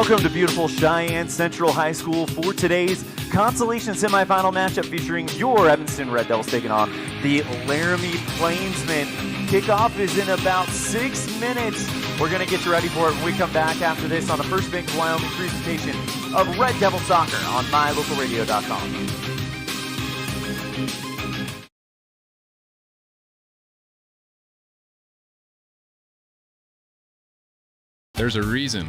Welcome to beautiful Cheyenne Central High School for today's Consolation semifinal matchup featuring your Evanston Red Devils taking on the Laramie Plainsmen. Kickoff is in about 6 minutes. We're going to get you ready for it when we come back after this on the First Bank of Wyoming presentation of Red Devil Soccer on mylocalradio.com. There's a reason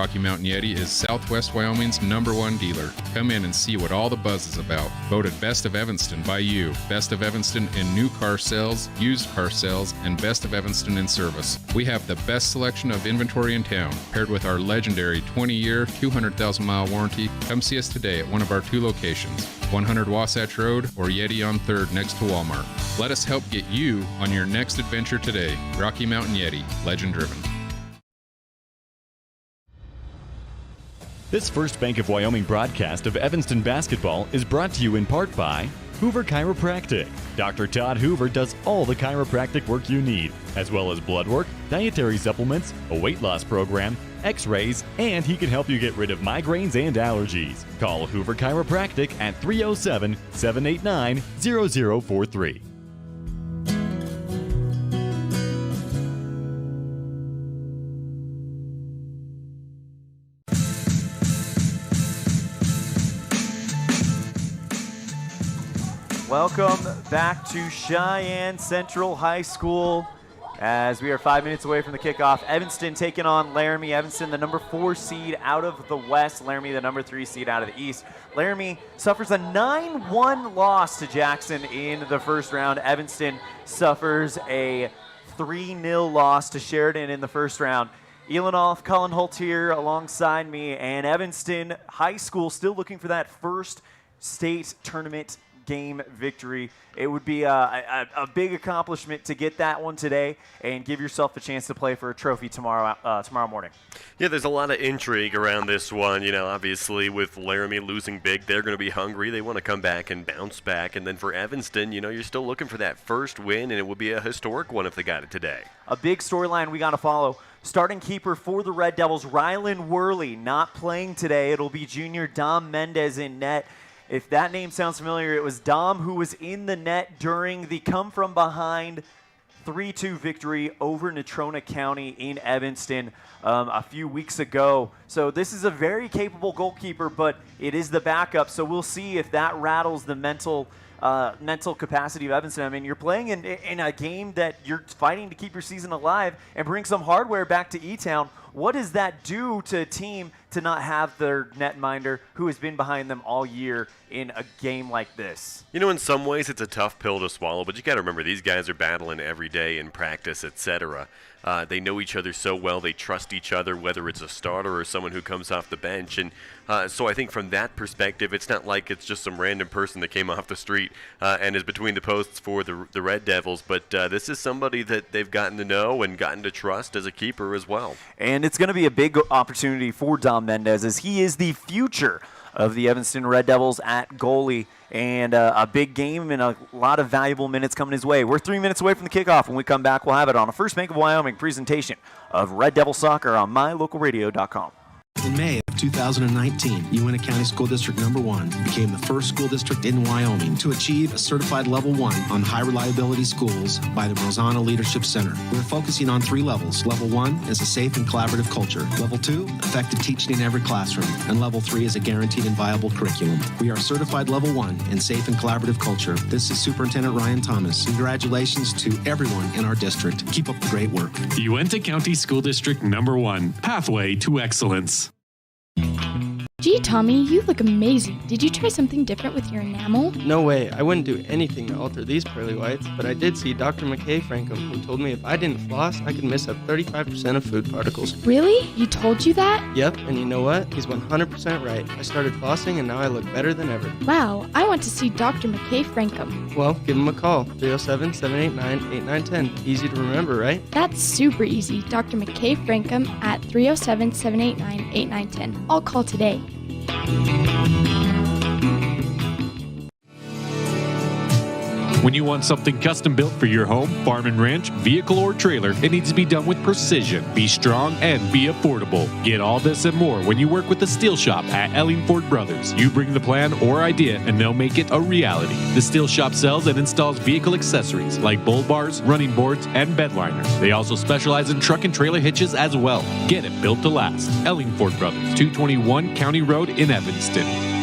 Rocky Mountain Yeti is Southwest Wyoming's #1 dealer. Come in and see what all the buzz is about. Voted Best of Evanston by you. Best of Evanston in new car sales, used car sales, and Best of Evanston in service. We have the best selection of inventory in town, paired with our legendary 20-year, 200,000-mile warranty. Come see us today at one of our 2 locations, 100 Wasatch Road or Yeti on 3rd next to Walmart. Let us help get you on your next adventure today. Rocky Mountain Yeti, legend driven. This First Bank of Wyoming broadcast of Evanston basketball is brought to you in part by Hoover Chiropractic. Dr. Todd Hoover does all the chiropractic work you need, as well as blood work, dietary supplements, a weight loss program, x-rays, and he can help you get rid of migraines and allergies. Call Hoover Chiropractic at 307-789-0043. Welcome back to Cheyenne Central High School as we are 5 minutes away from the kickoff. Evanston taking on Laramie. Evanston, the #4 seed out of the West. Laramie, the #3 seed out of the East. Laramie suffers a 9-1 loss to Jackson in the first round. Evanston suffers a 3-0 loss to Sheridan in the first round. ELAN, CULLEN, HOLT here alongside me, and Evanston High School still looking for that first state tournament game victory. It would be a big accomplishment to get that one today and give yourself a chance to play for a trophy tomorrow morning. Yeah, there's a lot of intrigue around this one. You know, obviously with Laramie losing big, they're going to be hungry. They want to come back and bounce back. And then for Evanston, you know, you're still looking for that first win, and it would be a historic one if they got it today. A big storyline we got to follow. Starting keeper for the Red Devils, Rylan Worley, not playing today. It'll be junior Dom Mendez in net. If that name sounds familiar, it was Dom who was in the net during the come-from-behind 3-2 victory over Natrona County in Evanston a few weeks ago. So this is a very capable goalkeeper, but it is the backup. So we'll see if that rattles the mental capacity of Evanston. I mean, you're playing in a game that you're fighting to keep your season alive and bring some hardware back to E-Town. What does that do to a team to not have their netminder who has been behind them all year in a game like this? You know, in some ways it's a tough pill to swallow, but you got to remember these guys are battling every day in practice, etc. They know each other so well. They trust each other, whether it's a starter or someone who comes off the bench. And so I think from that perspective, it's not like it's just some random person that came off the street and is between the posts for the Red Devils. But this is somebody that they've gotten to know and gotten to trust as a keeper as well. And it's going to be a big opportunity for Dom Mendez as he is the future of the Evanston Red Devils at goalie. And a big game and a lot of valuable minutes coming his way. We're 3 minutes away from the kickoff. When we come back, we'll have it on a First Bank of Wyoming presentation of Red Devil Soccer on mylocalradio.com. In May of 2019, UNT County School District #1 became the first school district in Wyoming to achieve a certified level 1 on high reliability schools by the Rosana Leadership Center. We're focusing on 3 levels. Level 1 is a safe and collaborative culture. Level 2, effective teaching in every classroom. And Level 3 is a guaranteed and viable curriculum. We are certified Level 1 in safe and collaborative culture. This is Superintendent Ryan Thomas. Congratulations to everyone in our district. Keep up the great work. UNT County School District #1, Pathway to Excellence. Gee, Tommy, you look amazing. Did you try something different with your enamel? No way. I wouldn't do anything to alter these pearly whites, but I did see Dr. McKay Frankham, who told me if I didn't floss, I could miss up 35% of food particles. Really? He told you that? Yep, and you know what? He's 100% right. I started flossing, and now I look better than ever. Wow, I want to see Dr. McKay Frankham. Well, give him a call. 307-789-8910. Easy to remember, right? That's super easy. Dr. McKay Frankham at 307-789-8910. I'll call today. When you want something custom built for your home, farm and ranch, vehicle, or trailer, it needs to be done with precision, be strong, and be affordable. Get all this and more when you work with the Steel Shop at Ellingford Brothers. You bring the plan or idea, and they'll make it a reality. The Steel Shop sells and installs vehicle accessories like bull bars, running boards, and bed liners. They also specialize in truck and trailer hitches as well. Get it built to last. Ellingford Brothers, 221 County Road in Evanston.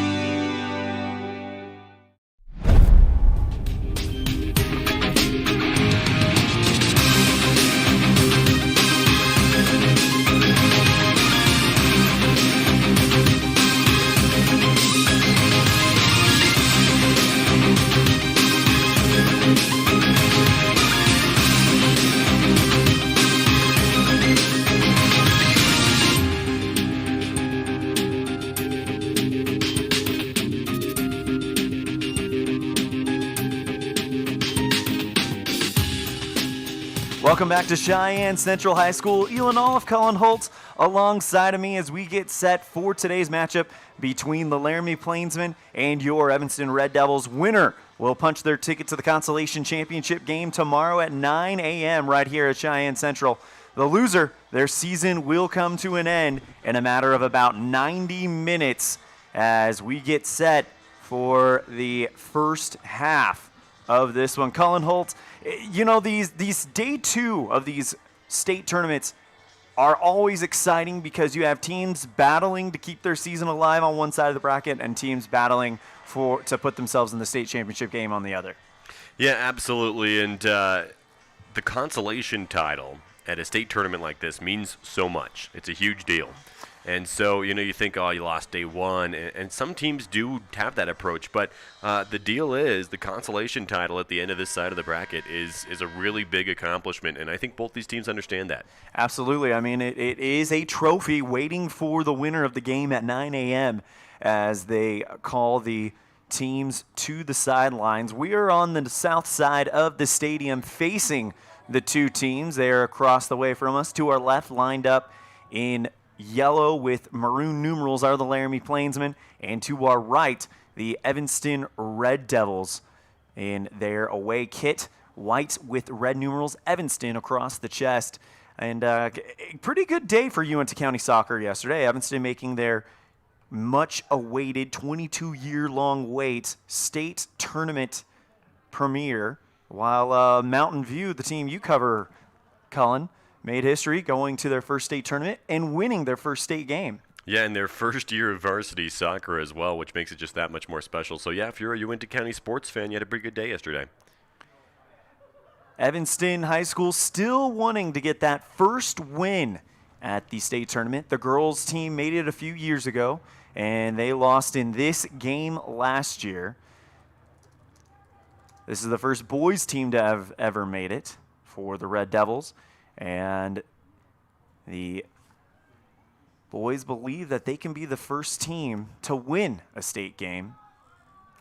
Welcome back to Cheyenne Central High School. ELAN, OLLIFF, CULLEN, HOLT alongside of me as we get set for today's matchup between the Laramie Plainsmen and your Evanston Red Devils. Winner will punch their ticket to the Consolation Championship game tomorrow at 9 a.m. right here at Cheyenne Central. The loser, their season will come to an end in a matter of about 90 minutes as we get set for the first half of this one. CULLEN, HOLT, you know, these day two of these state tournaments are always exciting because you have teams battling to keep their season alive on one side of the bracket and teams battling to put themselves in the state championship game on the other. Yeah, absolutely. And the consolation title at a state tournament like this means so much. It's a huge deal. And so, you know, you think, oh, you lost day one, and some teams do have that approach. But the deal is the consolation title at the end of this side of the bracket is a really big accomplishment, and I think both these teams understand that. Absolutely. I mean, it is a trophy waiting for the winner of the game at 9 a.m. as they call the teams to the sidelines. We are on the south side of the stadium facing the two teams. They are across the way from us. To our left, lined up in yellow with maroon numerals, are the Laramie Plainsmen, and to our right, the Evanston Red Devils in their away kit, white with red numerals, Evanston across the chest. And a pretty good day for UNT County soccer yesterday. Evanston making their much-awaited 22-year-long wait state tournament premiere, while Mountain View, the team you cover, Cullen, made history going to their first state tournament and winning their first state game. Yeah, and their first year of varsity soccer as well, which makes it just that much more special. So, yeah, if you're a UNT County sports fan, you had a pretty good day yesterday. Evanston High School still wanting to get that first win at the state tournament. The girls team made it a few years ago, and they lost in this game last year. This is the first boys team to have ever made it for the Red Devils. And the boys believe that they can be the first team to win a state game.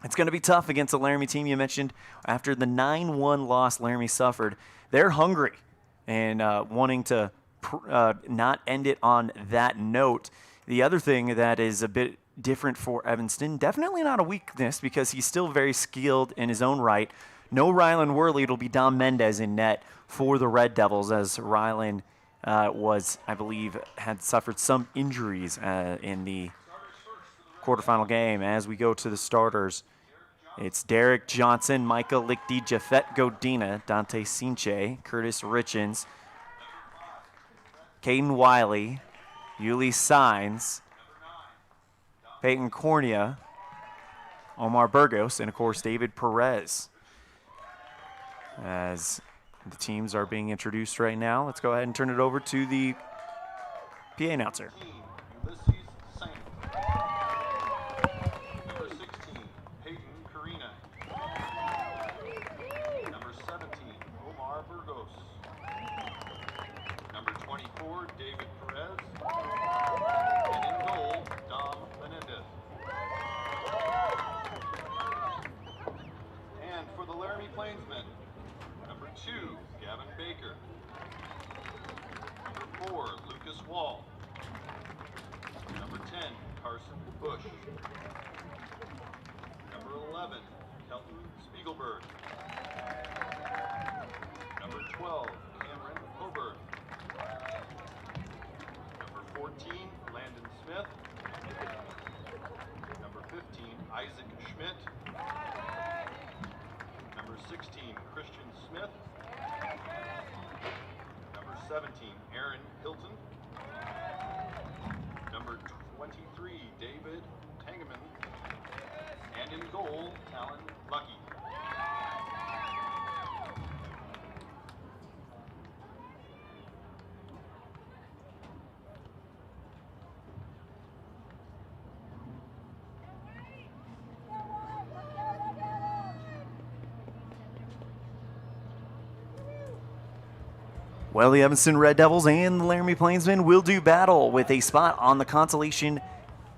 It's going to be tough against the Laramie team you mentioned. After the 9-1 loss Laramie suffered, they're hungry and wanting to not end it on that note. The other thing that is a bit different for Evanston, definitely not a weakness because he's still very skilled in his own right. No Rylan Worley. It'll be Dom Mendez in net for the Red Devils, as Rylan was, I believe, had suffered some injuries in the quarterfinal game. As we go to the starters, it's Derek Johnson, Micah Lichty, Jafet Godina, Dante Sinche, Curtis Richens, Caden Wiley, Yuli Sines, Peyton Cornea, Omar Burgos, and, of course, David Perez. As the teams are being introduced right now, let's go ahead and turn it over to the PA announcer. Number 16, Peyton Carina. Number 17, Omar Burgos. Number 24, David Perez. And in goal, Dom Menendez. And for the Laramie Plainsmen, number 2, Gavin Baker. Number 4, Lucas Wall. Number 10, Carson Bush. Number 11, Kelton Spiegelberg. Number 12, Cameron Hoberg. Number 14, Landon Smith. Number 15, Isaac Schmidt. Number 16, Christian Smith. Number 17, Aaron Hilton. Number 23, David Tangeman. And in goal, Talon Lucky. Well, the Evanston Red Devils and the Laramie Plainsmen will do battle with a spot on the Consolation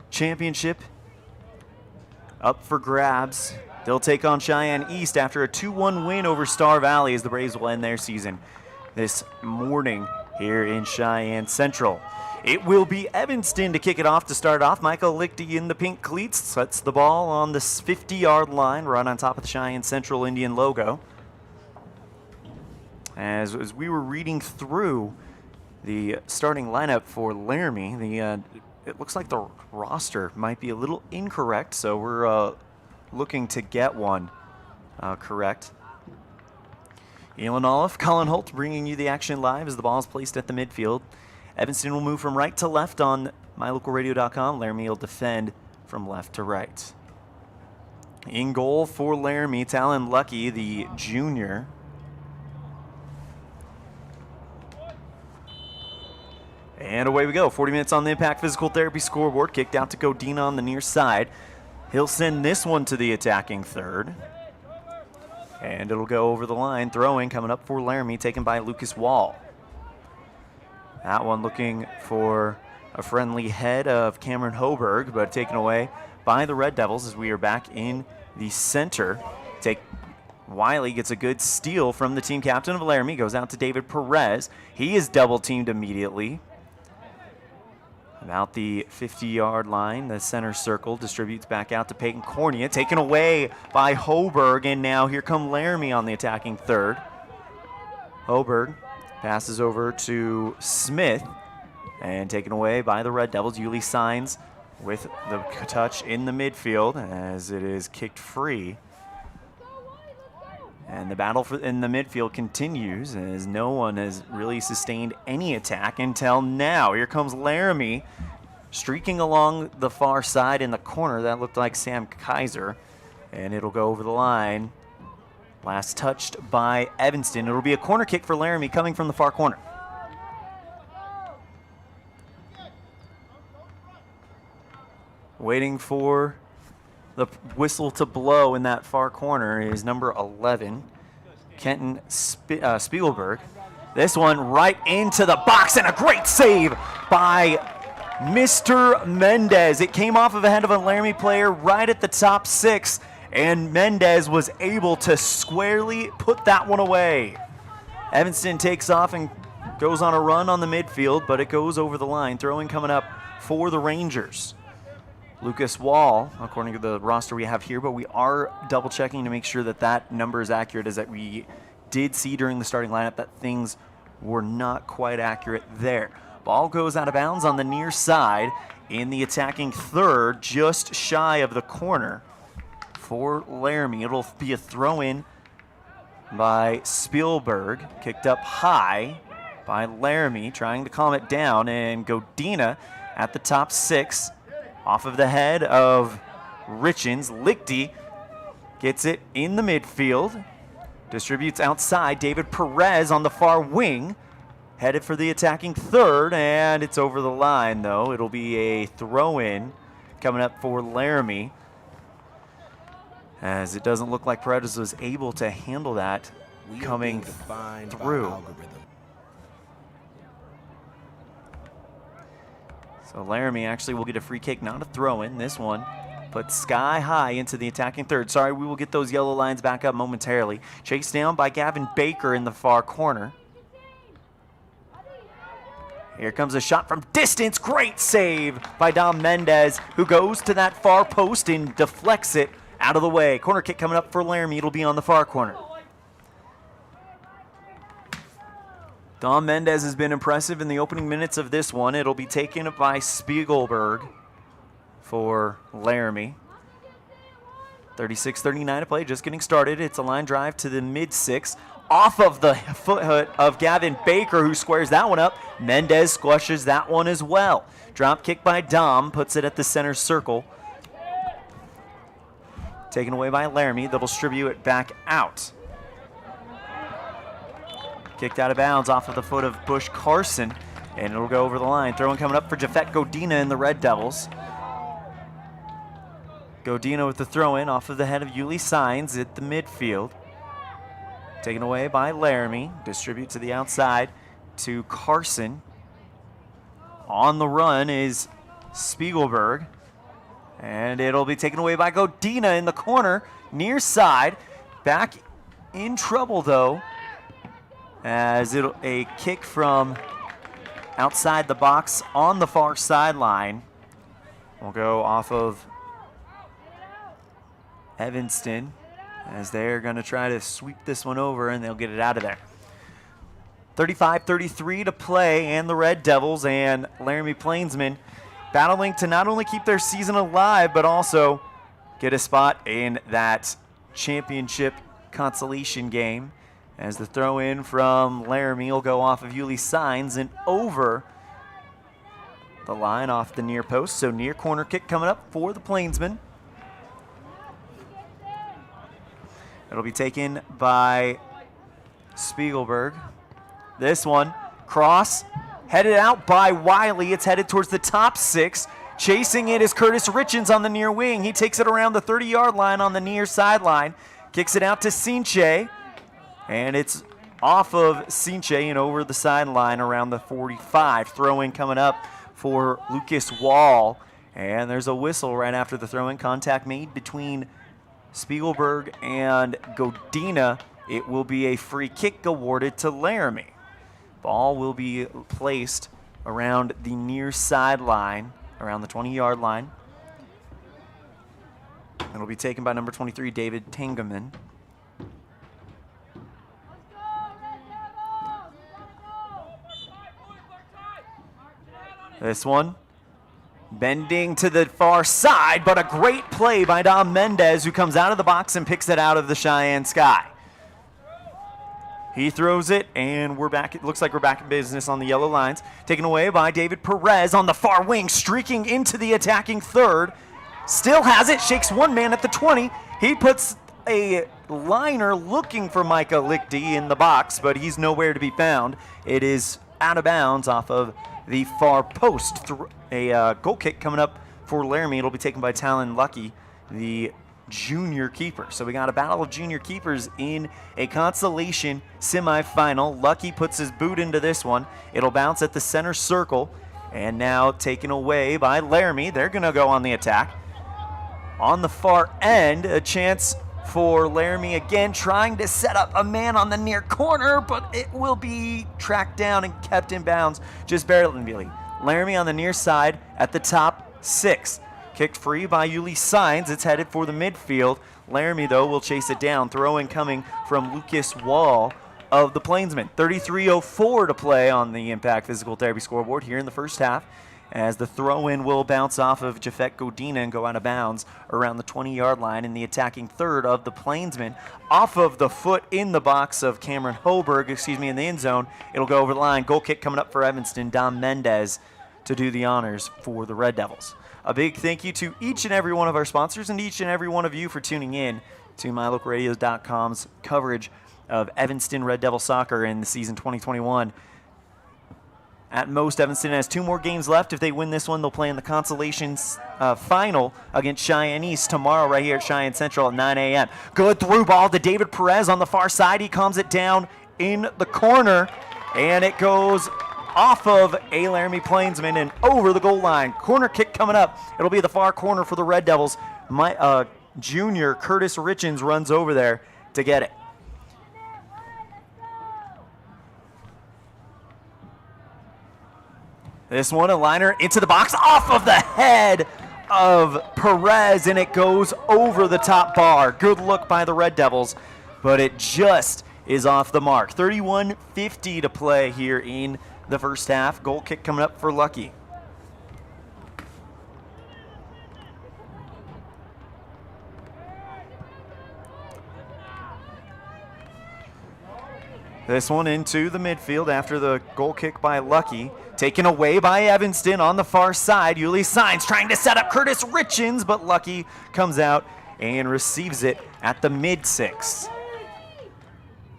Championship up for grabs. They'll take on Cheyenne East after a 2-1 win over Star Valley as the Braves will end their season this morning here in Cheyenne Central. It will be Evanston to kick it off to start off. Michael Lichty in the pink cleats sets the ball on the 50-yard line right on top of the Cheyenne Central Indian logo. As we were reading through the starting lineup for Laramie, it looks like the roster might be a little incorrect, so we're looking to get one correct. ELAN, OLLIFF, CULLEN, HOLT bringing you the action live as the ball is placed at the midfield. Evanston will move from right to left on mylocalradio.com. Laramie will defend from left to right. In goal for Laramie, Talon Lucky, the junior. And away we go. 40 minutes on the Impact Physical Therapy scoreboard. Kicked out to Godina on the near side. He'll send this one to the attacking third. And it'll go over the line. Throwing coming up for Laramie, taken by Lucas Wall. That one looking for a friendly head of Cameron Hoberg, but taken away by the Red Devils as we are back in the center. Wiley gets a good steal from the team captain of Laramie. Goes out to David Perez. He is double teamed immediately. About the 50-yard line, the center circle distributes back out to Peyton Cornea, taken away by Hoberg, and now here come Laramie on the attacking third. Hoberg passes over to Smith, and taken away by the Red Devils. Yuli signs with the touch in the midfield as it is kicked free. And the battle in the midfield continues as no one has really sustained any attack until now. Here comes Laramie streaking along the far side in the corner. That looked like Sam Kaiser, and it'll go over the line. Last touched by Evanston. It'll be a corner kick for Laramie coming from the far corner. Waiting for the whistle to blow in that far corner is number 11, Kenton Spiegelberg. This one right into the box, and a great save by Mr. Mendez. It came off of the head of a Laramie player right at the top 6, and Mendez was able to squarely put that one away. Evanston takes off and goes on a run on the midfield, but it goes over the line. Throwing coming up for the Rangers. Lucas Wall, according to the roster we have here, but we are double checking to make sure that that number is accurate, as that we did see during the starting lineup that things were not quite accurate there. Ball goes out of bounds on the near side in the attacking third, just shy of the corner for Laramie. It'll be a throw-in by Spielberg, kicked up high by Laramie, trying to calm it down, and Godina at the top 6. Off of the head of Richens. Lichty gets it in the midfield. Distributes outside. David Perez on the far wing. Headed for the attacking third, and it's over the line, though. It'll be a throw-in coming up for Laramie, as it doesn't look like Perez was able to handle that coming through. So Laramie actually will get a free kick, not a throw-in. This one put sky high into the attacking third. Sorry, we will get those yellow lines back up momentarily. Chased down by Gavin Baker in the far corner. Here comes a shot from distance. Great save by Dom Mendez, who goes to that far post and deflects it out of the way. Corner kick coming up for Laramie. It'll be on the far corner. Dom Mendez has been impressive in the opening minutes of this one. It'll be taken by Spiegelberg for Laramie. 36-39 to play, just getting started. It's a line drive to the mid-6. Off of the foot of Gavin Baker, who squares that one up. Mendez squashes that one as well. Drop kick by Dom, puts it at the center circle. Taken away by Laramie. They'll distribute it back out. Kicked out of bounds off of the foot of Bush Carson, and it'll go over the line. Throwing coming up for Jafet Godina in the Red Devils. Godina with the throw-in off of the head of Yuli Signs at the midfield. Taken away by Laramie. Distribute to the outside to Carson. On the run is Spiegelberg. And it'll be taken away by Godina in the corner, near side. Back in trouble, though, as a kick from outside the box on the far sideline will go off of Evanston, as they're going to try to sweep this one over, and they'll get it out of there. 35-33 to play, and the Red Devils and Laramie Plainsmen battling to not only keep their season alive, but also get a spot in that championship consolation game, as the throw-in from Laramie will go off of Yuli Signs and over the line off the near post. So near corner kick coming up for the Plainsmen. It'll be taken by Spiegelberg. This one, cross, headed out by Wiley. It's headed towards the top 6. Chasing it is Curtis Richens on the near wing. He takes it around the 30-yard line on the near sideline. Kicks it out to Sinche. And it's off of Sinche and over the sideline around the 45. Throw-in coming up for Lucas Wall. And there's a whistle right after the throw-in. Contact made between Spiegelberg and Godina. It will be a free kick awarded to Laramie. Ball will be placed around the near sideline, around the 20-yard line. It'll be taken by number 23, David Tangeman. This one, bending to the far side, but a great play by Dom Mendez, who comes out of the box and picks it out of the Cheyenne sky. He throws it, and we're back. It looks like we're back in business on the yellow lines. Taken away by David Perez on the far wing, streaking into the attacking third. Still has it, shakes one man at the 20. He puts a liner looking for Micah Lichty in the box, but he's nowhere to be found. It is out of bounds off of the far post. A goal kick coming up for Laramie. It'll be taken by Talon Lucky, the junior keeper. So we got a battle of junior keepers in a consolation semifinal. Lucky puts his boot into this one. It'll bounce at the center circle, and now taken away by Laramie. They're going to go on the attack. On the far end, a chance for Laramie again, trying to set up a man on the near corner, but it will be tracked down and kept in bounds just barely. Laramie on the near side at the top 6. Kicked free by Yuli Signs. It's headed for the midfield. Laramie, though, will chase it down. Throw-in coming from Lucas Wall of the Plainsmen. 33:04 to play on the Impact Physical Therapy scoreboard here in the first half, as the throw-in will bounce off of Jafet Godina and go out of bounds around the 20-yard line in the attacking third of the Plainsmen. Off of the foot in the box of Cameron Hoberg, in the end zone. It'll go over the line. Goal kick coming up for Evanston. Dom Mendez to do the honors for the Red Devils. A big thank you to each and every one of our sponsors and each and every one of you for tuning in to MyLocalRadios.com's coverage of Evanston Red Devil soccer in the season 2021. At most, Evanston has 2 more games left. If they win this one, they'll play in the Consolation final against Cheyenne East tomorrow right here at Cheyenne Central at 9 a.m. Good through ball to David Perez on the far side. He calms it down in the corner, and it goes off of a Laramie Plainsman and over the goal line. Corner kick coming up. It'll be the far corner for the Red Devils. Junior Curtis Richens runs over there to get it. This one, a liner into the box off of the head of Perez, and it goes over the top bar. Good look by the Red Devils, but it just is off the mark. 31:50 to play here in the first half. Goal kick coming up for Lucky. This one into the midfield after the goal kick by Lucky. Taken away by Evanston on the far side. Yuli Signs trying to set up Curtis Richens, but Lucky comes out and receives it at the mid-6.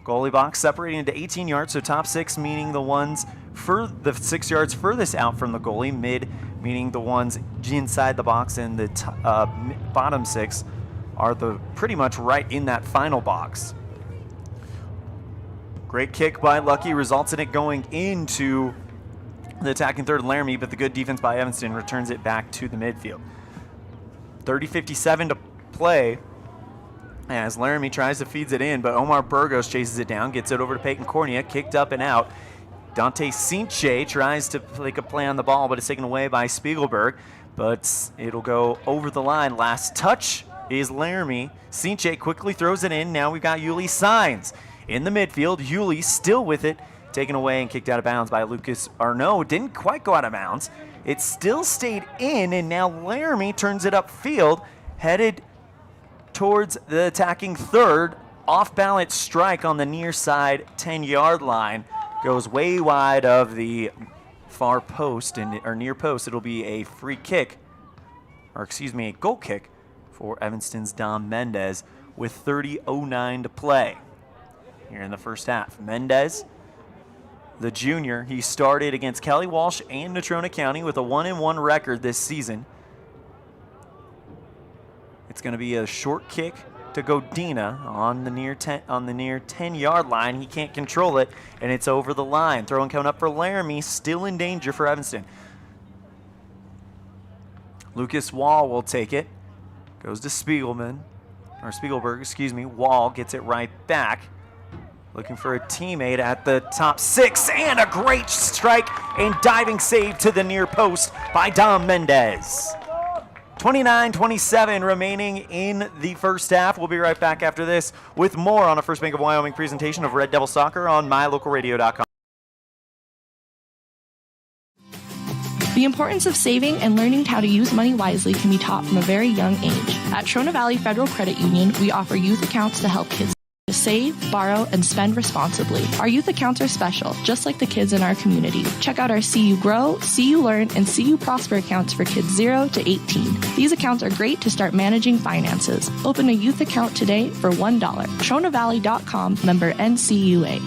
Goalie box separating into 18 yards, so top 6 meaning the ones for the 6 yards furthest out from the goalie, mid meaning the ones inside the box, and the bottom 6 are the pretty much right in that final box. Great kick by Lucky results in it going into the attacking third of Laramie, but the good defense by Evanston returns it back to the midfield. 30:57 to play as Laramie tries to feed it in, but Omar Burgos chases it down, gets it over to Peyton Cornea, kicked up and out. Dante Cinche tries to make a play on the ball, but it's taken away by Spiegelberg, but it'll go over the line. Last touch is Laramie. Cinche quickly throws it in. Now we've got Yuli Signs in the midfield. Yuli still with it, taken away and kicked out of bounds by Lucas Arnaud. Didn't quite go out of bounds. It still stayed in, and now Laramie turns it upfield, headed towards the attacking third. Off balance strike on the near side 10-yard line. Goes way wide of the far post or near post. It'll be a free kick, or excuse me, a goal kick for Evanston's Dom Mendez with 30:09 to play here in the first half. Mendez, the junior, he started against Kelly Walsh and Natrona County with a 1-1 record this season. It's going to be a short kick to Godina on the near 10-yard line. He can't control it, and it's over the line. Throwing coming up for Laramie, still in danger for Evanston. Lucas Wall will take it. Goes to Spiegelberg, excuse me. Wall gets it right back. Looking for a teammate at the top 6, and a great strike and diving save to the near post by Dom Mendez. 29:27 remaining in the first half. We'll be right back after this with more on a First Bank of Wyoming presentation of Red Devil Soccer on mylocalradio.com. The importance of saving and learning how to use money wisely can be taught from a very young age. At Trona Valley Federal Credit Union, we offer youth accounts to help kids save, borrow, and spend responsibly. Our youth accounts are special, just like the kids in our community. Check out our See You Grow, See You Learn, and See You Prosper accounts for kids 0 to 18. These accounts are great to start managing finances. Open a youth account today for $1. TronaValley.com, member NCUA.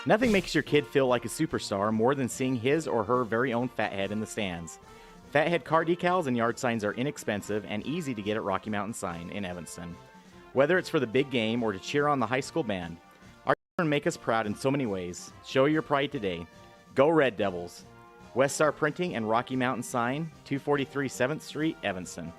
Nothing makes your kid feel like a superstar more than seeing his or her very own Fathead in the stands. Fathead car decals and yard signs are inexpensive and easy to get at Rocky Mountain Sign in Evanston. Whether it's for the big game or to cheer on the high school band, our children make us proud in so many ways. Show your pride today. Go Red Devils! West Star Printing and Rocky Mountain Sign, 243 7th Street, Evanston.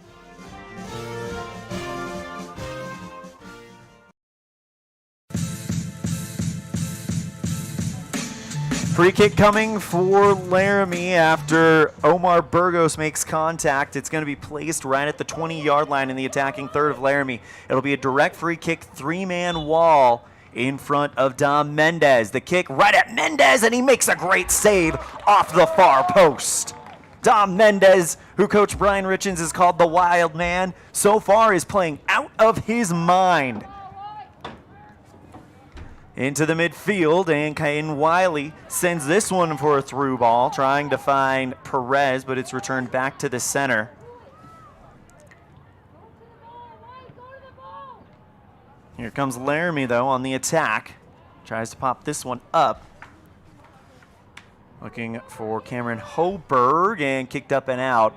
Free kick coming for Laramie after Omar Burgos makes contact. It's going to be placed right at the 20-yard line in the attacking third of Laramie. It'll be a direct free kick, 3-man wall in front of Dom Mendez. The kick right at Mendez, and he makes a great save off the far post. Dom Mendez, who Coach Brian Richens has called the Wild Man, so far is playing out of his mind. Into the midfield, and Cain Wiley sends this one for a through ball, trying to find Perez, but it's returned back to the center. Here comes Laramie, though, on the attack. Tries to pop this one up. Looking for Cameron Hoberg, and kicked up and out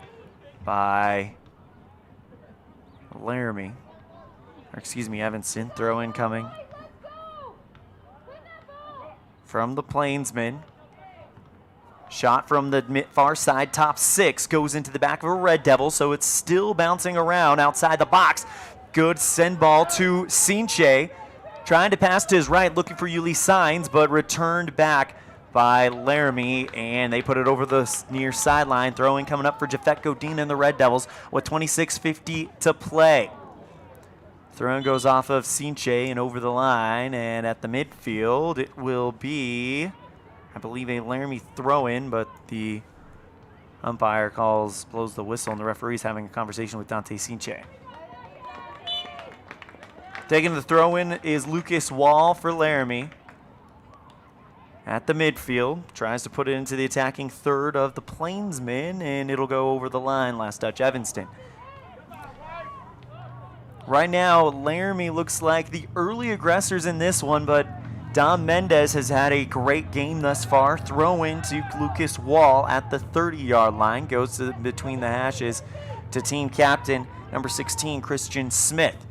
by Laramie. Or excuse me, Evanston. Throw in coming from the Plainsman. Shot from the far side, top 6, goes into the back of a Red Devil, so it's still bouncing around outside the box. Good send ball to Cinche. Trying to pass to his right, looking for Yuli Signs, but returned back by Laramie, and they put it over the near sideline. Throw-in coming up for Jafet Godin and the Red Devils with 26:50 to play. Throw-in goes off of Sinche and over the line, and at the midfield it will be, I believe, a Laramie throw-in, but the umpire blows the whistle, and the referee's having a conversation with Dante Sinche. Taking the throw-in is Lucas Wall for Laramie. At the midfield, tries to put it into the attacking third of the Plainsmen, and it'll go over the line. Last touch, Evanston. Right now, Laramie looks like the early aggressors in this one, but Dom Mendez has had a great game thus far. Throw in to Lucas Wall at the 30-yard line. Goes to between the hashes to team captain, number 16, Christian Smith.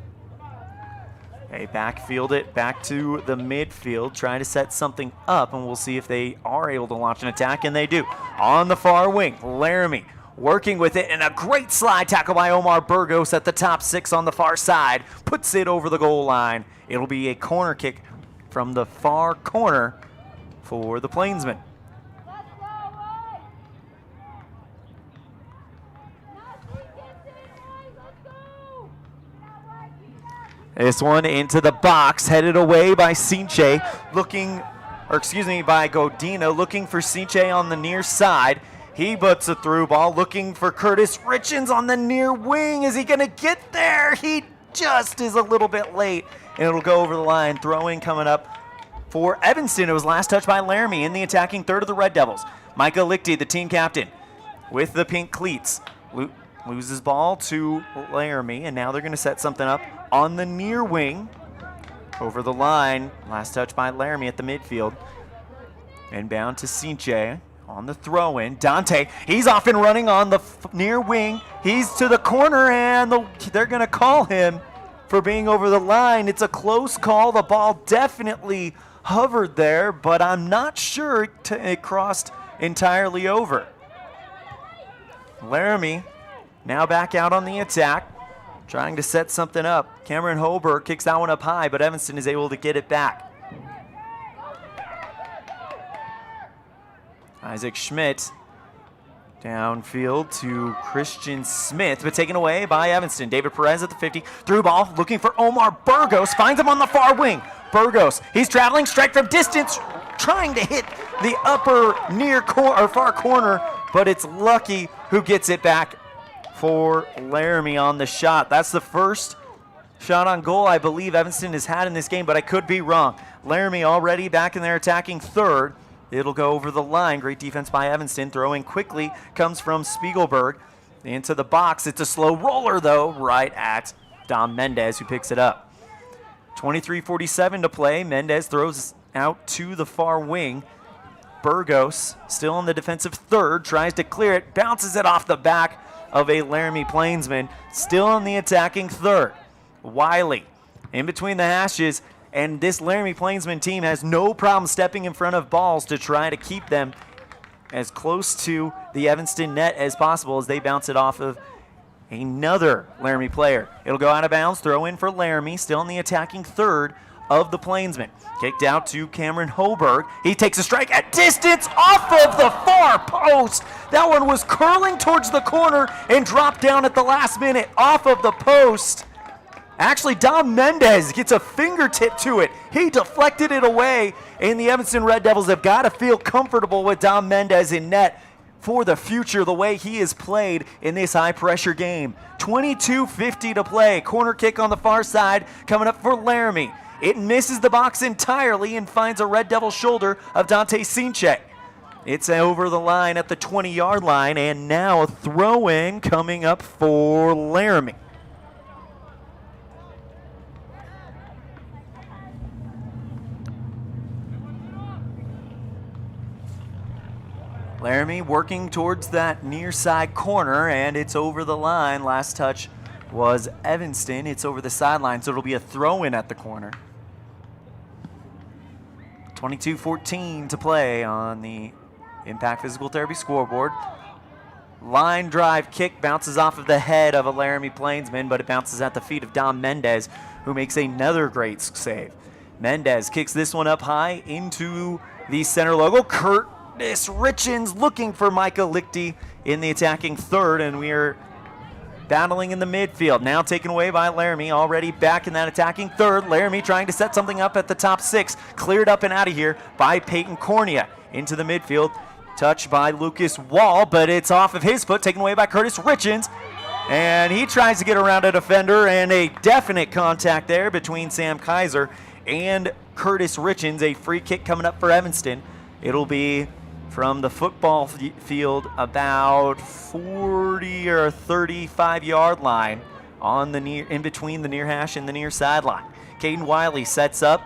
They backfield it back to the midfield, trying to set something up, and we'll see if they are able to launch an attack, and they do. On the far wing, Laramie working with it, and a great slide tackle by Omar Burgos at the top 6 on the far side. Puts it over the goal line. It'll be a corner kick from the far corner for the Plainsmen. This one into the box, headed away by Sinche, by Godina, looking for Sinche on the near side. He puts a through ball, looking for Curtis Richens on the near wing. Is he going to get there? He just is a little bit late, and it'll go over the line. Throw-in coming up for Evanston. It was last touched by Laramie in the attacking third of the Red Devils. Micah Lichty, the team captain, with the pink cleats. Loses ball to Laramie, and now they're going to set something up on the near wing. Over the line. Last touch by Laramie at the midfield. Inbound to Sinche on the throw-in. Dante, he's off and running on the near wing. He's to the corner, and they're going to call him for being over the line. It's a close call. The ball definitely hovered there, but I'm not sure it crossed entirely over. Laramie now back out on the attack, trying to set something up. Cameron Hoberg kicks that one up high, but Evanston is able to get it back. Isaac Schmidt downfield to Christian Smith, but taken away by Evanston. David Perez at the 50. Through ball, looking for Omar Burgos. Finds him on the far wing. Burgos, he's traveling strike from distance, trying to hit the upper far corner, but it's Lucky who gets it back for Laramie on the shot. That's the first shot on goal I believe Evanston has had in this game, but I could be wrong. Laramie already back in their attacking third. It'll go over the line. Great defense by Evanston. Throwing quickly comes from Spiegelberg into the box. It's a slow roller, though, right at Dom Mendez, who picks it up. 23:47 to play. Mendez throws out to the far wing. Burgos, still on the defensive third, tries to clear it, bounces it off the back of a Laramie Plainsman, still on the attacking third. Wiley in between the hashes, and this Laramie Plainsman team has no problem stepping in front of balls to try to keep them as close to the Evanston net as possible as they bounce it off of another Laramie player. It'll go out of bounds, throw in for Laramie, still in the attacking third of the Plainsmen. Kicked out to Cameron Hoberg. He takes a strike at distance off of the far post. That one was curling towards the corner and dropped down at the last minute off of the post. Actually, Dom Mendez gets a fingertip to it. He deflected it away, and the Evanston Red Devils have got to feel comfortable with Dom Mendez in net for the future, the way he has played in this high-pressure game. 22:50 to play. Corner kick on the far side coming up for Laramie. It misses the box entirely and finds a Red Devil shoulder of Dante Sinche. It's over the line at the 20-yard line, and now a throw-in coming up for Laramie. Laramie working towards that near side corner, and it's over the line. Last touch was Evanston. It's over the sideline, so it'll be a throw-in at the corner. 22:14 to play on the Impact Physical Therapy scoreboard. Line drive kick bounces off of the head of a Laramie Plainsman, but it bounces at the feet of Dom Mendez, who makes another great save. Mendez kicks this one up high into the center logo. Curtis Richens looking for Micah Lichty in the attacking third, and we are battling in the midfield. Now taken away by Laramie, already back in that attacking third. Laramie trying to set something up at the top six. Cleared up and out of here by Peyton Cornea. Into the midfield, touched by Lucas Wall, but it's off of his foot, taken away by Curtis Richens. And he tries to get around a defender, and a definite contact there between Sam Kaiser and Curtis Richens. A free kick coming up for Evanston. It'll be from the football field about 40 or 35-yard line on the near, in between the near hash and the near sideline. Caden Wiley sets up.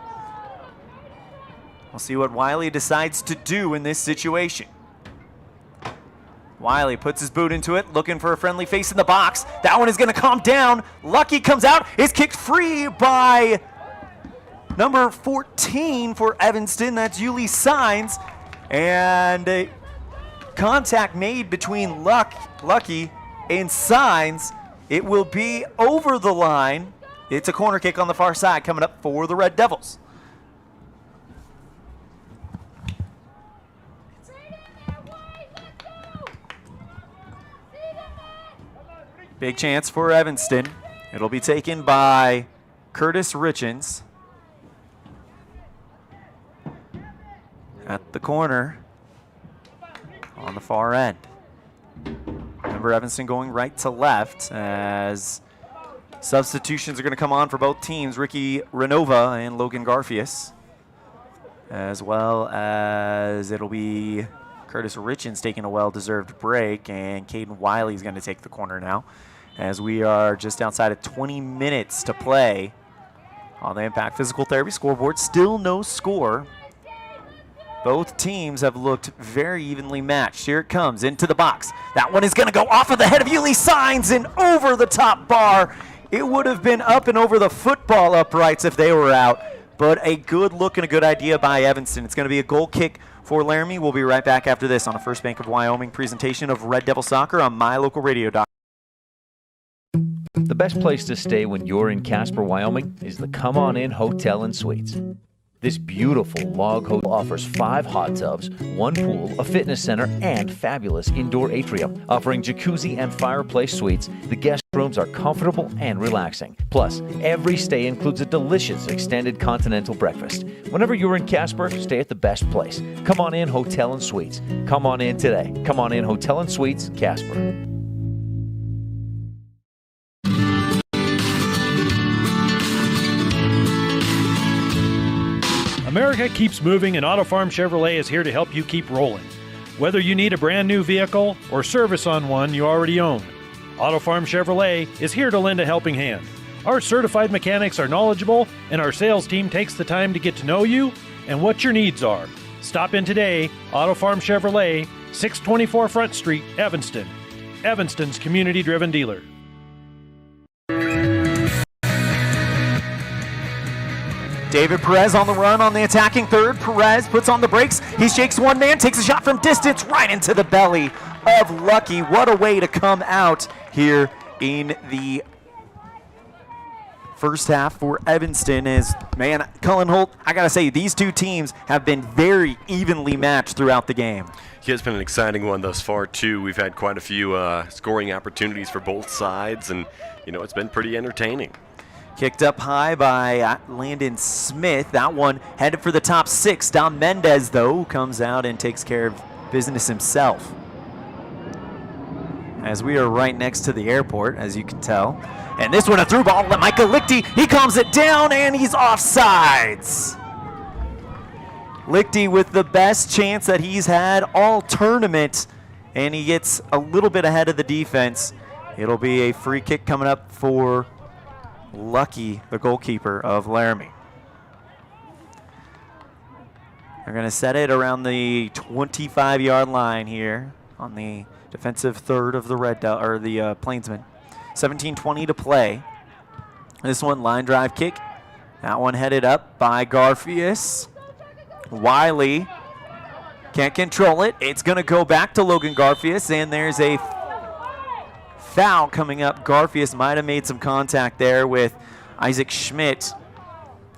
We'll see what Wiley decides to do in this situation. Wiley puts his boot into it, looking for a friendly face in the box. That one is going to come down. Lucky comes out, is kicked free by number 14 for Evanston. That's Yuli Signs. And contact made between Lucky and Signs. It will be over the line. It's a corner kick on the far side coming up for the Red Devils. Big chance for Evanston. It'll be taken by Curtis Richens. At the corner on the far end. Remember, Evanston going right to left as substitutions are going to come on for both teams. Ricky Renova and Logan Garfius, as well as it'll be Curtis Richens taking a well-deserved break, and Caden Wiley is going to take the corner now, as we are just outside of 20 minutes to play on the Impact Physical Therapy scoreboard. Still no score. Both teams have looked very evenly matched. Here it comes into the box. That one is going to go off of the head of Yuli Signs and over the top bar. It would have been up and over the football uprights if they were out, but a good look and a good idea by Evanston. It's going to be a goal kick for Laramie. We'll be right back after this on a First Bank of Wyoming presentation of Red Devil Soccer on MyLocalRadio.com. The best place to stay when you're in Casper, Wyoming is the Come On In Hotel and Suites. This beautiful log hotel offers 5 hot tubs, 1 pool, a fitness center, and fabulous indoor atrium. Offering jacuzzi and fireplace suites, the guest rooms are comfortable and relaxing. Plus, every stay includes a delicious extended continental breakfast. Whenever you're in Casper, stay at the best place. Come On In Hotel and Suites. Come on in today. Come On In Hotel and Suites, Casper. America keeps moving, and Auto Farm Chevrolet is here to help you keep rolling. Whether you need a brand new vehicle or service on one you already own, Auto Farm Chevrolet is here to lend a helping hand. Our certified mechanics are knowledgeable, and our sales team takes the time to get to know you and what your needs are. Stop in today, Auto Farm Chevrolet, 624 Front Street, Evanston. Evanston's community-driven dealer. David Perez on the run on the attacking third. Perez puts on the brakes. He shakes one man, takes a shot from distance right into the belly of Lucky. What a way to come out here in the first half for Evanston. Is, man, Cullen Holt, I got to say, these two teams have been very evenly matched throughout the game. Yeah, it's been an exciting one thus far, too. We've had quite a few scoring opportunities for both sides, and, you know, it's been pretty entertaining. Kicked up high by Landon Smith. That one headed for the top 6. Dom Mendez, though, comes out and takes care of business himself. As we are right next to the airport, as you can tell. And this one a through ball to Micah Lichty. He calms it down, and he's offsides. Lichty with the best chance that he's had all tournament, and he gets a little bit ahead of the defense. It'll be a free kick coming up for Lucky, the goalkeeper of Laramie. They're going to set it around the 25-yard line here on the defensive third of the the Plainsmen. 17:20 to play. This one line drive kick. That one headed up by Garfius. Wiley can't control it. It's going to go back to Logan Garfius, and there's a foul coming up. Garfius might have made some contact there with Isaac Schmidt,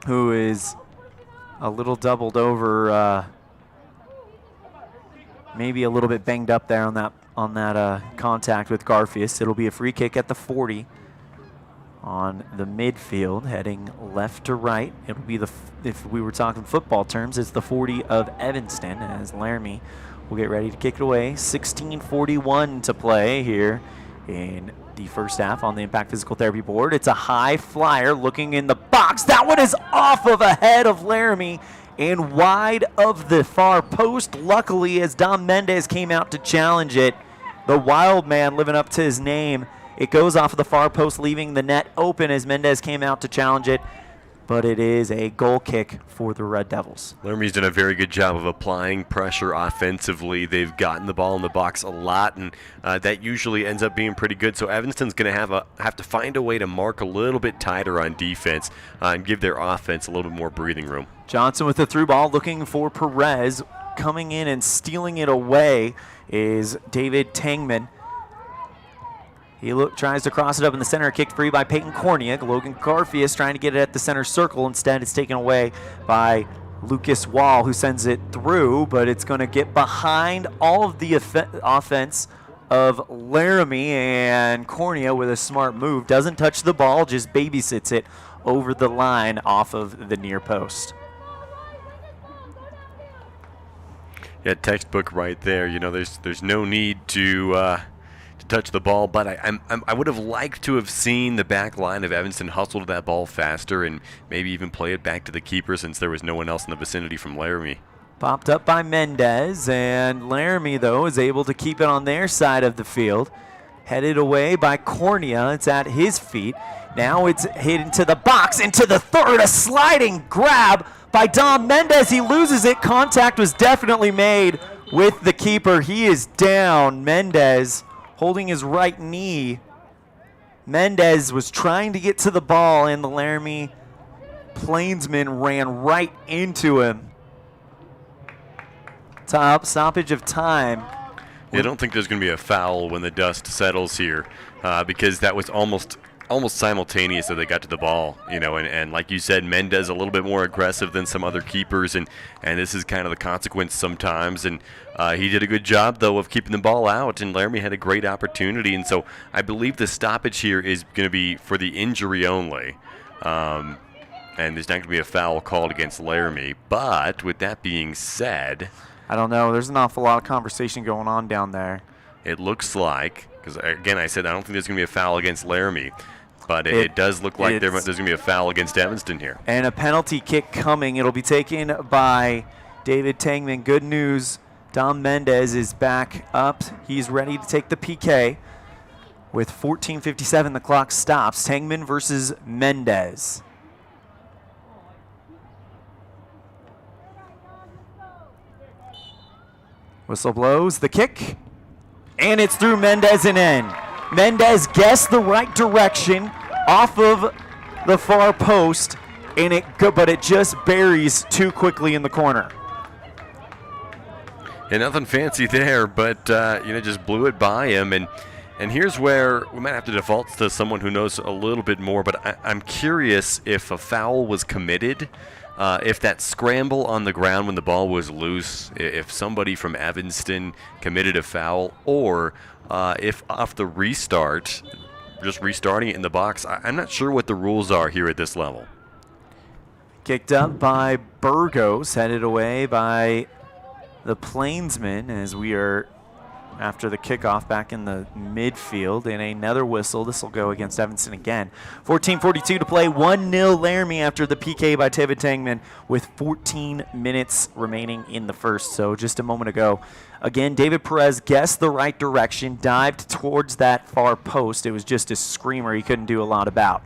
who is a little doubled over, maybe a little bit banged up there on that contact with Garfias. It'll be a free kick at the 40 on the midfield, heading left to right. It'll be if we were talking football terms, it's the 40 of Evanston, as Laramie will get ready to kick it away. 16:41 to play here in the first half on the Impact Physical Therapy board. It's a high flyer looking in the box. That one is off of a head of Laramie and wide of the far post. Luckily, as Dom Mendez came out to challenge it, the wild man living up to his name, it goes off of the far post, leaving the net open as Mendez came out to challenge it. But it is a goal kick for the Red Devils. Laramie's done a very good job of applying pressure offensively. They've gotten the ball in the box a lot, and that usually ends up being pretty good. So Evanston's going to have to find a way to mark a little bit tighter on defense and give their offense a little bit more breathing room. Johnson with the through ball, looking for Perez. Coming in and stealing it away is David Tangman. He tries to cross it up in the center, kicked free by Peyton Korniak. Logan Garfias trying to get it at the center circle. Instead, it's taken away by Lucas Wall, who sends it through, but it's going to get behind all of the offense of Laramie, and Korniak with a smart move doesn't touch the ball, just babysits it over the line off of the near post. Yeah, textbook right there. You know, there's no need to touch the ball, but I would have liked to have seen the back line of Evanston hustle to that ball faster and maybe even play it back to the keeper since there was no one else in the vicinity from Laramie. Popped up by Mendez, and Laramie, though, is able to keep it on their side of the field. Headed away by Kornia. It's at his feet. Now it's hit into the box, into the third. A sliding grab by Dom Mendez. He loses it. Contact was definitely made with the keeper. He is down. Mendez holding his right knee. Mendez was trying to get to the ball, and the Laramie Plainsman ran right into him. Stoppage of time. I don't think there's going to be a foul when the dust settles here because that was almost simultaneous that they got to the ball, you know, and like you said, Mendez a little bit more aggressive than some other keepers, and this is kind of the consequence sometimes, and he did a good job, though, of keeping the ball out, and Laramie had a great opportunity, and so I believe the stoppage here is going to be for the injury only, and there's not going to be a foul called against Laramie, but with that being said, I don't know, there's an awful lot of conversation going on down there. It looks like, because again, I said I don't think there's going to be a foul against Laramie, but it does look like there's going to be a foul against Evanston here. And a penalty kick coming. It'll be taken by David Tangman. Good news, Dom Mendez is back up. He's ready to take the PK. With 14:57, the clock stops. Tangman versus Mendez. Whistle blows, the kick, and it's through Mendez and in. Mendez guessed the right direction off of the far post, and but it just buries too quickly in the corner. Yeah, nothing fancy there, but just blew it by him. And here's where we might have to default to someone who knows a little bit more, but I'm curious if a foul was committed, if that scramble on the ground when the ball was loose, if somebody from Evanston committed a foul, or if off the restart, just restarting it in the box. I'm not sure what the rules are here at this level. Kicked up by Burgos, headed away by the Plainsmen as we are after the kickoff back in the midfield. And another whistle. This will go against Evanston again. 14:42 to play. 1-0 Laramie after the PK by David Tangman with 14 minutes remaining in the first. So just a moment ago. Again, David Perez guessed the right direction, dived towards that far post. It was just a screamer he couldn't do a lot about.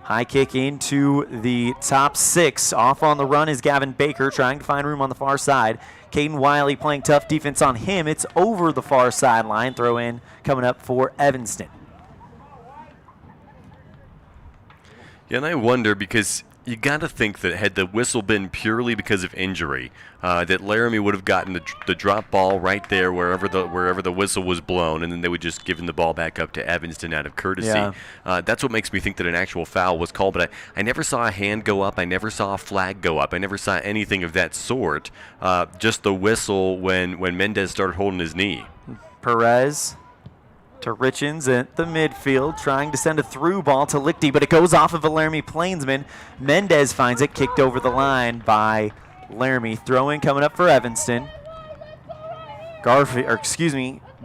High kick into the top six. Off on the run is Gavin Baker trying to find room on the far side. Caden Wiley playing tough defense on him. It's over the far sideline. Throw in coming up for Evanston. Yeah, and I wonder because you got to think that had the whistle been purely because of injury, that Laramie would have gotten the drop ball right there wherever the whistle was blown, and then they would just given the ball back up to Evanston out of courtesy. Yeah. That's what makes me think that an actual foul was called, but I never saw a hand go up. I never saw a flag go up. I never saw anything of that sort. Just the whistle when Mendez started holding his knee. Perez to Richens at the midfield, trying to send a through ball to Lichty, but it goes off of a Laramie Plainsman. Mendez finds it, kicked over the line by Laramie. Throw-in coming up for Evanston.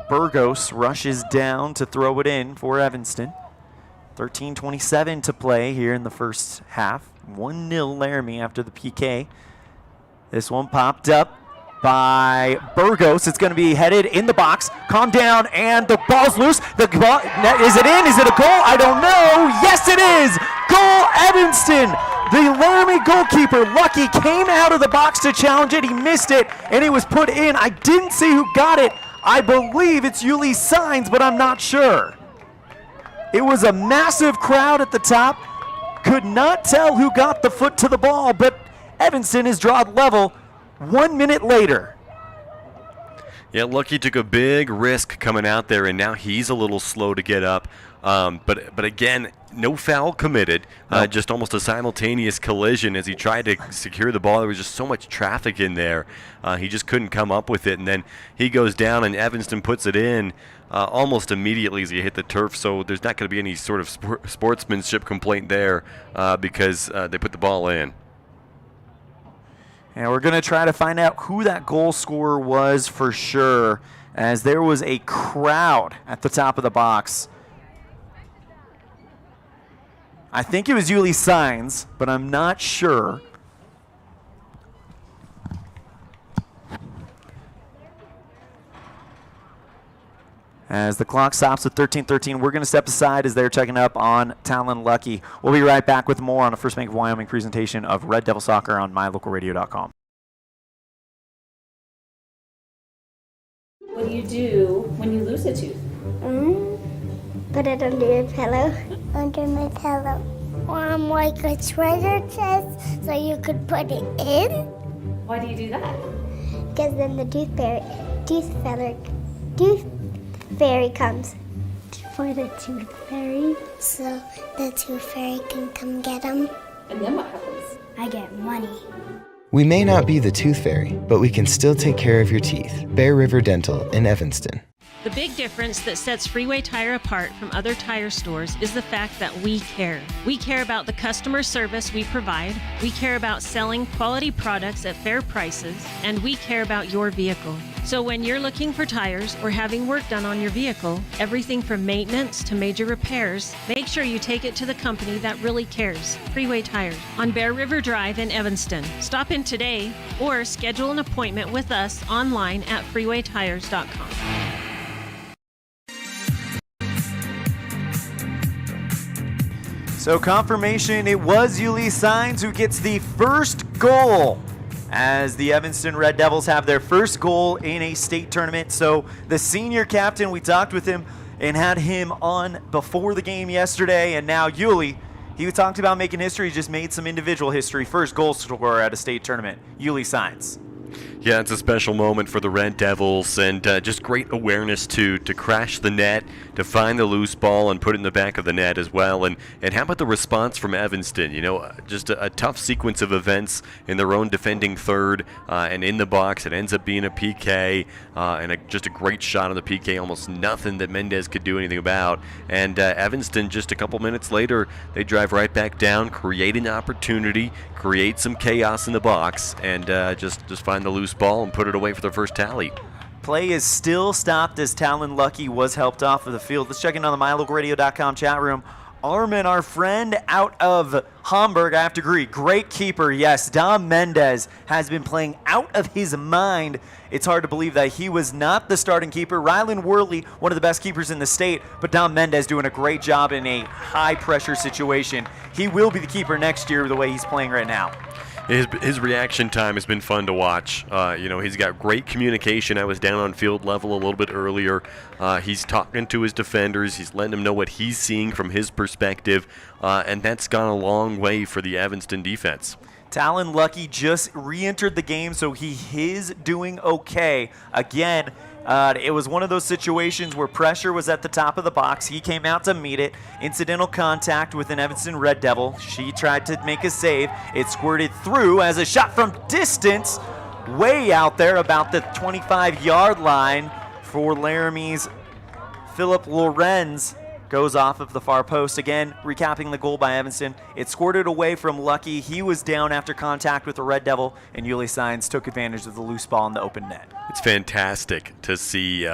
Burgos rushes down to throw it in for Evanston. 13:27 to play here in the first half. 1-0 Laramie after the PK. This one popped up by Burgos. It's going to be headed in the box. Calm down, and the ball's loose. The ball, is it in? Is it a goal? I don't know. Yes, it is. Goal, Evanston. The Laramie goalkeeper, Lucky, came out of the box to challenge it. He missed it, and it was put in. I didn't see who got it. I believe it's Yuli Signs, but I'm not sure. It was a massive crowd at the top. Could not tell who got the foot to the ball, but Evanston is drawn level 1 minute later. Yeah, Lucky took a big risk coming out there, and now he's a little slow to get up. But again, no foul committed, just almost a simultaneous collision as he tried to secure the ball. There was just so much traffic in there. He just couldn't come up with it, and then he goes down, and Evanston puts it in almost immediately as he hit the turf. So there's not going to be any sort of sportsmanship complaint there because they put the ball in. And we're going to try to find out who that goal scorer was for sure, as there was a crowd at the top of the box. I think it was Yuli Signs, but I'm not sure. As the clock stops at 13:13, we're going to step aside as they're checking up on Talon Lucky. We'll be right back with more on the First Bank of Wyoming presentation of Red Devil Soccer on mylocalradio.com. What do you do when you lose a tooth? Put it under your pillow. Under my pillow. Like a treasure chest so you could put it in. Why do you do that? Because then the tooth fairy comes. For the tooth fairy. So the tooth fairy can come get them. And then what happens? I get money. We may not be the tooth fairy, but we can still take care of your teeth. Bear River Dental in Evanston. The big difference that sets Freeway Tire apart from other tire stores is the fact that we care. We care about the customer service we provide, we care about selling quality products at fair prices, and we care about your vehicle. So when you're looking for tires or having work done on your vehicle, everything from maintenance to major repairs, make sure you take it to the company that really cares, Freeway Tires, on Bear River Drive in Evanston. Stop in today or schedule an appointment with us online at freewaytires.com. So confirmation, it was Yuli Signs who gets the first goal as the Evanston Red Devils have their first goal in a state tournament. So the senior captain, we talked with him and had him on before the game yesterday, and now Yuli, he talked about making history, just made some individual history. First goal scorer at a state tournament, Yuli Signs. Yeah, it's a special moment for the Red Devils, and just great awareness to crash the net, to find the loose ball and put it in the back of the net as well. And how about the response from Evanston? You know, just a tough sequence of events in their own defending third and in the box. It ends up being a PK and just a great shot on the PK, almost nothing that Mendez could do anything about. And Evanston, just a couple minutes later, they drive right back down, create an opportunity, create some chaos in the box, and just find the loose ball and put it away for their first tally. Play is still stopped as Talon Lucky was helped off of the field. Let's check in on the mylocalradio.com chat room. Armin, our friend out of Hamburg, I have to agree, great keeper. Yes, Dom Mendez has been playing out of his mind. It's hard to believe that he was not the starting keeper. Rylan Worley, one of the best keepers in the state, but Dom Mendez doing a great job in a high-pressure situation. He will be the keeper next year the way he's playing right now. His reaction time has been fun to watch. He's got great communication. I was down on field level a little bit earlier. He's talking to his defenders. He's letting them know what he's seeing from his perspective, and that's gone a long way for the Evanston defense. Talon Lucky just re-entered the game, so he is doing okay. Again, it was one of those situations where pressure was at the top of the box. He came out to meet it. Incidental contact with an Evanston Red Devil. She tried to make a save. It squirted through as a shot from distance, way out there about the 25-yard line for Laramie's Philip Lorenz. Goes off of the far post. Again, recapping the goal by Evanston. It squirted away from Lucky. He was down after contact with the Red Devil, and Yuli Sines took advantage of the loose ball in the open net. It's fantastic to see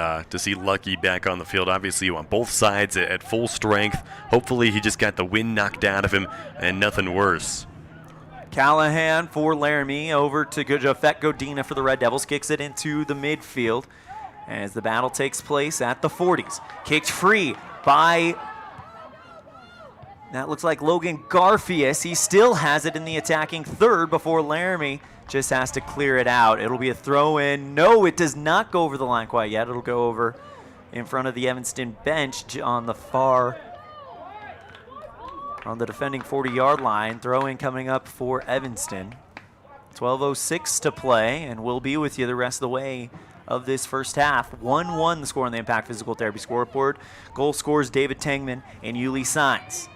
Lucky back on the field. Obviously, on both sides at full strength. Hopefully, he just got the wind knocked out of him and nothing worse. Callahan for Laramie over to Jafet Godina for the Red Devils. Kicks it into the midfield as the battle takes place at the 40s. Kicked free by, that looks like Logan Garfius. He still has it in the attacking third before Laramie just has to clear it out. It'll be a throw in. No, it does not go over the line quite yet. It'll go over in front of the Evanston bench on the defending 40-yard line. Throw in coming up for Evanston. 12:06 to play, and we'll be with you the rest of the way of this first half. 1-1 the score on the Impact Physical Therapy scoreboard. Goal scores David Tangman and Yuli Sines.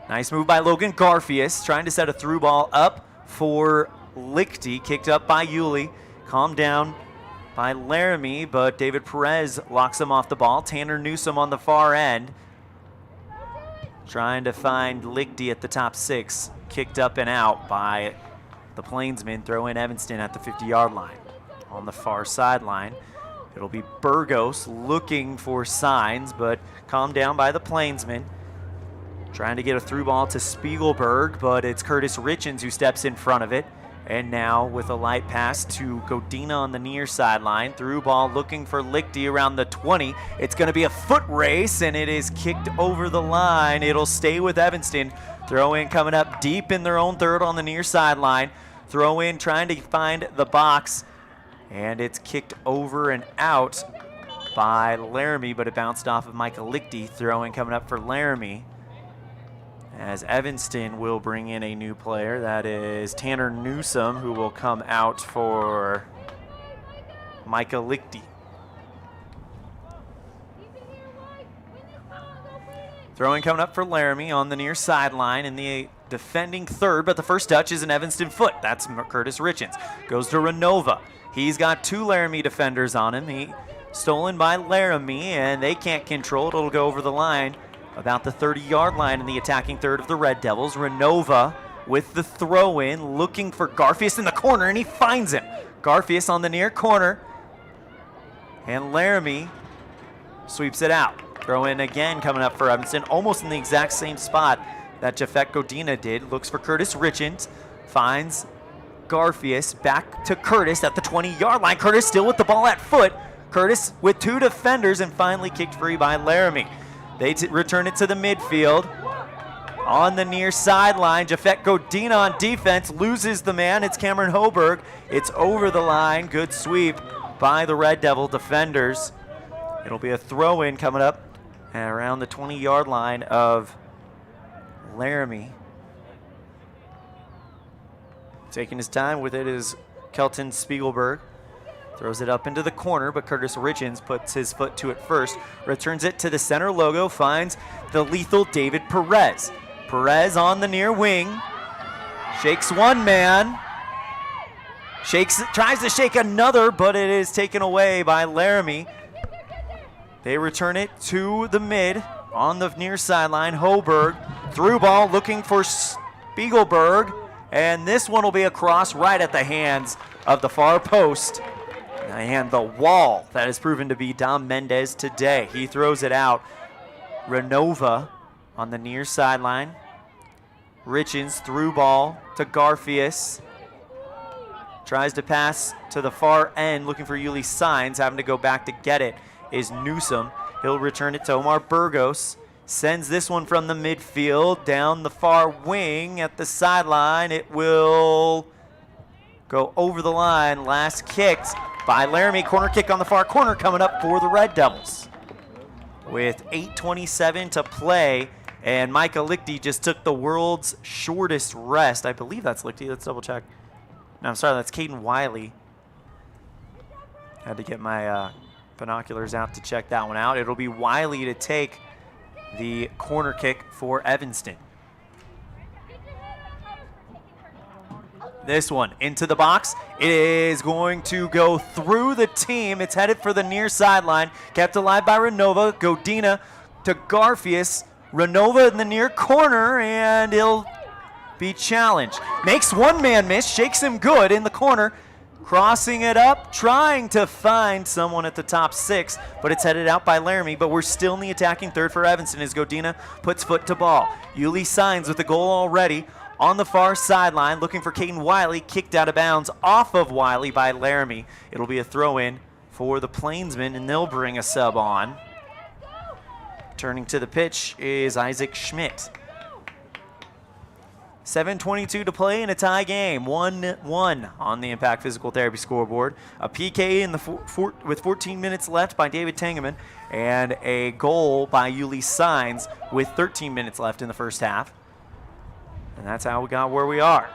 Nice move by Logan Garfius, trying to set a through ball up for Lichty. Kicked up by Yuli. Calmed down by Laramie, but David Perez locks him off the ball. Tanner Newsom on the far end, trying to find Lichty at the top 6. Kicked up and out by the Plainsmen. Throw in Evanston at the 50-yard line. On the far sideline, it'll be Burgos looking for Sines, but calmed down by the Plainsmen. Trying to get a through ball to Spiegelberg, but it's Curtis Richens who steps in front of it. And now with a light pass to Godina on the near sideline. Through ball looking for Lichty around the 20. It's going to be a foot race, and it is kicked over the line. It'll stay with Evanston. Throw in coming up deep in their own third on the near sideline. Throw in trying to find the box, and it's kicked over and out by Laramie, but it bounced off of Michael Lichty. Throw in coming up for Laramie, as Evanston will bring in a new player. That is Tanner Newsom, who will come out for Micah Lichty. Throwing coming up for Laramie on the near sideline in the defending third, but the first touch is an Evanston foot. That's Curtis Richens. Goes to Renova. He's got 2 Laramie defenders on him. He stolen by Laramie, and they can't control it. It'll go over the line about the 30-yard line in the attacking third of the Red Devils. Renova with the throw-in, looking for Garfius in the corner, and he finds him. Garfius on the near corner, and Laramie sweeps it out. Throw in again coming up for Evanston, almost in the exact same spot that Jafet Godina did. Looks for Curtis Richens, finds Garfius, back to Curtis at the 20-yard line. Curtis still with the ball at foot. Curtis with 2 defenders, and finally kicked free by Laramie. They return it to the midfield. On the near sideline, Jafet Godina on defense loses the man. It's Cameron Hoberg. It's over the line. Good sweep by the Red Devil defenders. It'll be a throw-in coming up around the 20-yard line of Laramie. Taking his time with it is Kelton Spiegelberg. Throws it up into the corner, but Curtis Richens puts his foot to it first. Returns it to the center logo, finds the lethal David Perez. Perez on the near wing. Shakes one man. Tries to shake another, but it is taken away by Laramie. They return it to the mid on the near sideline. Hoberg through ball looking for Spiegelberg, and this one will be across right at the hands of the far post and the wall that has proven to be Dom Mendez today. He throws it out. Renova on the near sideline. Richens through ball to Garfius. Tries to pass to the far end looking for Yuli Sines, having to go back to get it is Newsom. He'll return it to Omar Burgos. sends this one from the midfield down the far wing at the sideline. It will go over the line. Last kicked by Laramie. Corner kick on the far corner coming up for the Red Devils. With 8:27 to play, and Micah Lichty just took the world's shortest rest. I believe that's Lichty. Let's double check. No, I'm sorry, that's Caden Wiley. Had to get my binoculars out to check that one out. It'll be Wiley to take the corner kick for Evanston. This one into the box. It is going to go through the team. It's headed for the near sideline. Kept alive by Renova. Godina to Garfius. Renova in the near corner, and he'll be challenged. Makes one man miss, shakes him good in the corner. Crossing it up, trying to find someone at the top 6, but it's headed out by Laramie, but we're still in the attacking third for Evanston as Godina puts foot to ball. Yuli signs with the goal already on the far sideline, looking for Caden Wiley, kicked out of bounds off of Wiley by Laramie. It'll be a throw-in for the Plainsmen, and they'll bring a sub on. Turning to the pitch is Isaac Schmidt. 7:22 to play in a tie game, 1-1 on the Impact Physical Therapy scoreboard. A PK in the with 14 minutes left by David Tangeman, and a goal by Yuli Signs with 13 minutes left in the first half. And that's how we got where we are.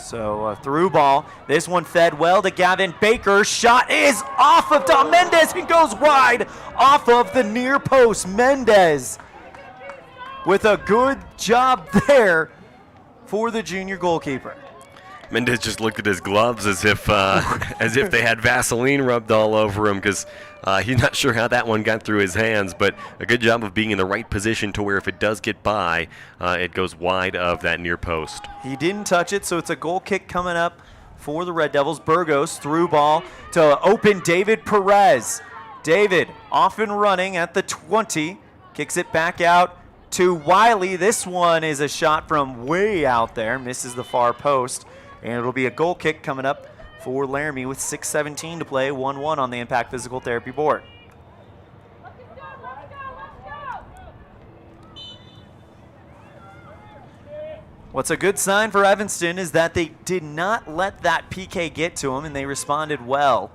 So a through ball. This one fed well to Gavin Baker. Shot is off of Dom Mendez and goes wide off of the near post. Mendez with a good job there for the junior goalkeeper. Mendez just looked at his gloves as if they had Vaseline rubbed all over him, because he's not sure how that one got through his hands, but a good job of being in the right position to where if it does get by, it goes wide of that near post. He didn't touch it, so it's a goal kick coming up for the Red Devils. Burgos through ball to open David Perez. David off and running at the 20, kicks it back out to Wiley. This one is a shot from way out there, misses the far post, and it'll be a goal kick coming up for Laramie with 6:17 to play, 1-1 on the Impact Physical Therapy board. What's a good sign for Evanston is that they did not let that PK get to them, and they responded well,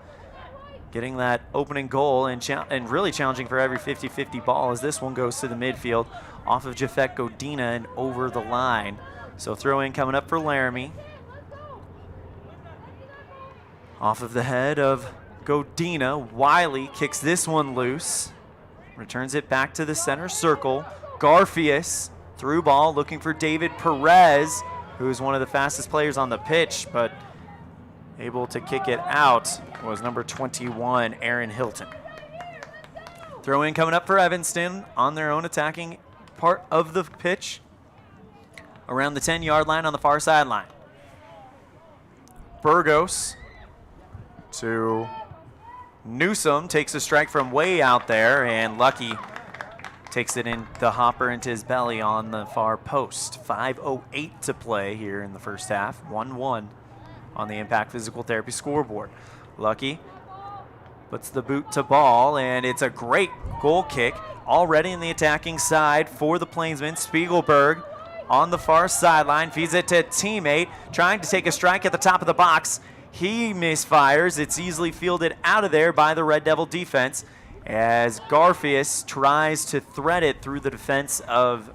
getting that opening goal and really challenging for every 50-50 ball as this one goes to the midfield off of Jafet Godina and over the line. So throw in coming up for Laramie. Off of the head of Godina, Wiley kicks this one loose, returns it back to the center circle. Garfius through ball looking for David Perez, who's one of the fastest players on the pitch, but able to kick it out was number 21, Aaron Hilton. Throw in coming up for Evanston on their own attacking part of the pitch around the 10-yard line on the far sideline. Burgos to Newsom, takes a strike from way out there, and Lucky takes it in the hopper into his belly on the far post. 5:08 to play here in the first half, 1-1 on the Impact Physical Therapy scoreboard. Lucky puts the boot to ball, and it's a great goal kick already in the attacking side for the Plainsmen. Spiegelberg on the far sideline, feeds it to a teammate, trying to take a strike at the top of the box. He misfires. It's easily fielded out of there by the Red Devil defense as Garfius tries to thread it through the defense of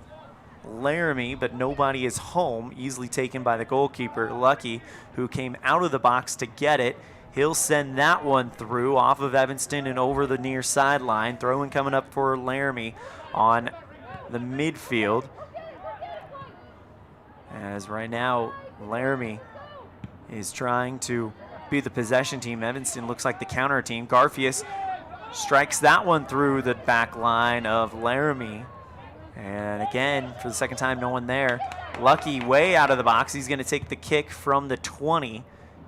Laramie, but nobody is home. Easily taken by the goalkeeper, Lucky, who came out of the box to get it. He'll send that one through off of Evanston and over the near sideline. Throw-in coming up for Laramie on the midfield. As right now, Laramie is trying to be the possession team. Evanston looks like the counter team. Garfius strikes that one through the back line of Laramie. And again, for the second time, no one there. Lucky way out of the box. He's going to take the kick from the 20.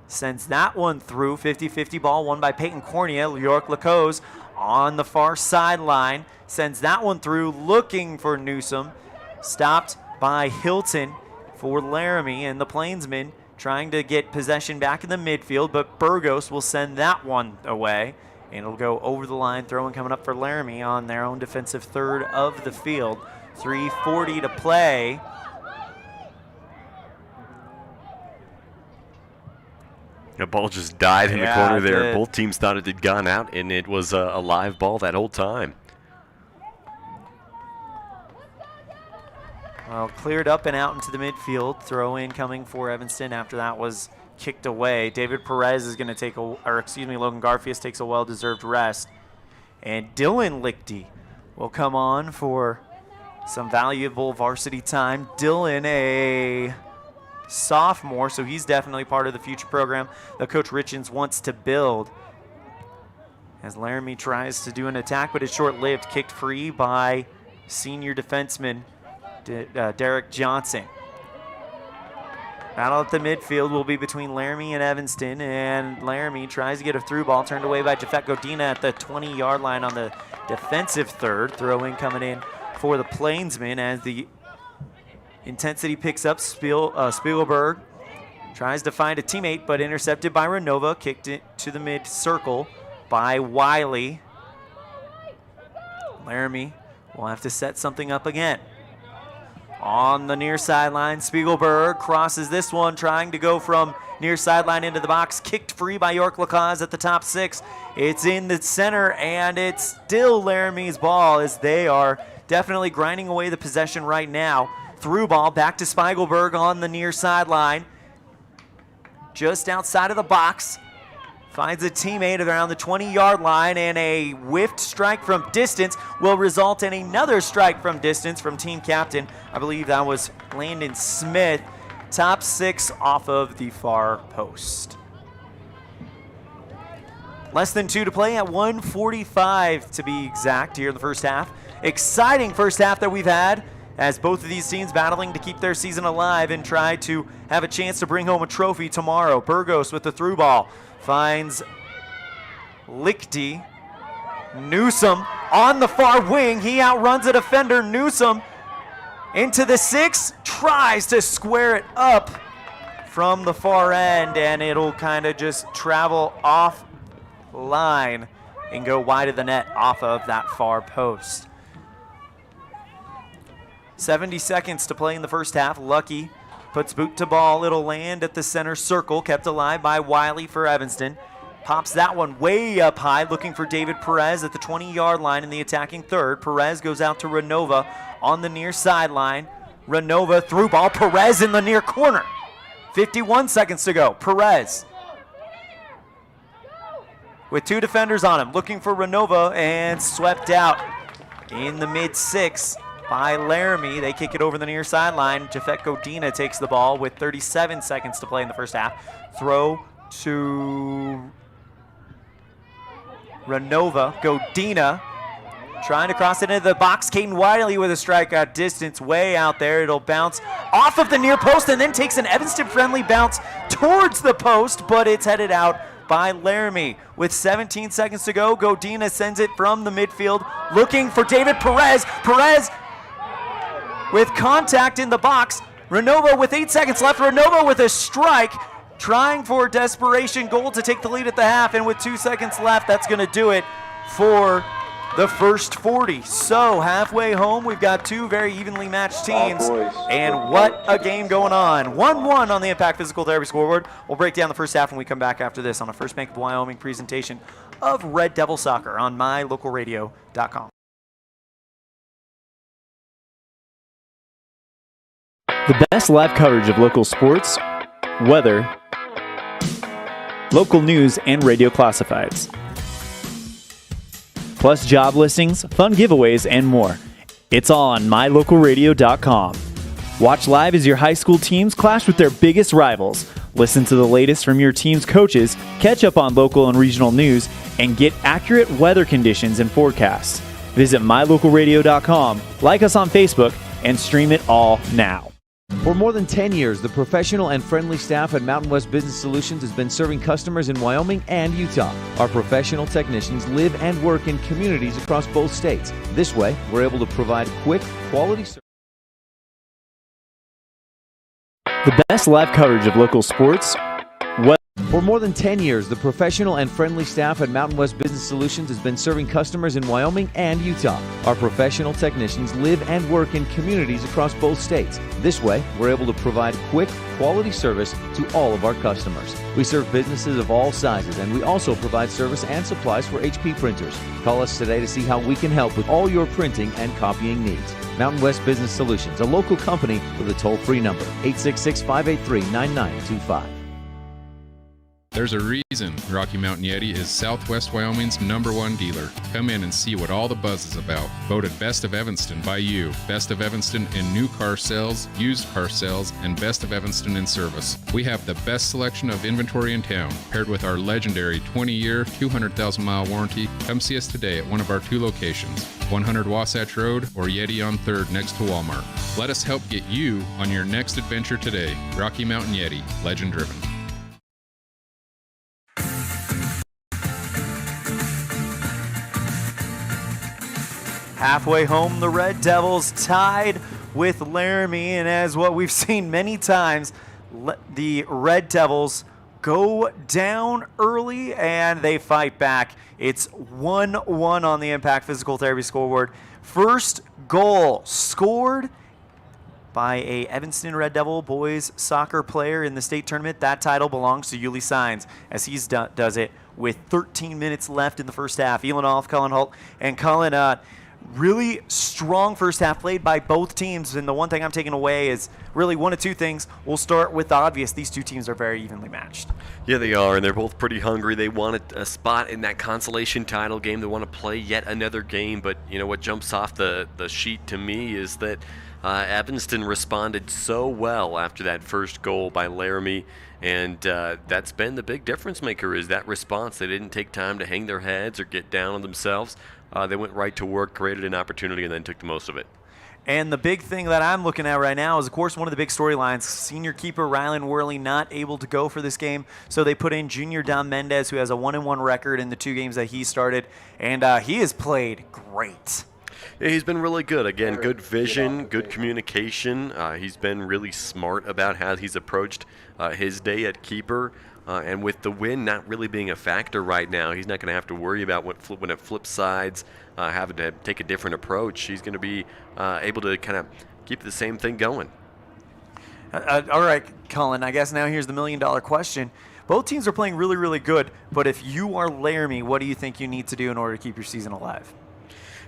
Sends that one through. 50-50 ball won by Peyton Cornea. York Lacose on the far sideline. Sends that one through, looking for Newsom. Stopped by Hilton for Laramie, and the Plainsmen trying to get possession back in the midfield, but Burgos will send that one away. And it'll go over the line, throwing coming up for Laramie on their own defensive third of the field. 3:40 to play. The ball just died in the corner there. Both teams thought it had gone out, and it was a live ball that whole time. Well, cleared up and out into the midfield. Throw in coming for Evanston after that was kicked away. David Perez is going to take Logan Garfias takes a well-deserved rest. And Dylan Lichty will come on for some valuable varsity time. Dylan, a sophomore, so he's definitely part of the future program that Coach Richens wants to build. As Laramie tries to do an attack, but it's short-lived. Kicked free by senior defenseman Derek Johnson. Battle at the midfield will be between Laramie and Evanston, and Laramie tries to get a through ball, turned away by Jafet Godina at the 20-yard line on the defensive third. Throw in coming in for the Plainsmen as the intensity picks up. Spiegelberg tries to find a teammate, but intercepted by Renova. Kicked it to the mid-circle by Wiley. Laramie will have to set something up again. On the near sideline, Spiegelberg crosses this one, trying to go from near sideline into the box. Kicked free by York Lacaze at the top 6. It's in the center, and it's still Laramie's ball as they are definitely grinding away the possession right now. Through ball back to Spiegelberg on the near sideline. Just outside of the box. Finds a teammate around the 20-yard line, and a whiffed strike from distance will result in another strike from distance from team captain. I believe that was Landon Smith. Top 6 off of the far post. Less than 2 to play at 1:45 to be exact here in the first half. Exciting first half that we've had as both of these teams battling to keep their season alive and try to have a chance to bring home a trophy tomorrow. Burgos with the through ball. Finds Lichty. Newsom on the far wing. He outruns a defender. Newsom into the 6. Tries to square it up from the far end, and it'll kind of just travel off line and go wide of the net off of that far post. 70 seconds to play in the first half. Lucky puts boot to ball. It'll land at the center circle. Kept alive by Wiley for Evanston. Pops that one way up high, looking for David Perez at the 20-yard line in the attacking third. Perez goes out to Renova on the near sideline. Renova through ball. Perez in the near corner. 51 seconds to go. Perez with 2 defenders on him, looking for Renova, and swept out in the mid-6 by Laramie. They kick it over the near sideline. Jafet Godina takes the ball with 37 seconds to play in the first half. Throw to Renova. Godina trying to cross it into the box. Caden Wiley with a strikeout distance way out there. It'll bounce off of the near post and then takes an Evanston-friendly bounce towards the post, but it's headed out by Laramie. With 17 seconds to go, Godina sends it from the midfield, looking for David Perez. Perez with contact in the box. Renova with 8 seconds left. Renova with a strike, trying for a desperation goal to take the lead at the half, and with 2 seconds left, that's going to do it for the first 40. So halfway home, we've got 2 very evenly matched teams, and what a game going on. 1-1 on the Impact Physical Therapy scoreboard. We'll break down the first half when we come back after this on a First Bank of Wyoming presentation of Red Devil Soccer on mylocalradio.com. The best live coverage of local sports, weather, local news, and radio classifieds. Plus job listings, fun giveaways, and more. It's all on mylocalradio.com. Watch live as your high school teams clash with their biggest rivals. Listen to the latest from your team's coaches, catch up on local and regional news, and get accurate weather conditions and forecasts. Visit mylocalradio.com, like us on Facebook, and stream it all now. For more than 10 years, the professional and friendly staff at Mountain West Business Solutions has been serving customers in Wyoming and Utah. Our professional technicians live and work in communities across both states. This way, we're able to provide quick, quality service. The best live coverage of local sports, weather, For more than 10 years, the professional and friendly staff at Mountain West Business Solutions has been serving customers in Wyoming and Utah. Our professional technicians live and work in communities across both states. This way, we're able to provide quick, quality service to all of our customers. We serve businesses of all sizes, and we also provide service and supplies for HP printers. Call us today to see how we can help with all your printing and copying needs. Mountain West Business Solutions, a local company with a toll-free number, 866-583-9925. There's a reason Rocky Mountain Yeti is Southwest Wyoming's #1 dealer. Come in and see what all the buzz is about. Voted Best of Evanston by you. Best of Evanston in new car sales, used car sales, and Best of Evanston in service. We have the best selection of inventory in town, paired with our legendary 20-year, 200,000-mile warranty. Come see us today at one of our 2 locations, 100 Wasatch Road or Yeti on 3rd next to Walmart. Let us help get you on your next adventure today. Rocky Mountain Yeti, legend driven. Halfway home, the Red Devils tied with Laramie, and as what we've seen many times, the Red Devils go down early and they fight back. It's 1-1 on the Impact Physical Therapy scoreboard. First goal scored by a Evanston Red Devil boys soccer player in the state tournament. That title belongs to Yuli Signs as he does it with 13 minutes left in the first half. ELAN, OLLIFF, CULLEN, HOLT, and CULLEN. Really strong first half played by both teams, and the one thing I'm taking away is really one of 2 things. We'll start with the obvious. These 2 teams are very evenly matched. Yeah, they are, and they're both pretty hungry. They want a spot in that Consolation title game. They want to play yet another game, but you know what jumps off the sheet to me is that Evanston responded so well after that first goal by Laramie, and that's been the big difference maker is that response. They didn't take time to hang their heads or get down on themselves. They went right to work, created an opportunity, and then took the most of it. And the big thing that I'm looking at right now is, of course, one of the big storylines. Senior keeper Rylan Worley not able to go for this game, so they put in junior Dom Mendez, who has a 1-1 record in the 2 games that he started, and he has played great. Yeah, he's been really good. Again, good vision, good communication. He's been really smart about how he's approached his day at keeper. And with the wind not really being a factor right now, he's not going to have to worry about when it flips sides, having to take a different approach. He's going to be able to kind of keep the same thing going. All right, Cullen, I guess now here's the million-dollar question. Both teams are playing really, really good, but if you are Laramie, what do you think you need to do in order to keep your season alive?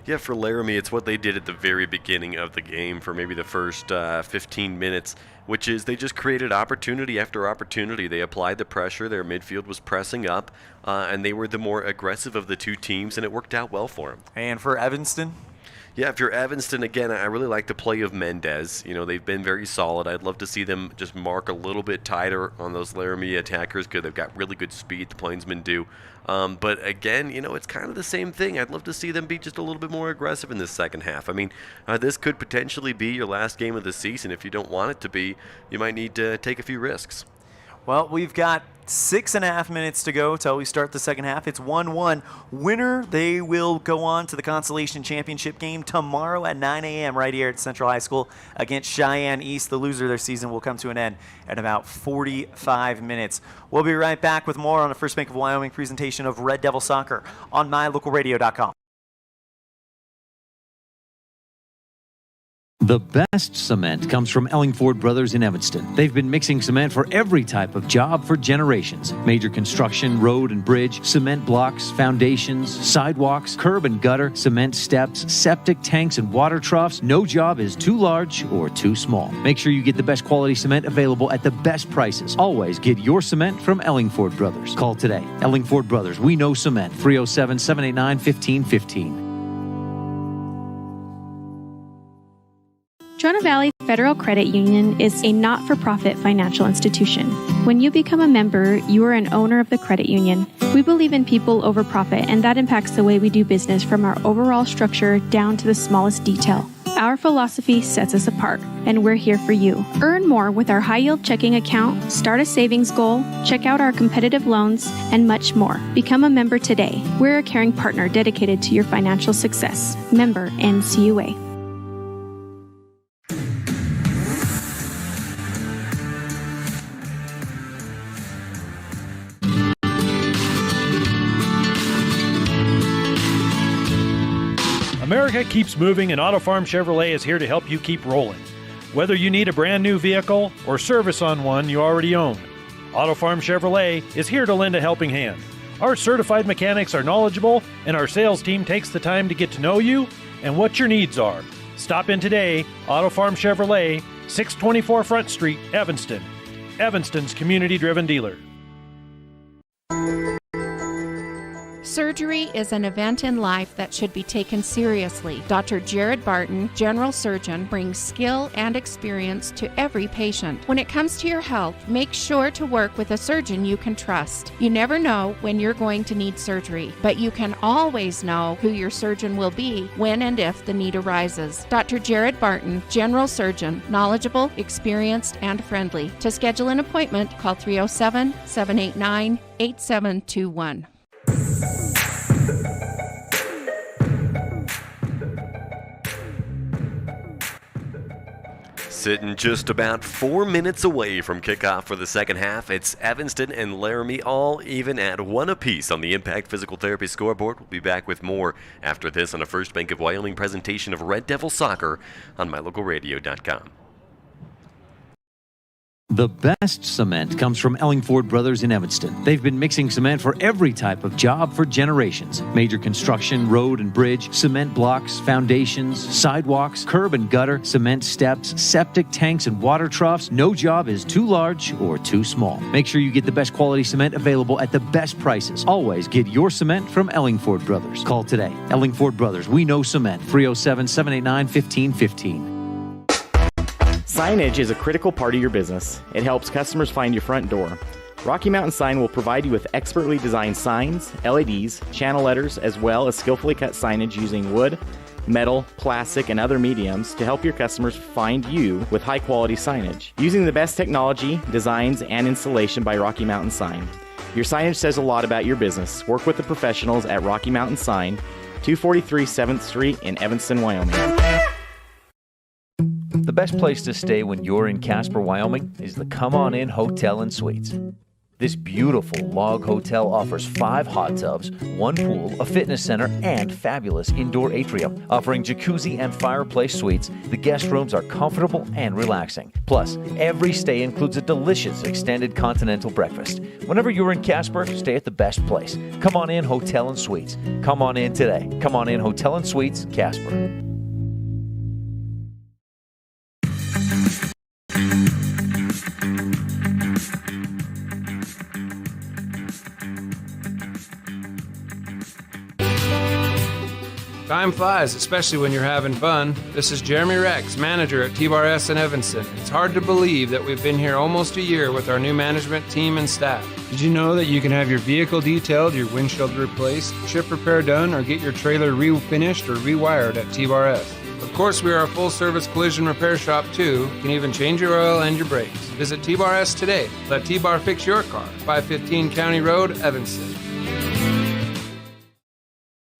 Yeah, for Laramie, it's what they did at the very beginning of the game for maybe the first 15 minutes, which is they just created opportunity after opportunity. They applied the pressure. Their midfield was pressing up, and they were the more aggressive of the 2 teams, and it worked out well for them. And for Evanston? Yeah, if you're Evanston, again, I really like the play of Mendez. You know, they've been very solid. I'd love to see them just mark a little bit tighter on those Laramie attackers because they've got really good speed, the Plainsmen do. But again, you know, it's kind of the same thing. I'd love to see them be just a little bit more aggressive in this second half. I mean, this could potentially be your last game of the season. If you don't want it to be, you might need to take a few risks. Well, we've got 6.5 minutes to go till we start the second half. It's 1-1. Winner, they will go on to the Consolation Championship game tomorrow at 9 a.m. right here at Central High School against Cheyenne East. The loser of their season will come to an end at about 45 minutes. We'll be right back with more on the First Bank of Wyoming presentation of Red Devil Soccer on mylocalradio.com. The best cement comes from Ellingford Brothers in Evanston. They've been mixing cement for every type of job for generations. Major construction, road and bridge, cement blocks, foundations, sidewalks, curb and gutter, cement steps, septic tanks, and water troughs. No job is too large or too small. Make sure you get the best quality cement available at the best prices. Always get your cement from Ellingford Brothers. Call today. Ellingford Brothers, we know cement. 307-789-1515. Trona Valley Federal Credit Union is a not-for-profit financial institution. When you become a member, you are an owner of the credit union. We believe in people over profit, and that impacts the way we do business from our overall structure down to the smallest detail. Our philosophy sets us apart, and we're here for you. Earn more with our high-yield checking account, start a savings goal, check out our competitive loans, and much more. Become a member today. We're a caring partner dedicated to your financial success. Member NCUA. America keeps moving, and Auto Farm Chevrolet is here to help you keep rolling. Whether you need a brand new vehicle or service on one you already own, Auto Farm Chevrolet is here to lend a helping hand. Our certified mechanics are knowledgeable, and our sales team takes the time to get to know you and what your needs are. Stop in today, Auto Farm Chevrolet, 624 Front Street, Evanston. Evanston's community-driven dealer. Surgery is an event in life that should be taken seriously. Dr. Jared Barton, general surgeon, brings skill and experience to every patient. When it comes to your health, make sure to work with a surgeon you can trust. You never know when you're going to need surgery, but you can always know who your surgeon will be when and if the need arises. Dr. Jared Barton, general surgeon, knowledgeable, experienced, and friendly. To schedule an appointment, call 307-789-8721. Sitting just about 4 minutes away from kickoff for the second half, it's Evanston and Laramie all even at 1 apiece on the Impact Physical Therapy scoreboard. We'll be back with more after this on a First Bank of Wyoming presentation of Red Devil Soccer on mylocalradio.com. The best cement comes from Ellingford Brothers in Evanston. They've been mixing cement for every type of job for generations. Major construction, road and bridge, cement blocks, foundations, sidewalks, curb and gutter, cement steps, septic tanks, and water troughs. No job is too large or too small. Make sure you get the best quality cement available at the best prices. Always get your cement from Ellingford Brothers. Call today. Ellingford Brothers, we know cement. 307-789-1515. Signage is a critical part of your business. It helps customers find your front door. Rocky Mountain Sign will provide you with expertly designed signs, LEDs, channel letters, as well as skillfully cut signage using wood, metal, plastic, and other mediums to help your customers find you with high-quality signage. Using the best technology, designs, and installation by Rocky Mountain Sign. Your signage says a lot about your business. Work with the professionals at Rocky Mountain Sign, 243 7th Street in Evanston, Wyoming. The best place to stay when you're in Casper, Wyoming is the Come On In Hotel and Suites. This beautiful log hotel offers 5 hot tubs, 1 pool, a fitness center, and fabulous indoor atrium. Offering jacuzzi and fireplace suites, the guest rooms are comfortable and relaxing. Plus, every stay includes a delicious extended continental breakfast. Whenever you're in Casper, stay at the best place. Come On In Hotel and Suites. Come on in today. Come On In Hotel and Suites, Casper. Time flies, especially when you're having fun. This is Jeremy Rex, manager at T-Bar S in Evanston. It's hard to believe that we've been here almost a year with our new management team and staff. Did you know that you can have your vehicle detailed, your windshield replaced, chip repair done, or get your trailer refinished or rewired at T-Bar S? Of course, we are a full-service collision repair shop, too. You can even change your oil and your brakes. Visit T-Bar S today. Let T-Bar fix your car. 515 County Road, Evanston.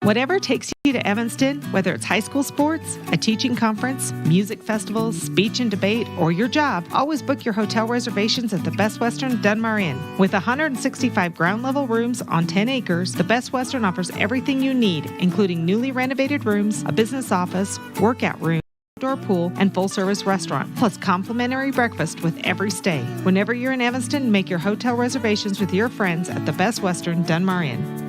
Whatever takes you to Evanston, whether it's high school sports, a teaching conference, music festivals, speech and debate, or your job, always book your hotel reservations at the Best Western Dunmar Inn. With 165 ground-level rooms on 10 acres, the Best Western offers everything you need, including newly renovated rooms, a business office, workout room, outdoor pool, and full-service restaurant, plus complimentary breakfast with every stay. Whenever you're in Evanston, make your hotel reservations with your friends at the Best Western Dunmar Inn.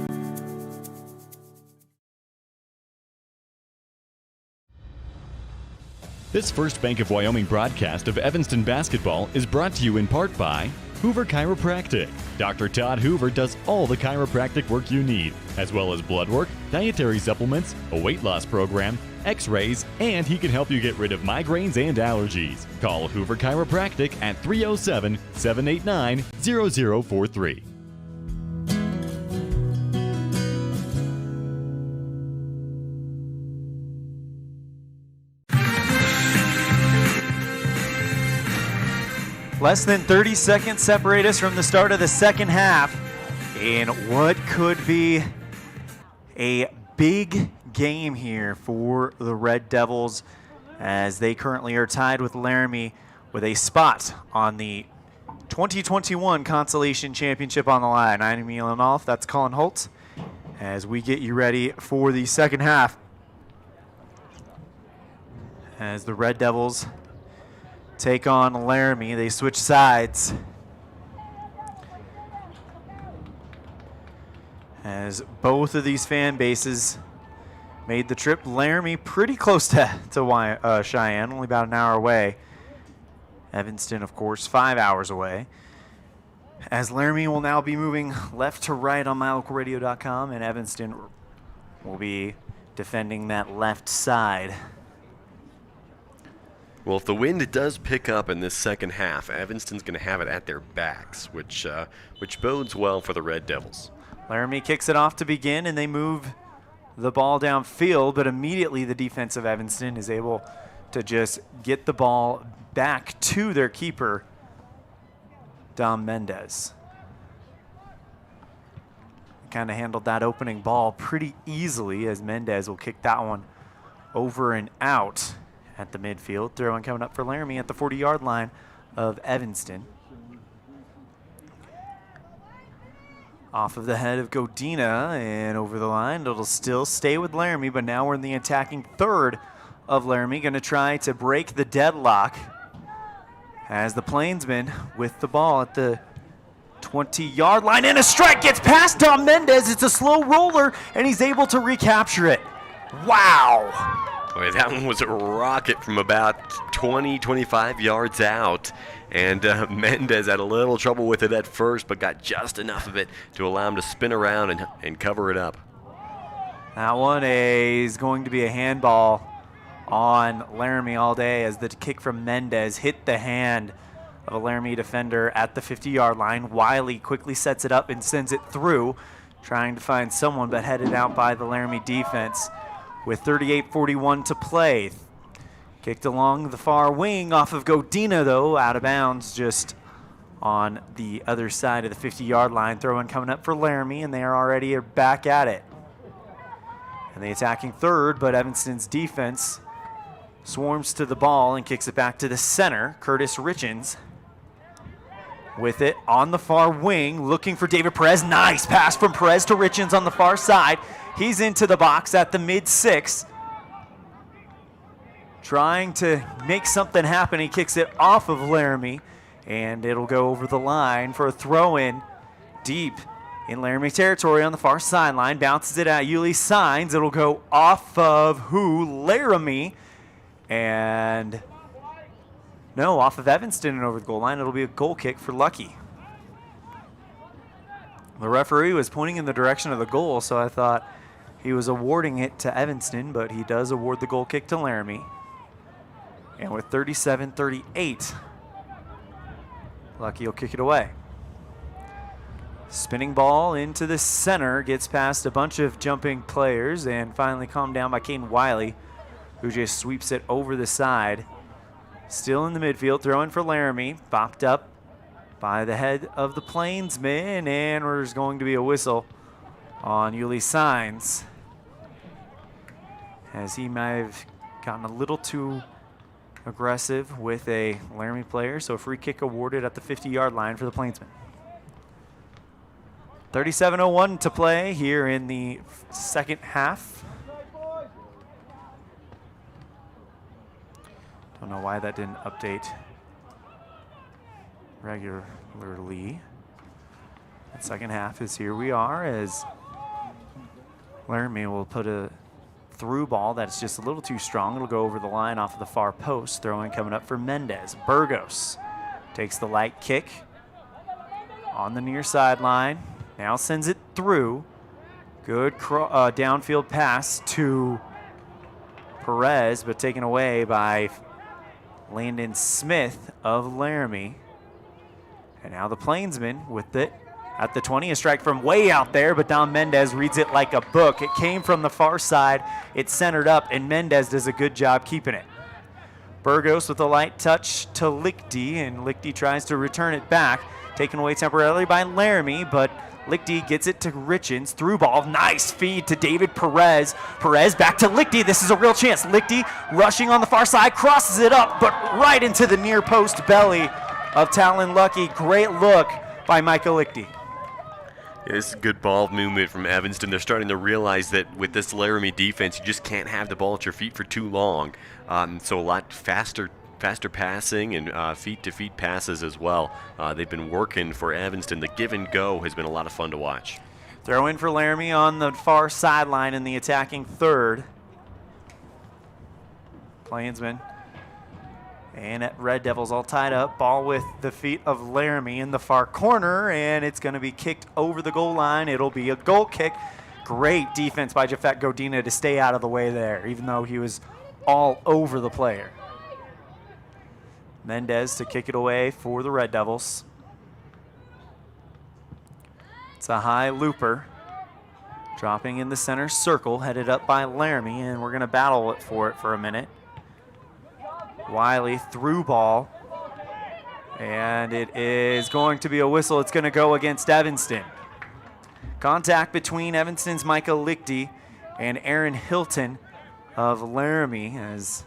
This First Bank of Wyoming broadcast of Evanston basketball is brought to you in part by Hoover Chiropractic. Dr. Todd Hoover does all the chiropractic work you need, as well as blood work, dietary supplements, a weight loss program, x-rays, and he can help you get rid of migraines and allergies. Call Hoover Chiropractic at 307-789-0043. Less than 30 seconds separate us from the start of the second half in what could be a big game here for the Red Devils, as they currently are tied with Laramie with a spot on the 2021 Consolation Championship on the line. I'm ELAN, that's Colin Holt, as we get you ready for the second half. as the Red Devils take on Laramie. They switch sides as both of these fan bases made the trip. Laramie pretty close to Cheyenne, only about an hour away. Evanston, of course, 5 hours away. As Laramie will now be moving left to right on mylocalradio.com, and Evanston will be defending that left side. Well, if the wind does pick up in this second half, Evanston's going to have it at their backs, which bodes well for the Red Devils. Laramie kicks it off to begin, and they move the ball downfield, but immediately the defense of Evanston is able to just get the ball back to their keeper, Dom Mendez. Kind of handled that opening ball pretty easily, as Mendez will kick that one over and out at the midfield. Throw-in coming up for Laramie at the 40-yard line of Evanston. Off of the head of Godina and over the line. It'll still stay with Laramie, but now we're in the attacking third of Laramie. Going to try to break the deadlock as the Plainsmen with the ball at the 20-yard line. And a strike gets past Dom Mendez. It's a slow roller, and he's able to recapture it. Wow. Boy, that one was a rocket from about 20, 25 yards out. And Mendez had a little trouble with it at first, but got just enough of it to allow him to spin around and cover it up. That one is going to be a handball on Laramie all day, as the kick from Mendez hit the hand of a Laramie defender at the 50-yard line. Wiley quickly sets it up and sends it through, trying to find someone, but headed out by the Laramie defense with 38:41 to play. Kicked along the far wing off of Godina, though, out of bounds just on the other side of the 50-yard line. Throw-in coming up for Laramie, and they are already back at it. And the attacking third, but Evanston's defense swarms to the ball and kicks it back to the center. Curtis Richens with it on the far wing, looking for David Perez. Nice pass from Perez to Richens on the far side. He's into the box at the mid-6. Trying to make something happen. He kicks it off of Laramie, and it'll go over the line for a throw-in deep in Laramie territory on the far sideline. Bounces it at Yuli Signs. It'll go off of Laramie, and no, off of Evanston and over the goal line. It'll be a goal kick for Lucky. The referee was pointing in the direction of the goal, so I thought he was awarding it to Evanston, but he does award the goal kick to Laramie. And with 37-38, Lucky will kick it away. Spinning ball into the center, gets past a bunch of jumping players, and finally calmed down by Caden Wiley, who just sweeps it over the side. Still in the midfield, throwing for Laramie, bopped up by the head of the Plainsmen, and there's going to be a whistle on Yuli Signs, as he might have gotten a little too aggressive with a Laramie player. So a free kick awarded at the 50-yard line for the Plainsmen. 37:01 to play here in the second half. Don't know why that didn't update regularly. The second half is here we are, as Laramie will put a through ball that's just a little too strong. It'll go over the line off of the far post. Throw-in coming up for Mendez. Burgos takes the light kick on the near sideline. Now sends it through. Good downfield pass to Perez, but taken away by Landon Smith of Laramie. And now the Plainsmen with it at the 20. A strike from way out there, but Dom Mendez reads it like a book. It came from the far side. It's centered up, and Mendez does a good job keeping it. Burgos with a light touch to Lichty, and Lichty tries to return it back. Taken away temporarily by Laramie, but Lichty gets it to Richens. Through ball. Nice feed to David Perez. Perez back to Lichty. This is a real chance. Lichty rushing on the far side, crosses it up, but right into the near post belly of Talon Lucky. Great look by Michael Lichty. This is good ball movement from Evanston. They're starting to realize that with this Laramie defense, you just can't have the ball at your feet for too long. So a lot faster passing and feet-to-feet passes as well. They've been working for Evanston. The give and go has been a lot of fun to watch. Throw in for Laramie on the far sideline in the attacking third. Plainsman and Red Devils all tied up. Ball with the feet of Laramie in the far corner, and it's going to be kicked over the goal line. It'll be a goal kick. Great defense by Jafet Godina to stay out of the way there, even though he was all over the player. Mendez to kick it away for the Red Devils. It's a high looper. Dropping in the center circle, headed up by Laramie, and we're going to battle it for a minute. Wiley through ball, and it is going to be a whistle. It's going to go against Evanston. Contact between Evanston's Micah Lichty and Aaron Hilton of Laramie, as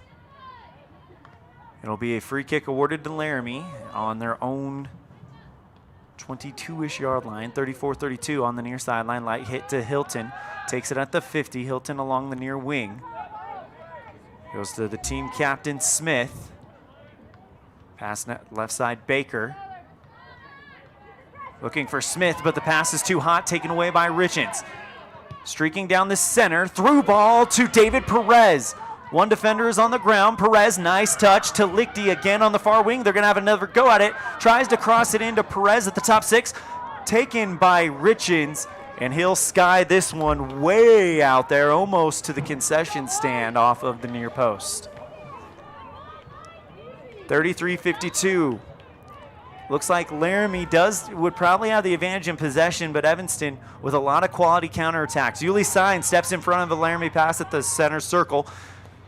it'll be a free kick awarded to Laramie on their own 22-ish yard line, 34-32 on the near sideline. Light hit to Hilton, takes it at the 50. Hilton along the near wing. Goes to the team captain, Smith. Pass left side, Baker. Looking for Smith, but the pass is too hot, taken away by Richens. Streaking down the center, through ball to David Perez. One defender is on the ground. Perez, nice touch to Lichty again on the far wing. They're going to have another go at it. Tries to cross it into Perez at the top 6. Taken by Richens. And he'll sky this one way out there, almost to the concession stand off of the near post. 33-52. Looks like Laramie would probably have the advantage in possession, but Evanston with a lot of quality counterattacks. Yuli Sign steps in front of the Laramie pass at the center circle.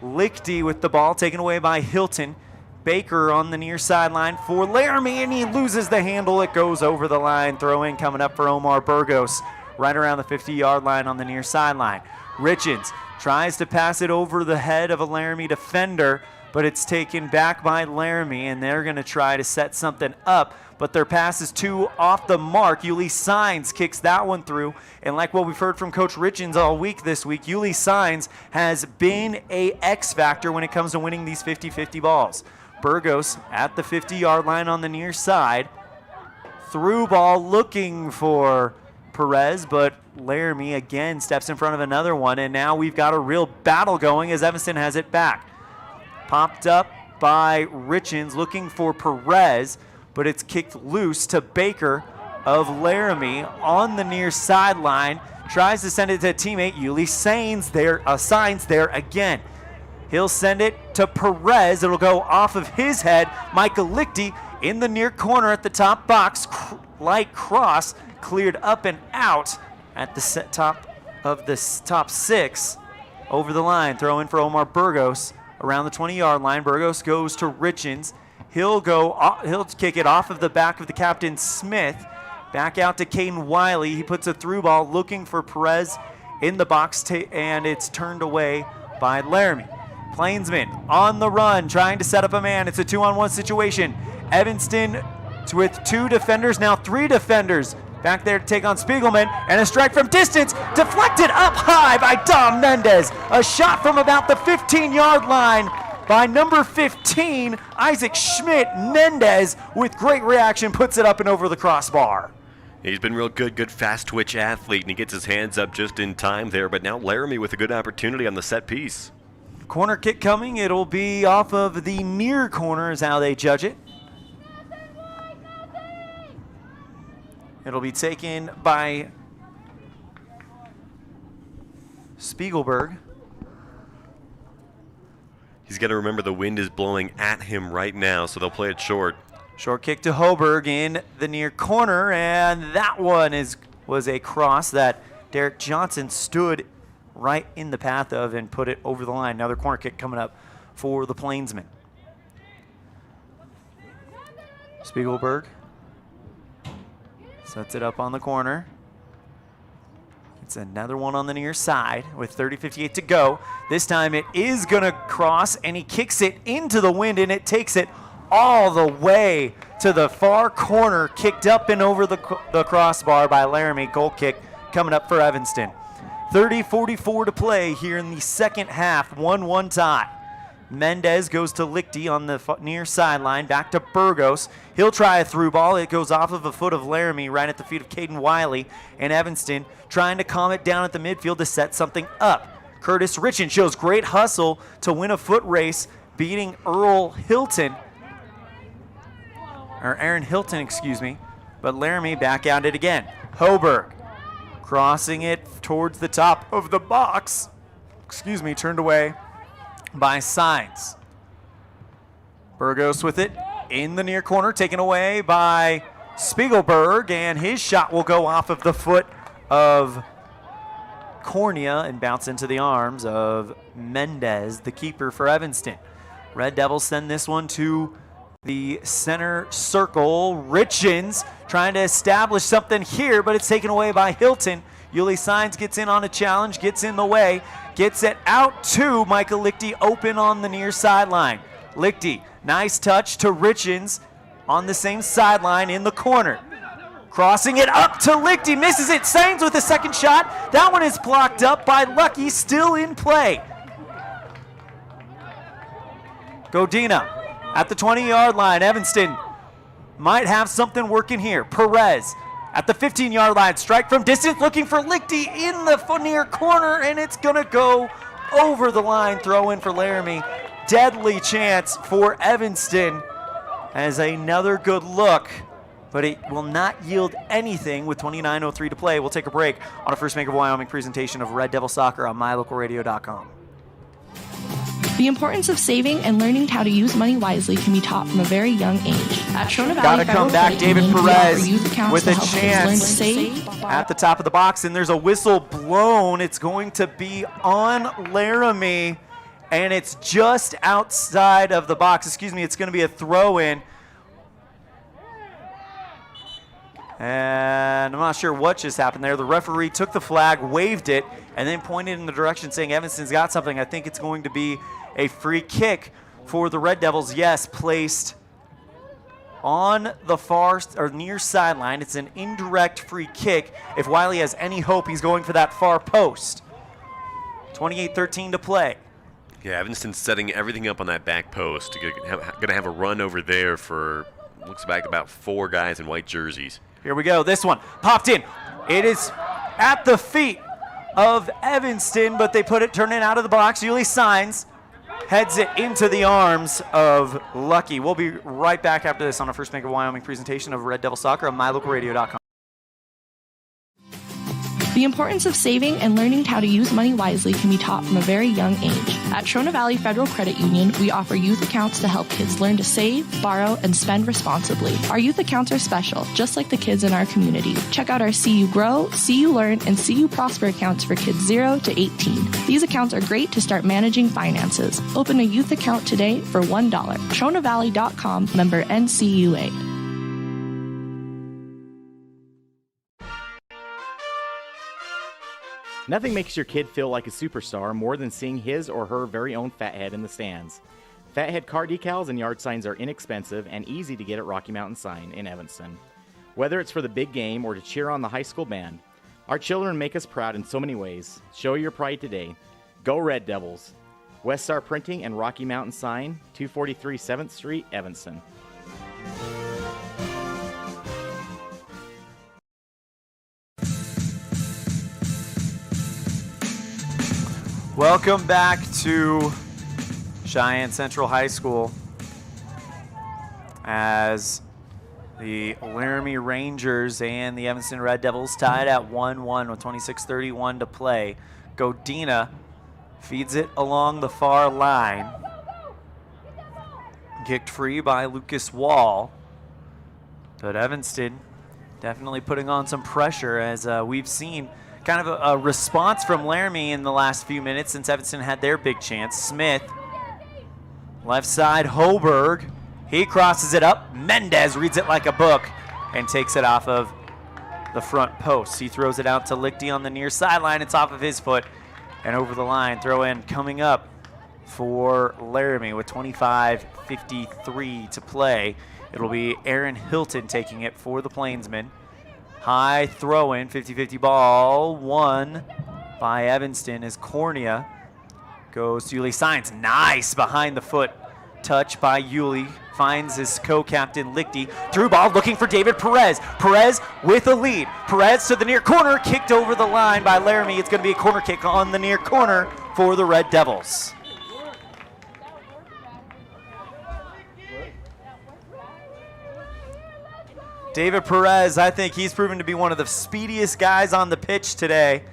Lichty with the ball taken away by Hilton. Baker on the near sideline for Laramie, and he loses the handle. It goes over the line. Throw in coming up for Omar Burgos, right around the 50-yard line on the near sideline. Richens tries to pass it over the head of a Laramie defender, but it's taken back by Laramie, and they're going to try to set something up, but their pass is too off the mark. Yuli Signs kicks that one through, and like what we've heard from Coach Richens all week this week, Yuli Signs has been a X factor when it comes to winning these 50-50 balls. Burgos at the 50-yard line on the near side. Through ball looking for Perez, but Laramie again steps in front of another one, and now we've got a real battle going as Evanston has it back. Popped up by Richens looking for Perez, but it's kicked loose to Baker of Laramie on the near sideline. Tries to send it to a teammate. Yuli Signs there again. He'll send it to Perez. It'll go off of his head. Michael Lichty in the near corner at the top box. Light cross cleared up and out at the top of the top 6. Over the line. Throw in for Omar Burgos around the 20-yard line. Burgos goes to Richens. He'll kick it off of the back of the captain, Smith. Back out to Caden Wiley. He puts a through ball looking for Perez in the box, and it's turned away by Laramie. Plainsman on the run, trying to set up a man. It's a 2-on-1 situation. Evanston with 2 defenders, now 3 defenders. Back there to take on Spiegelman, and a strike from distance, deflected up high by Dom Mendez. A shot from about the 15-yard line by number 15, Isaac Schmidt. Mendez, with great reaction, puts it up and over the crossbar. He's been real good fast twitch athlete, and he gets his hands up just in time there, but now Laramie with a good opportunity on the set piece. Corner kick coming. It'll be off of the near corner is how they judge it. It'll be taken by Spiegelberg. He's got to remember the wind is blowing at him right now, so they'll play it short. Short kick to Hoberg in the near corner, and that one was a cross that Derek Johnson stood right in the path of and put it over the line. Another corner kick coming up for the Plainsmen. Spiegelberg sets it up on the corner. It's another one on the near side with 30:58 to go. This time it is going to cross, and he kicks it into the wind, and it takes it all the way to the far corner, kicked up and over the crossbar by Laramie. Goal kick coming up for Evanston. 30:44 to play here in the second half, 1-1 tie. Mendez goes to Lichty on the near sideline, back to Burgos. He'll try a through ball. It goes off of a foot of Laramie right at the feet of Caden Wiley. And Evanston trying to calm it down at the midfield to set something up. Curtis Richin shows great hustle to win a foot race, beating Aaron Hilton, excuse me. But Laramie back at it again. Hoberg crossing it towards the top of the box. Turned away by Signs. Burgos with it in the near corner, taken away by Spiegelberg, and his shot will go off of the foot of Cornea and bounce into the arms of Mendez, the keeper for Evanston. Red Devils send this one to the center circle. Richins trying to establish something here, but it's taken away by Hilton. Yuli Signs gets in on a challenge, gets in the way, gets it out to Michael Lichty, open on the near sideline. Lichty, nice touch to Richins on the same sideline in the corner. Crossing it up to Lichty, misses it. Signs with a second shot. That one is blocked up by Lucky, still in play. Godina at the 20-yard line. Evanston might have something working here. Perez at the 15-yard line, strike from distance, looking for Lichty in the near corner, and it's going to go over the line. Throw in for Laramie. Deadly chance for Evanston as another good look, but it will not yield anything with 29:03 to play. We'll take a break on a First Bank of Wyoming presentation of Red Devil Soccer on mylocalradio.com. The importance of saving and learning how to use money wisely can be taught from a very young age. At Shona Valley Gotta Federal come back, Credit David Union, we Perez offer youth accounts with to a help kids learn to chance save, at the top of the box, and there's a whistle blown. It's going to be on Laramie, and it's just outside of the box. Excuse me, it's going to be a throw-in. And I'm not sure what just happened there. The referee took the flag, waved it, and then pointed in the direction saying Evanston's got something. I think it's going to be a free kick for the Red Devils. Yes, placed on the far or near sideline. It's an indirect free kick. If Wiley has any hope, he's going for that far post. 28:13 to play. Yeah, Evanston's setting everything up on that back post. Going to have a run over there for, looks back, about 4 guys in white jerseys. Here we go. This one popped in. It is at the feet of Evanston, but they turn it out of the box. Yuli Signs heads it into the arms of Lucky. We'll be right back after this on a First Bank of Wyoming presentation of Red Devil Soccer on mylocalradio.com. The importance of saving and learning how to use money wisely can be taught from a very young age. At Shona Valley Federal Credit Union, we offer youth accounts to help kids learn to save, borrow, and spend responsibly. Our youth accounts are special, just like the kids in our community. Check out our See You Grow, See You Learn, and See You Prosper accounts for kids 0 to 18. These accounts are great to start managing finances. Open a youth account today for $1. ShonaValley.com, member NCUA. Nothing makes your kid feel like a superstar more than seeing his or her very own Fathead in the stands. Fathead car decals and yard signs are inexpensive and easy to get at Rocky Mountain Sign in Evanston. Whether it's for the big game or to cheer on the high school band, our children make us proud in so many ways. Show your pride today. Go Red Devils. West Star Printing and Rocky Mountain Sign, 243 7th Street, Evanston. Welcome back to Cheyenne Central High School as the Laramie Rangers and the Evanston Red Devils tied at 1-1 with 26:31 to play. Godina feeds it along the far line. Kicked free by Lucas Wall. But Evanston definitely putting on some pressure as we've seen kind of a response from Laramie in the last few minutes since Evanston had their big chance. Smith, left side, Hoberg. He crosses it up. Mendez reads it like a book and takes it off of the front post. He throws it out to Lichty on the near sideline. It's off of his foot and over the line. Throw in coming up for Laramie with 25:53 to play It'll be Aaron Hilton taking it for the Plainsmen. High throw in, 50-50 ball, won by Evanston as Cornea goes to Yuli Science. Nice behind the foot touch by Yuli. Finds his co-captain Lichty. Through ball looking for David Perez. Perez with a lead. Perez to the near corner, kicked over the line by Laramie. It's going to be a corner kick on the near corner for the Red Devils. David Perez, I think he's proven to be one of the speediest guys on the pitch today,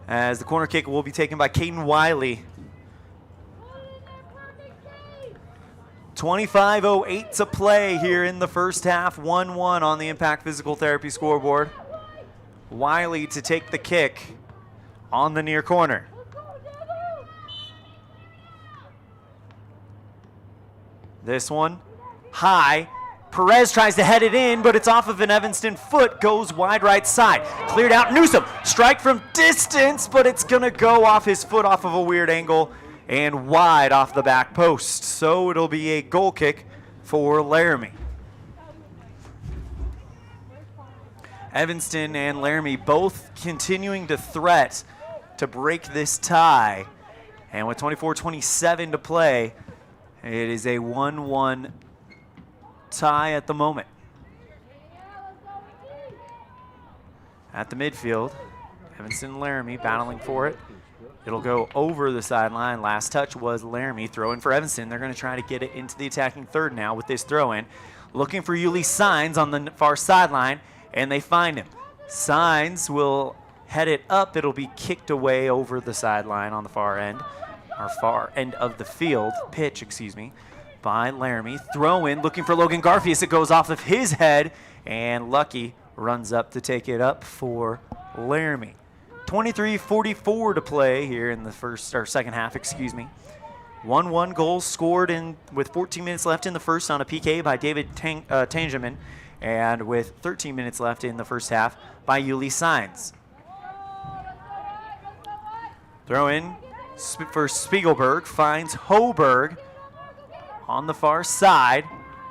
as the corner kick will be taken by Caden Wiley. 25:08 to play here in the first half, 1-1 on the Impact Physical Therapy scoreboard. Wiley to take the kick on the near corner. This one, high. Perez tries to head it in, but it's off of an Evanston foot, goes wide right side. Cleared out, Newsom, strike from distance, but it's gonna go off his foot off of a weird angle and wide off the back post. So it'll be a goal kick for Laramie. Evanston and Laramie both continuing to threat to break this tie. And with 24:27 to play, it is a 1-1 tie at the moment. At the midfield, Evanston and Laramie battling for it. It'll go over the sideline. Last touch was Laramie. Throw in for Evanston. They're going to try to get it into the attacking third now with this throw in. Looking for Yuli Signs on the far sideline, and they find him. Signs will head it up. It'll be kicked away over the sideline on the far end, or far end of the field, pitch, excuse me, by Laramie. Throw in, looking for Logan Garfias. It goes off of his head, and Lucky runs up to take it up for Laramie. 23:44 to play here in the second half, excuse me. 1-1 goals scored with 14 minutes left in the first on a PK by David Tangeman, and with 13 minutes left in the first half by Yuli Signs. Throw in for Spiegelberg, finds Hoberg on the far side.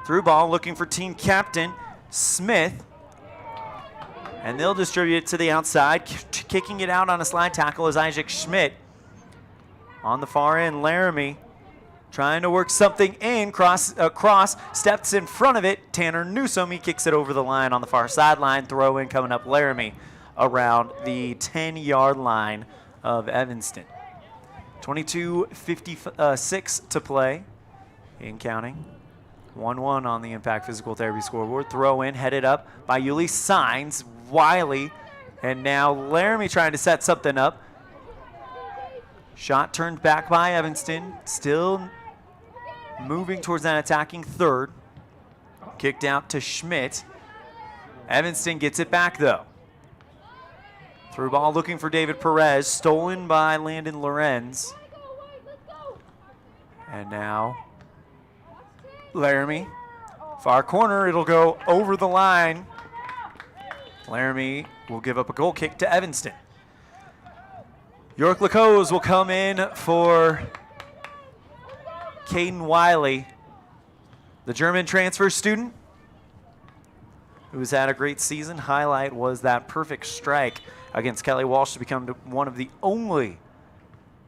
Through ball, looking for team captain Smith. And they'll distribute it to the outside. Kicking it out on a slide tackle is Isaac Schmidt. On the far end, Laramie trying to work something in. Cross steps in front of it. Tanner Newsom, he kicks it over the line on the far sideline. Throw in coming up Laramie around the 10-yard line of Evanston. 22:56 to play in counting. 1-1 on the Impact Physical Therapy scoreboard. Throw in, headed up by Yuli Signs. Wiley, and now Laramie trying to set something up. Shot turned back by Evanston. Still moving towards that attacking third. Kicked out to Schmidt. Evanston gets it back though. Through ball looking for David Perez. Stolen by Landon Lorenz. And now Laramie. Far corner, it'll go over the line. Laramie will give up a goal kick to Evanston. York Lacose will come in for Caden Wiley, the German transfer student who's had a great season. Highlight was that perfect strike against Kelly Walsh to become one of the only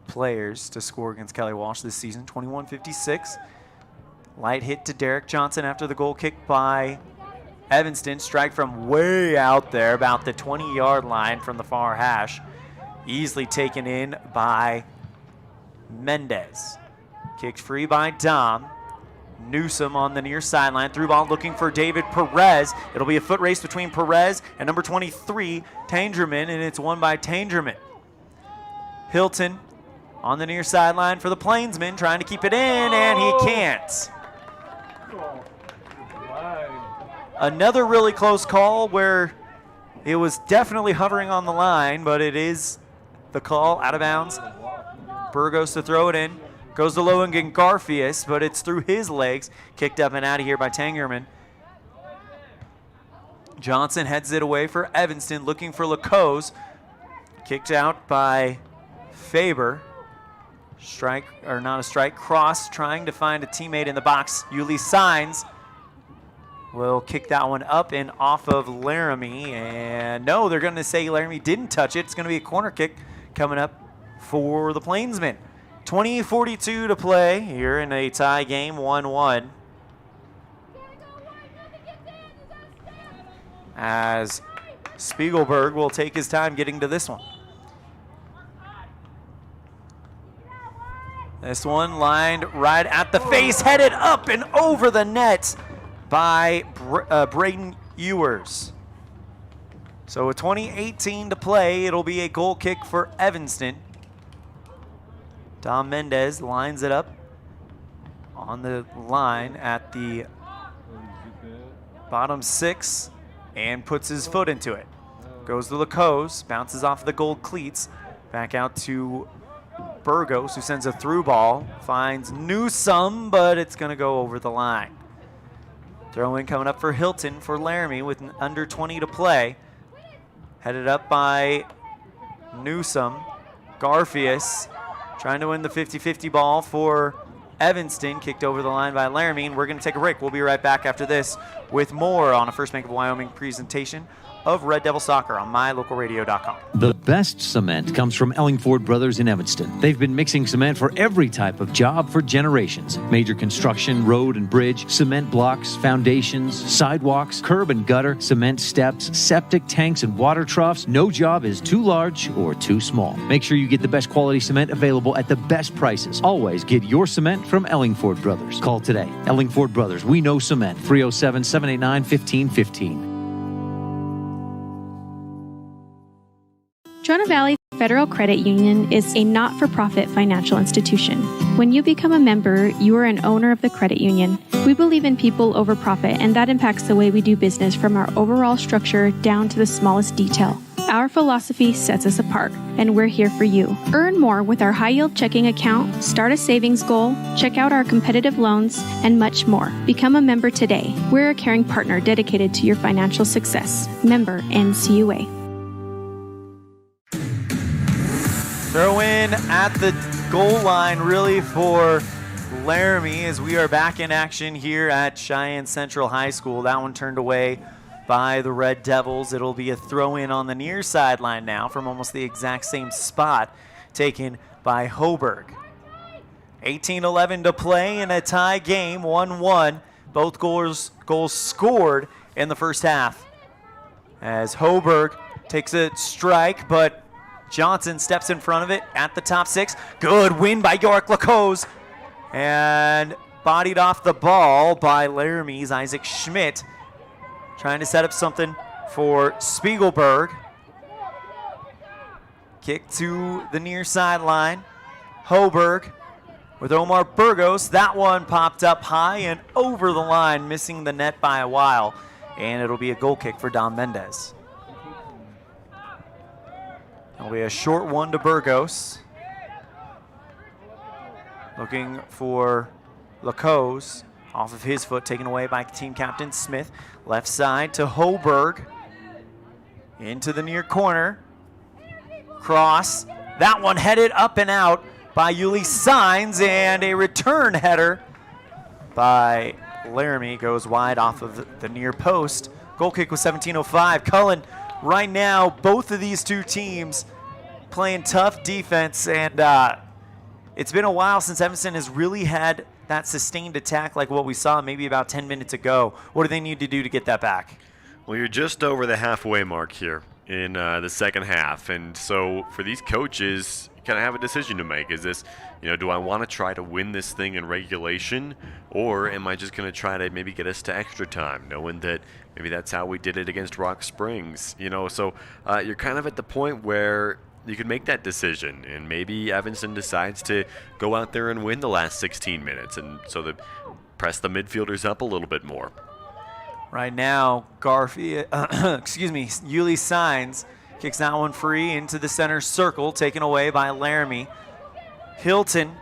players to score against Kelly Walsh this season. 21:56. Light hit to Derek Johnson after the goal kick by Evanston. Strike from way out there, about the 20-yard line from the far hash. Easily taken in by Mendez. Kicked free by Dom. Newsom on the near sideline. Through ball looking for David Perez. It'll be a foot race between Perez and number 23, Tangerman, and it's won by Tangerman. Hilton on the near sideline for the Plainsmen, trying to keep it in, and he can't. Another really close call where it was definitely hovering on the line, but it is the call out of bounds. Burgos to throw it in. Goes to Logan Garfias, but it's through his legs. Kicked up and out of here by Tangerman. Johnson heads it away for Evanston, looking for Lacose. Kicked out by Faber. Strike, or not a strike, cross, trying to find a teammate in the box. Yuli Signs will kick that one up and off of Laramie. And no, they're going to say Laramie didn't touch it. It's going to be a corner kick coming up for the Plainsmen. 20:42 to play here in a tie game, 1-1. As Spiegelberg will take his time getting to this one. This one lined right at the face, headed up and over the net by Braden Ewers. So with 20:18 to play, it'll be a goal kick for Evanston. Dom Mendez lines it up on the line at the bottom 6 and puts his foot into it. Goes to Lacose, bounces off the gold cleats, back out to Burgos, who sends a through ball, finds Newsome, but it's going to go over the line. Throw in coming up for Hilton for Laramie with under 20 to play. Headed up by Newsome. Garfius trying to win the 50-50 ball for Evanston, kicked over the line by Laramie, and we're going to take a break. We'll be right back after this with more on a First Bank of Wyoming presentation of Red Devil Soccer on mylocalradio.com. The best cement comes from Ellingford Brothers in Evanston. They've been mixing cement for every type of job for generations. Major construction, road and bridge, cement blocks, foundations, sidewalks, curb and gutter, cement steps, septic tanks and water troughs. No job is too large or too small. Make sure you get the best quality cement available at the best prices. Always get your cement from Ellingford Brothers. Call today. Ellingford Brothers, we know cement. 307-789-1515. Trona Valley Federal Credit Union is a not-for-profit financial institution. When you become a member, you are an owner of the credit union. We believe in people over profit, and that impacts the way we do business from our overall structure down to the smallest detail. Our philosophy sets us apart, and we're here for you. Earn more with our high-yield checking account, start a savings goal, check out our competitive loans, and much more. Become a member today. We're a caring partner dedicated to your financial success. Member NCUA. Throw in at the goal line really for Laramie as we are back in action here at Cheyenne Central High School. That one turned away by the Red Devils. It'll be a throw in on the near sideline now from almost the exact same spot taken by Hoburg. 18:11 to play in a tie game, 1-1. Both goals scored in the first half as Hoburg takes a strike, but Johnson steps in front of it at the top 6. Good win by York Lacose. And bodied off the ball by Laramie's Isaac Schmidt. Trying to set up something for Spiegelberg. Kick to the near sideline. Hoburg with Omar Burgos. That one popped up high and over the line, missing the net by a while. And it'll be a goal kick for Dom Mendez. It'll be a short one to Burgos. Looking for Lacose. Off of his foot, taken away by team captain Smith. Left side to Hoburg. Into the near corner. Cross. That one headed up and out by Yuli Signs, and a return header by Laramie goes wide off of the near post. Goal kick with 17:05. Cullen. Right now, both of these two teams playing tough defense, and it's been a while since Evanston has really had that sustained attack like what we saw maybe about 10 minutes ago. What do they need to do to get that back? Well, you're just over the halfway mark here in the second half, and so for these coaches, you kind of have a decision to make. Is this, do I want to try to win this thing in regulation, or am I just going to try to maybe get us to extra time, knowing that maybe that's how we did it against Rock Springs, so you're kind of at the point where you can make that decision, and maybe Evanston decides to go out there and win the last 16 minutes, and so they press the midfielders up a little bit more. Right now, Yuli Signs kicks that one free into the center circle, taken away by Laramie. Hilton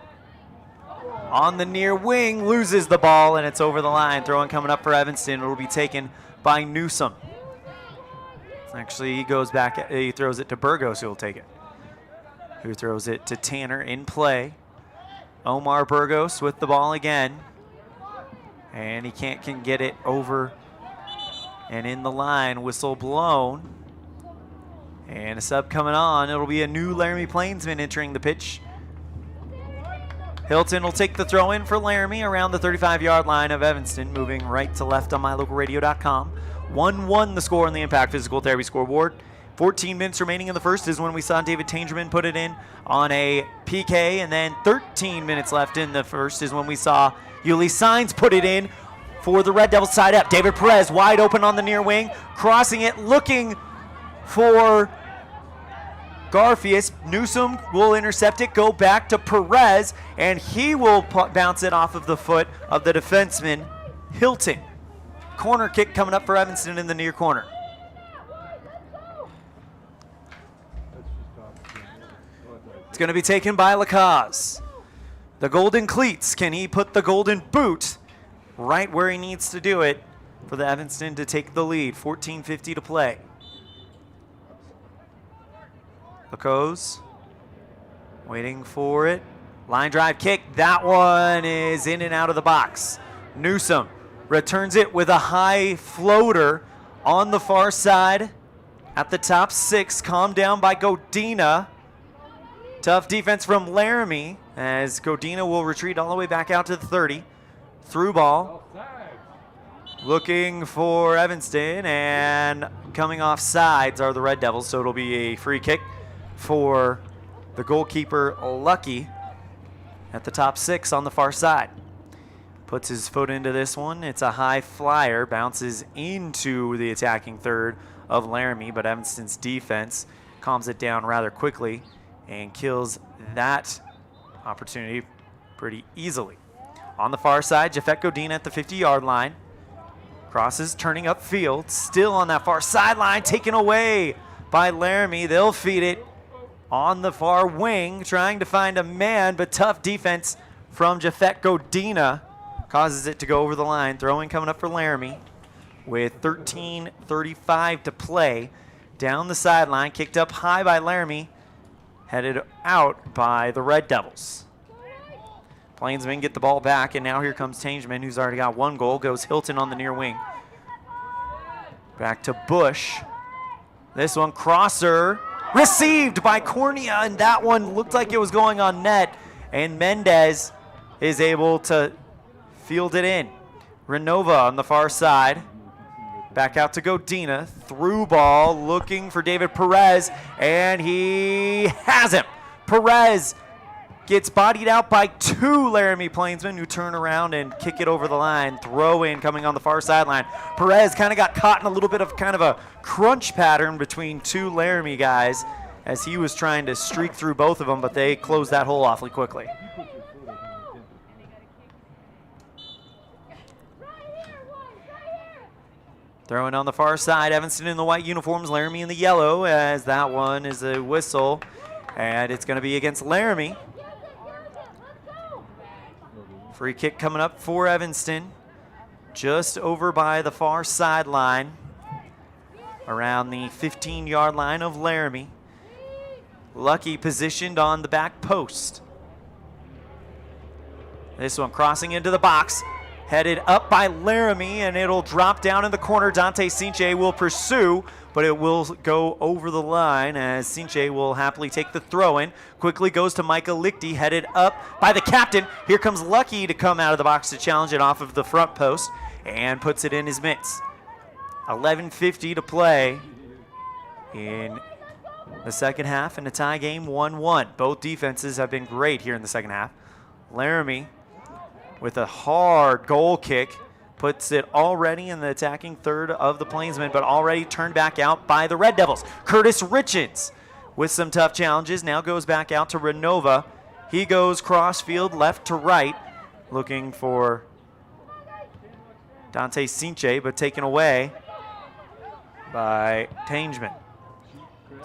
on the near wing loses the ball, and it's over the line. Throw-in coming up for Evanston. It'll be taken by Newsome. Actually, he goes back, he throws it to Burgos, who will take it. Who throws it to Tanner in play. Omar Burgos with the ball again. And he can get it over And in the line, whistle blown. And a sub coming on. It'll be a new Laramie Plainsman entering the pitch. Hilton will take the throw in for Laramie around the 35-yard line of Evanston, moving right to left on mylocalradio.com. 1-1 the score on the Impact Physical Therapy scoreboard. 14 minutes remaining in the first is when we saw David Tangerman put it in on a PK, and then 13 minutes left in the first is when we saw Yuli Signs put it in for the Red Devils side up. David Perez wide open on the near wing, crossing it, looking for Garfias. Newsom will intercept it, go back to Perez, and he will bounce it off of the foot of the defenseman, Hilton. Corner kick coming up for Evanston in the near corner. It's going to be taken by Lacaze. The golden cleats. Can he put the golden boot right where he needs to do it for the Evanston to take the lead? 14:50 to play. Lacaze waiting for it. Line drive kick. That one is in and out of the box. Newsom returns it with a high floater on the far side at the top 6. Calmed down by Godina. Tough defense from Laramie as Godina will retreat all the way back out to the 30. Through ball. Looking for Evanston, and coming off sides are the Red Devils, so it'll be a free kick for the goalkeeper Lucky at the top 6 on the far side. Puts his foot into this one. It's a high flyer, bounces into the attacking third of Laramie, but Evanston's defense calms it down rather quickly and kills that opportunity pretty easily. On the far side, Jafet Godina at the 50-yard line. Crosses, turning upfield, still on that far sideline, taken away by Laramie. They'll feed it on the far wing, trying to find a man, but tough defense from Jafet Godina causes it to go over the line. Throwing coming up for Laramie with 13:35 to play. Down the sideline, kicked up high by Laramie, headed out by the Red Devils. Plainsmen get the ball back, and now here comes Tangeman, who's already got 1 goal. Goes Hilton on the near wing. Back to Bush. This one, crosser, received by Cornea, and that one looked like it was going on net, and Mendez is able to field it in. Renova on the far side. Back out to Godina. Through ball, looking for David Perez, and he has him. Perez gets bodied out by 2 Laramie Plainsmen who turn around and kick it over the line. Throw in coming on the far sideline. Perez kind of got caught in a little bit of kind of a crunch pattern between 2 Laramie guys as he was trying to streak through both of them, but they closed that hole awfully quickly. Throwing on the far side, Evanston in the white uniforms, Laramie in the yellow, as that one is a whistle, and it's going to be against Laramie. Free kick coming up for Evanston, just over by the far sideline, around the 15-yard line of Laramie. Lucky positioned on the back post. This one crossing into the box. Headed up by Laramie, and it'll drop down in the corner. Dante Sinche will pursue, but it will go over the line as Sinche will happily take the throw in. Quickly goes to Micah Lichty, headed up by the captain. Here comes Lucky to come out of the box to challenge it off of the front post and puts it in his mitts. 11:50 to play in the second half, and a tie game 1-1. Both defenses have been great here in the second half. Laramie with a hard goal kick, puts it already in the attacking third of the Plainsmen, but already turned back out by the Red Devils. Curtis Richards with some tough challenges, now goes back out to Renova. He goes cross field left to right, looking for Dante Sinche, but taken away by Tangeman.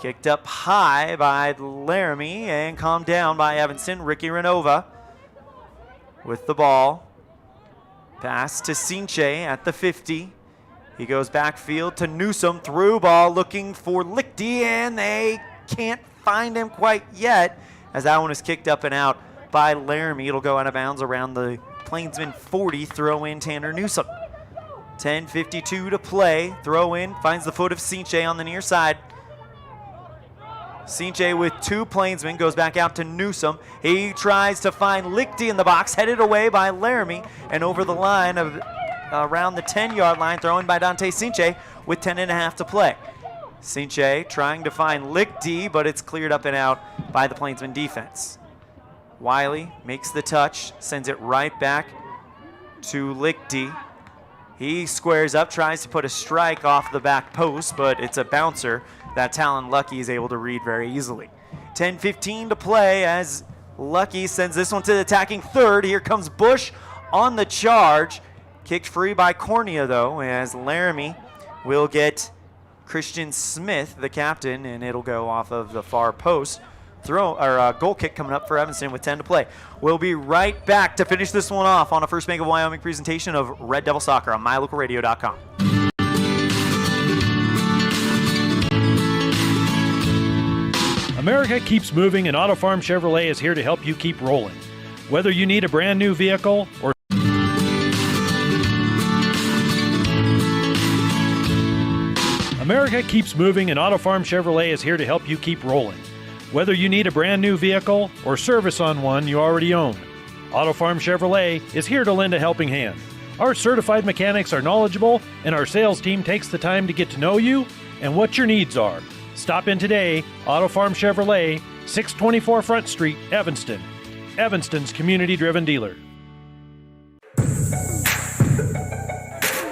Kicked up high by Laramie and calmed down by Evanston. Ricky Renova with the ball. Pass to Sinche at the 50. He goes backfield to Newsom. Through ball looking for Lichty, and they can't find him quite yet as that one is kicked up and out by Laramie. It'll go out of bounds around the Plainsman 40. Throw in Tanner Newsom. 10:52 to play. Throw in, finds the foot of CHEYENNE on the near side. CHEYENNE with two Plainsmen goes back out to Newsom. He tries to find Lichty in the box, headed away by Laramie, and over the line of around the 10-yard line, thrown by Dante CHEYENNE with 10.5 to play. CHEYENNE trying to find Lichty, but it's cleared up and out by the Plainsman defense. Wiley makes the touch, sends it right back to Lichty. He squares up, tries to put a strike off the back post, but it's a bouncer that Talon Lucky is able to read very easily. 10:15 to play as Lucky sends this one to the attacking third. Here comes Bush on the charge. Kicked free by Cornea, though, as Laramie will get Christian Smith, the captain, and it'll go off of the far post. Goal kick coming up for Evanston with 10 to play. We'll be right back to finish this one off on a First Bank of Wyoming presentation of Red Devil Soccer on mylocalradio.com. America keeps moving, and Auto Farm Chevrolet is here to help you keep rolling. Whether you need a brand new vehicle or America keeps moving, and Auto Farm Chevrolet is here to help you keep rolling. Whether you need a brand new vehicle or service on one you already own, Auto Farm Chevrolet is here to lend a helping hand. Our certified mechanics are knowledgeable, and our sales team takes the time to get to know you and what your needs are. Stop in today, Auto Farm Chevrolet, 624 Front Street, Evanston. Evanston's community-driven dealer.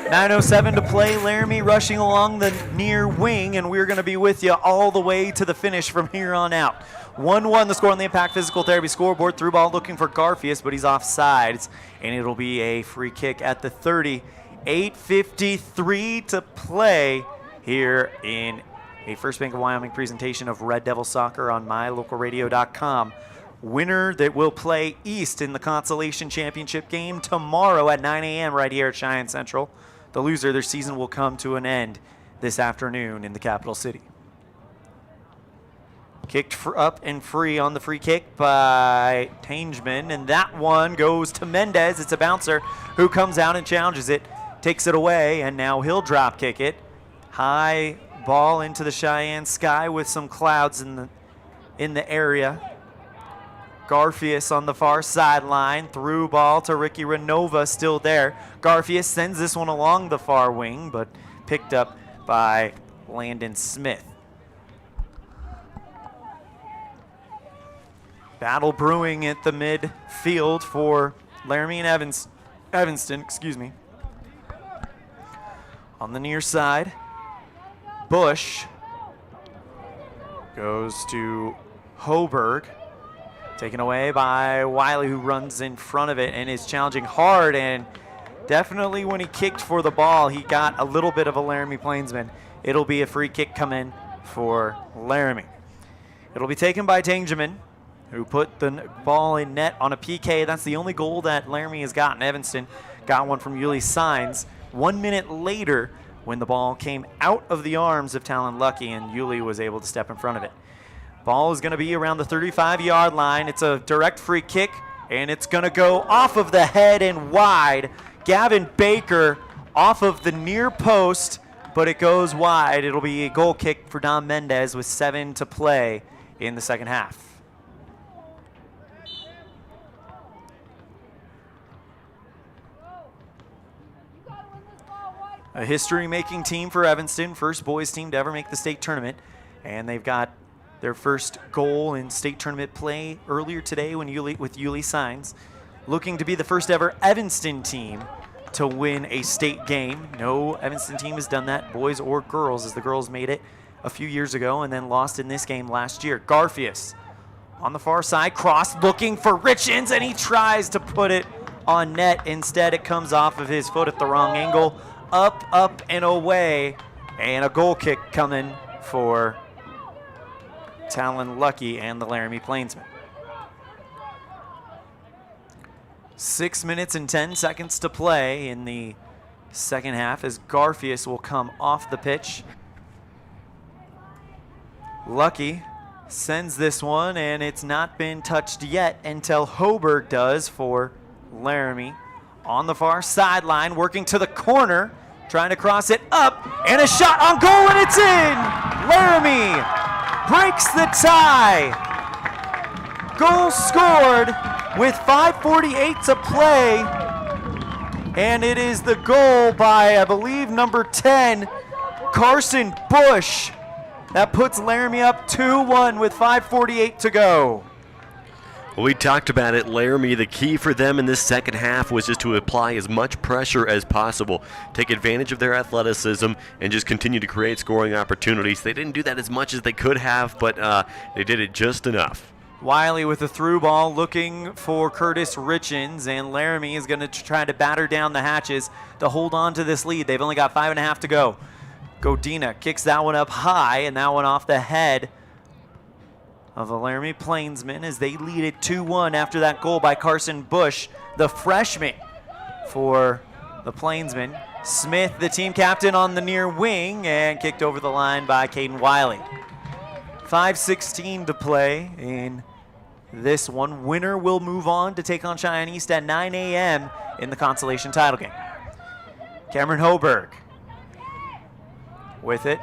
9:07 to play. Laramie rushing along the near wing, and we're going to be with you all the way to the finish from here on out. 1-1 the score on the Impact Physical Therapy scoreboard. Through ball looking for Garfias, but he's offsides, and it'll be a free kick at the 30. 8:53 to play here in a First Bank of Wyoming presentation of Red Devil Soccer on mylocalradio.com. Winner that will play East in the Consolation Championship game tomorrow at 9 a.m. right here at Cheyenne Central. The loser, their season will come to an end this afternoon in the capital city. Kicked up and free on the free kick by Tangeman, and that one goes to Mendez. It's a bouncer who comes out and challenges it, takes it away, and now he'll drop kick it. High ball into the Cheyenne sky with some clouds in the area. Garfias on the far sideline, through ball to Ricky Renova, still there. Garfias sends this one along the far wing, but picked up by Landon Smith. Battle brewing at the midfield for Laramie and Evanston. On the near side, Bush goes to Hoberg. Taken away by Wiley, who runs in front of it and is challenging hard. And definitely when he kicked for the ball, he got a little bit of a Laramie Plainsman. It'll be a free kick coming for Laramie. It'll be taken by Tangeman, who put the ball in net on a PK. That's the only goal that Laramie has gotten. Evanston got one from Yuli Signs 1 minute later when the ball came out of the arms of Talon Lucky, and Yuli was able to step in front of it. Ball is going to be around the 35-yard line. It's a direct free kick, and it's going to go off of the head and wide. Gavin Baker off of the near post, but it goes wide. It'll be a goal kick for Don Mendez with 7 to play in the second half. A history-making team for Evanston, first boys team to ever make the state tournament, and they've got their first goal in state tournament play earlier today with Yuli Signs. Looking to be the first ever Evanston team to win a state game. No Evanston team has done that, boys or girls, as the girls made it a few years ago and then lost in this game last year. Garfias on the far side, cross looking for Richens, and he tries to put it on net. Instead, it comes off of his foot at the wrong angle. Up, and away, and a goal kick coming for Talon Lucky and the Laramie Plainsmen. 6 minutes and 10 seconds to play in the second half as Garfias will come off the pitch. Lucky sends this one, and it's not been touched yet until Hoberg does for Laramie. On the far sideline, working to the corner, trying to cross it up, and a shot on goal, and it's in! Laramie breaks the tie. Goal scored with 5:48 to play, and it is the goal by, I believe, number 10, Carson Bush. That puts Laramie up 2-1 with 5:48 to go. Well, we talked about it, Laramie. The key for them in this second half was just to apply as much pressure as possible, take advantage of their athleticism, and just continue to create scoring opportunities. They didn't do that as much as they could have, but they did it just enough. Wiley with the through ball looking for Curtis Richens, and Laramie is going to try to batter down the hatches to hold on to this lead. They've only got 5.5 to go. Godina kicks that one up high, and that one off the head of the Laramie Plainsmen as they lead it 2-1 after that goal by Carson Bush, the freshman for the Plainsmen. Smith, the team captain, on the near wing, and kicked over the line by Caden Wiley. 5:16 to play in this one. Winner will move on to take on Cheyenne East at 9 a.m. in the Consolation title game. Cameron Hoberg with it,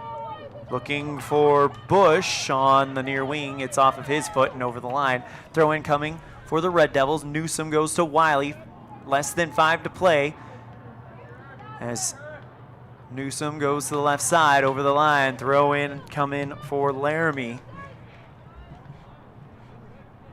looking for Bush on the near wing. It's off of his foot and over the line. Throw in coming for the Red Devils. Newsom goes to Wiley. Less than 5 to play as Newsom goes to the left side over the line. Throw in coming for Laramie.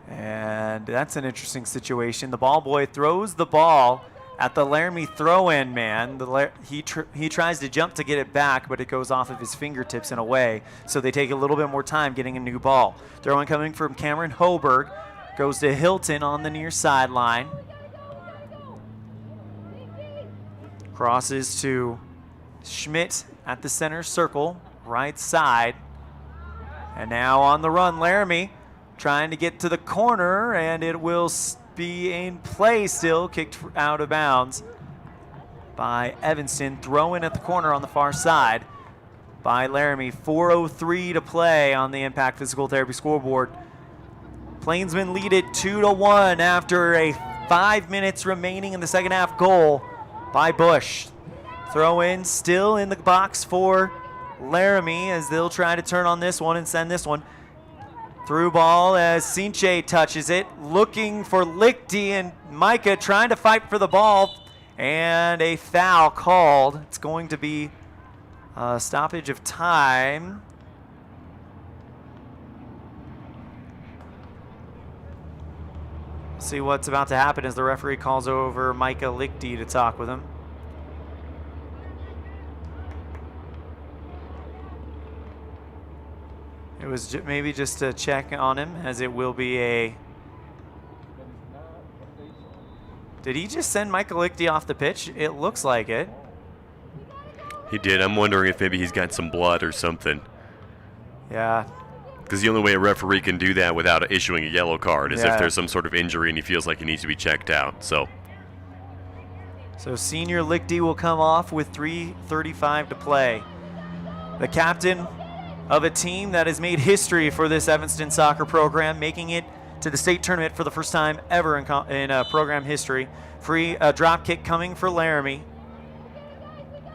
And that's an interesting situation. The ball boy throws the ball at the Laramie throw-in man. He tries to jump to get it back, but it goes off of his fingertips and away. So they take a little bit more time getting a new ball. Throw-in coming from Cameron Hoberg. Goes to Hilton on the near sideline. Crosses to Schmidt at the center circle, right side. And now on the run, Laramie trying to get to the corner, and it will be in play still, kicked out of bounds by Evanston. Throw in at the corner on the far side by Laramie. 4:03 to play on the Impact Physical Therapy scoreboard. Plainsmen lead it 2-1 after a 5 minutes remaining in the second half goal by Bush. Throw in still in the box for Laramie as they'll try to turn on this one and send this one. Through ball as Sinche touches it, looking for Lichty, and Micah trying to fight for the ball, and a foul called. It's going to be a stoppage of time. See what's about to happen as the referee calls over Micah Lichty to talk with him. It was maybe just a check on him, as it will be a... Did he just send Michael Lichty off the pitch? It looks like it. He did. I'm wondering if maybe he's got some blood or something. Yeah. Because the only way a referee can do that without issuing a yellow card is if there's some sort of injury and he feels like he needs to be checked out. So senior Lichty will come off with 3:35 to play. The captain of a team that has made history for this Evanston soccer program, making it to the state tournament for the first time ever in program history. Free drop kick coming for Laramie.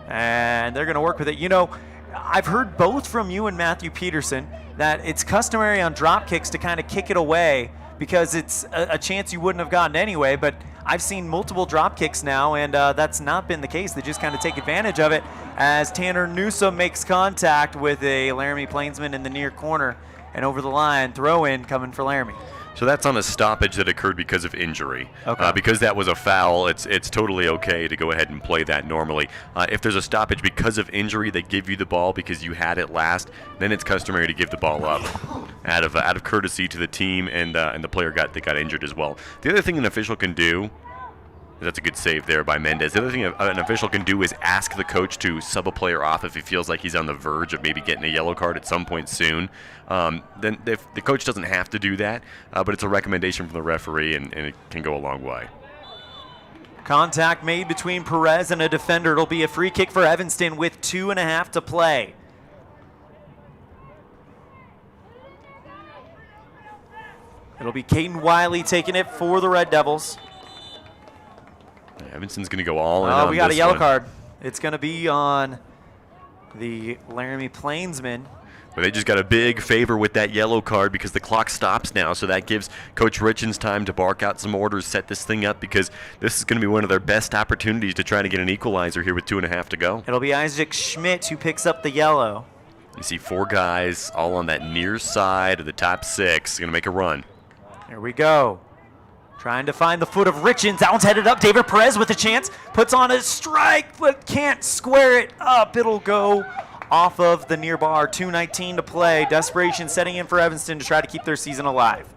And they're going to work with it. You know, I've heard both from you and Matthew Peterson that it's customary on drop kicks to kind of kick it away because it's a chance you wouldn't have gotten anyway, but I've seen multiple drop kicks now, and that's not been the case. They just kind of take advantage of it as Tanner Newsom makes contact with a Laramie Plainsman in the near corner, and over the line, throw in coming for Laramie. So that's on a stoppage that occurred because of injury. Okay. Because that was a foul, it's totally okay to go ahead and play that normally. If there's a stoppage because of injury, they give you the ball because you had it last, then it's customary to give the ball up out of courtesy to the team and the player that got injured as well. The other thing an official can do, that's a good save there by Mendez. The other thing an official can do is ask the coach to sub a player off if he feels like he's on the verge of maybe getting a yellow card at some point soon. Then if the coach doesn't have to do that, but it's a recommendation from the referee, and it can go a long way. Contact made between Perez and a defender. It'll be a free kick for Evanston with 2.5 to play. It'll be Caden Wiley taking it for the Red Devils. Evanston's going to go all in. Oh, we got a yellow card. It's going to be on the Laramie Plainsmen. But they just got a big favor with that yellow card because the clock stops now, so that gives Coach Richens time to bark out some orders, set this thing up, because this is going to be one of their best opportunities to try to get an equalizer here with 2.5 to go. It'll be Isaac Schmidt who picks up the yellow. You see 4 guys all on that near side of the top 6. Going to make a run. Here we go. Trying to find the foot of Richens. That one's headed up. David Perez with a chance. Puts on a strike, but can't square it up. It'll go off of the near bar. 2:19 to play. Desperation setting in for Evanston to try to keep their season alive.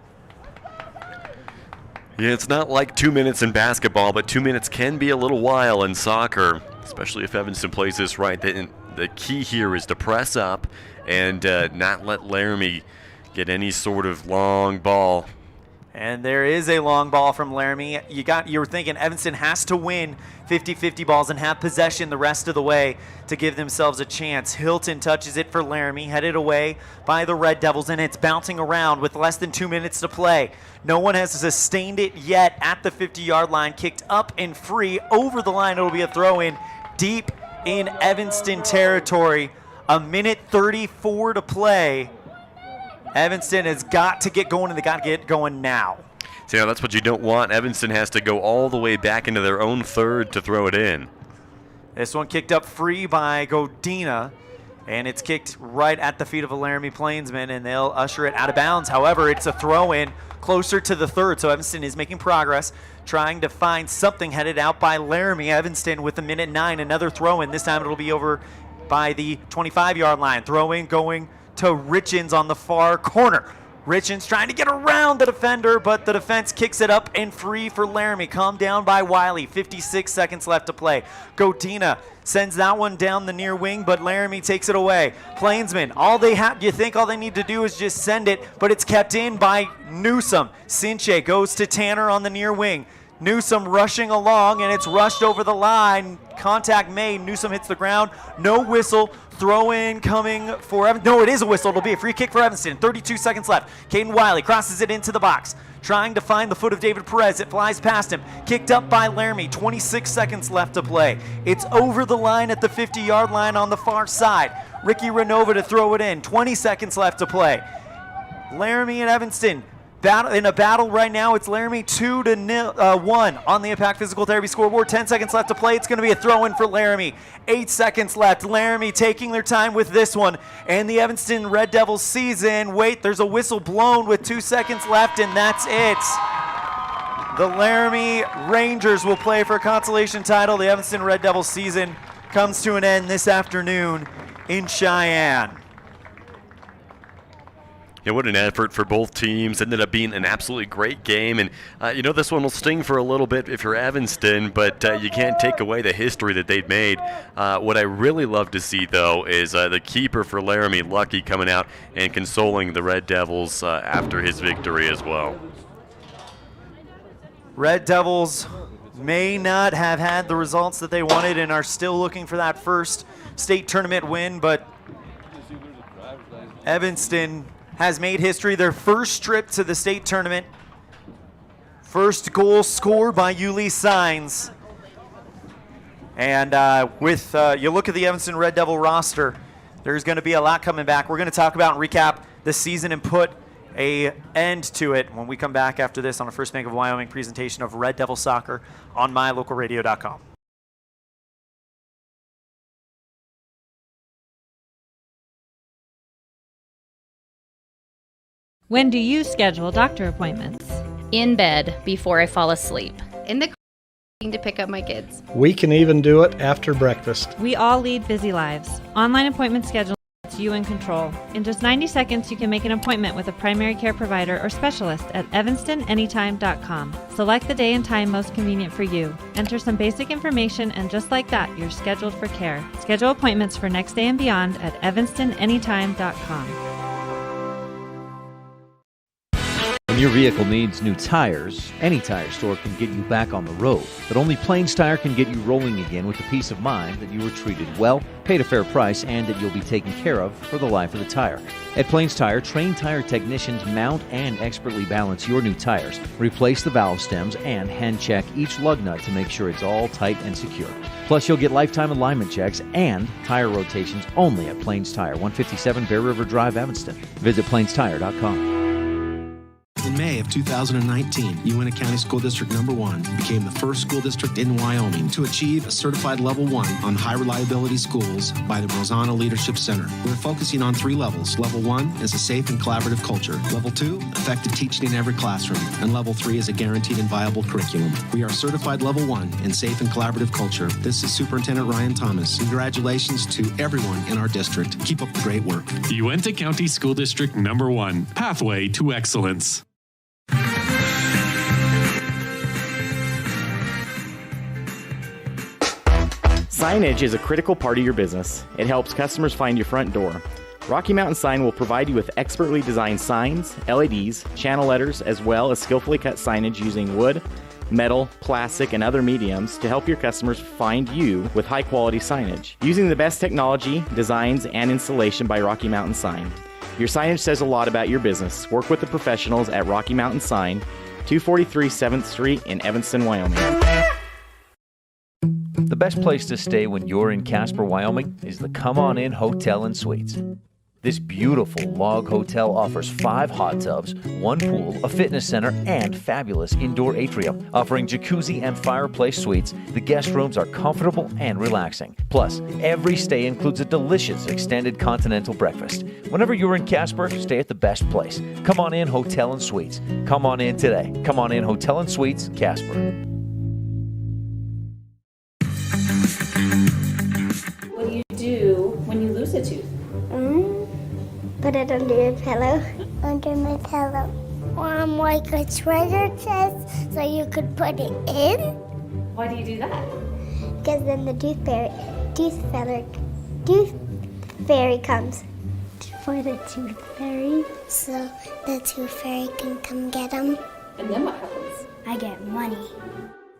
Yeah, it's not like 2 minutes in basketball, but 2 minutes can be a little while in soccer, especially if Evanston plays this right. The key here is to press up and not let Laramie get any sort of long ball. And there is a long ball from Laramie. You were thinking Evanston has to win 50-50 balls and have possession the rest of the way to give themselves a chance. Hilton touches it for Laramie, headed away by the Red Devils, and it's bouncing around with less than 2 minutes to play. No one has sustained it yet at the 50-yard line. Kicked up and free over the line. It'll be a throw-in deep in Evanston territory. 1:34 to play. Evanston has got to get going, and they got to get going now. So, yeah, that's what you don't want. Evanston has to go all the way back into their own third to throw it in. This one kicked up free by Godina, and it's kicked right at the feet of a Laramie Plainsman, and they'll usher it out of bounds. However, it's a throw-in closer to the third, so Evanston is making progress, trying to find something headed out by Laramie. Evanston with 1:09, another throw-in. This time it'll be over by the 25-yard line. Throw-in going to Richens on the far corner. Richens trying to get around the defender, but the defense kicks it up and free for Laramie. Calmed down by Wiley. 56 seconds left to play. Godina sends that one down the near wing, but Laramie takes it away. Plainsmen, you think all they need to do is just send it, but it's kept in by Newsom. Sinche goes to Tanner on the near wing. Newsom rushing along, and it's rushed over the line. Contact made. Newsom hits the ground. No whistle. Throw in coming for Evanston. No, it is a whistle. It'll be a free kick for Evanston. 32 seconds left. Caden Wiley crosses it into the box. Trying to find the foot of David Perez. It flies past him. Kicked up by Laramie. 26 seconds left to play. It's over the line at the 50-yard line on the far side. Ricky Renova to throw it in. 20 seconds left to play. Laramie and Evanston in a battle right now. It's Laramie 2-1 on the Impact Physical Therapy scoreboard. 10 seconds left to play. It's going to be a throw-in for Laramie. 8 seconds left. Laramie taking their time with this one. And the Evanston Red Devils season. Wait, there's a whistle blown with 2 seconds left, and that's it. The Laramie Rangers will play for a consolation title. The Evanston Red Devils season comes to an end this afternoon in Cheyenne. Yeah, what an effort for both teams. Ended up being an absolutely great game. And, this one will sting for a little bit if you're Evanston, but you can't take away the history that they've made. What I really love to see, though, is the keeper for Laramie, Lucky, coming out and consoling the Red Devils after his victory as well. Red Devils may not have had the results that they wanted and are still looking for that first state tournament win, but Evanston has made history. Their first trip to the state tournament. First goal scored by Yuli Signs. And you look at the Evanston Red Devil roster, there's going to be a lot coming back. We're going to talk about and recap the season and put an end to it when we come back after this on a First Bank of Wyoming presentation of Red Devil Soccer on mylocalradio.com. When do you schedule doctor appointments? In bed before I fall asleep. In the car to pick up my kids. We can even do it after breakfast. We all lead busy lives. Online appointment scheduling puts you in control. In just 90 seconds, you can make an appointment with a primary care provider or specialist at evanstonanytime.com. Select the day and time most convenient for you. Enter some basic information, and just like that, you're scheduled for care. Schedule appointments for next day and beyond at evanstonanytime.com. When When your vehicle needs new tires, any tire store can get you back on the road. But only Plains Tire can get you rolling again with the peace of mind that you were treated well, paid a fair price, and that you'll be taken care of for the life of the tire. At Plains Tire, trained tire technicians mount and expertly balance your new tires, replace the valve stems, and hand check each lug nut to make sure it's all tight and secure. Plus, you'll get lifetime alignment checks and tire rotations only at Plains Tire, 157 Bear River Drive, Evanston. Visit plainstire.com. In May of 2019, UNT County School District Number 1 became the first school district in Wyoming to achieve a certified Level 1 on high reliability schools by the Rosana Leadership Center. We're focusing on 3 levels. Level 1 is a safe and collaborative culture. Level 2, effective teaching in every classroom. And Level 3 is a guaranteed and viable curriculum. We are certified Level 1 in safe and collaborative culture. This is Superintendent Ryan Thomas. Congratulations to everyone in our district. Keep up the great work. UNT County School District Number 1, Pathway to Excellence. Signage is a critical part of your business. It helps customers find your front door. Rocky Mountain Sign will provide you with expertly designed signs, LEDs, channel letters, as well as skillfully cut signage using wood, metal, plastic, and other mediums to help your customers find you with high-quality signage. Using the best technology, designs, and installation by Rocky Mountain Sign. Your signage says a lot about your business. Work with the professionals at Rocky Mountain Sign, 243 7th Street in Evanston, Wyoming. The best place to stay when you're in Casper, Wyoming is the Come On In Hotel and Suites. This beautiful log hotel offers 5 hot tubs, 1 pool, a fitness center, and fabulous indoor atrium. Offering jacuzzi and fireplace suites, the guest rooms are comfortable and relaxing. Plus, every stay includes a delicious extended continental breakfast. Whenever you're in Casper, stay at the best place. Come On In Hotel and Suites. Come on in today. Come On In Hotel and Suites, Casper. What do you do when you lose a tooth? Put it under your pillow. Under my pillow. Like a treasure chest, so you could put it in. Why do you do that? Because then the tooth fairy comes for the tooth fairy, so the tooth fairy can come get them. And then what happens? I get money.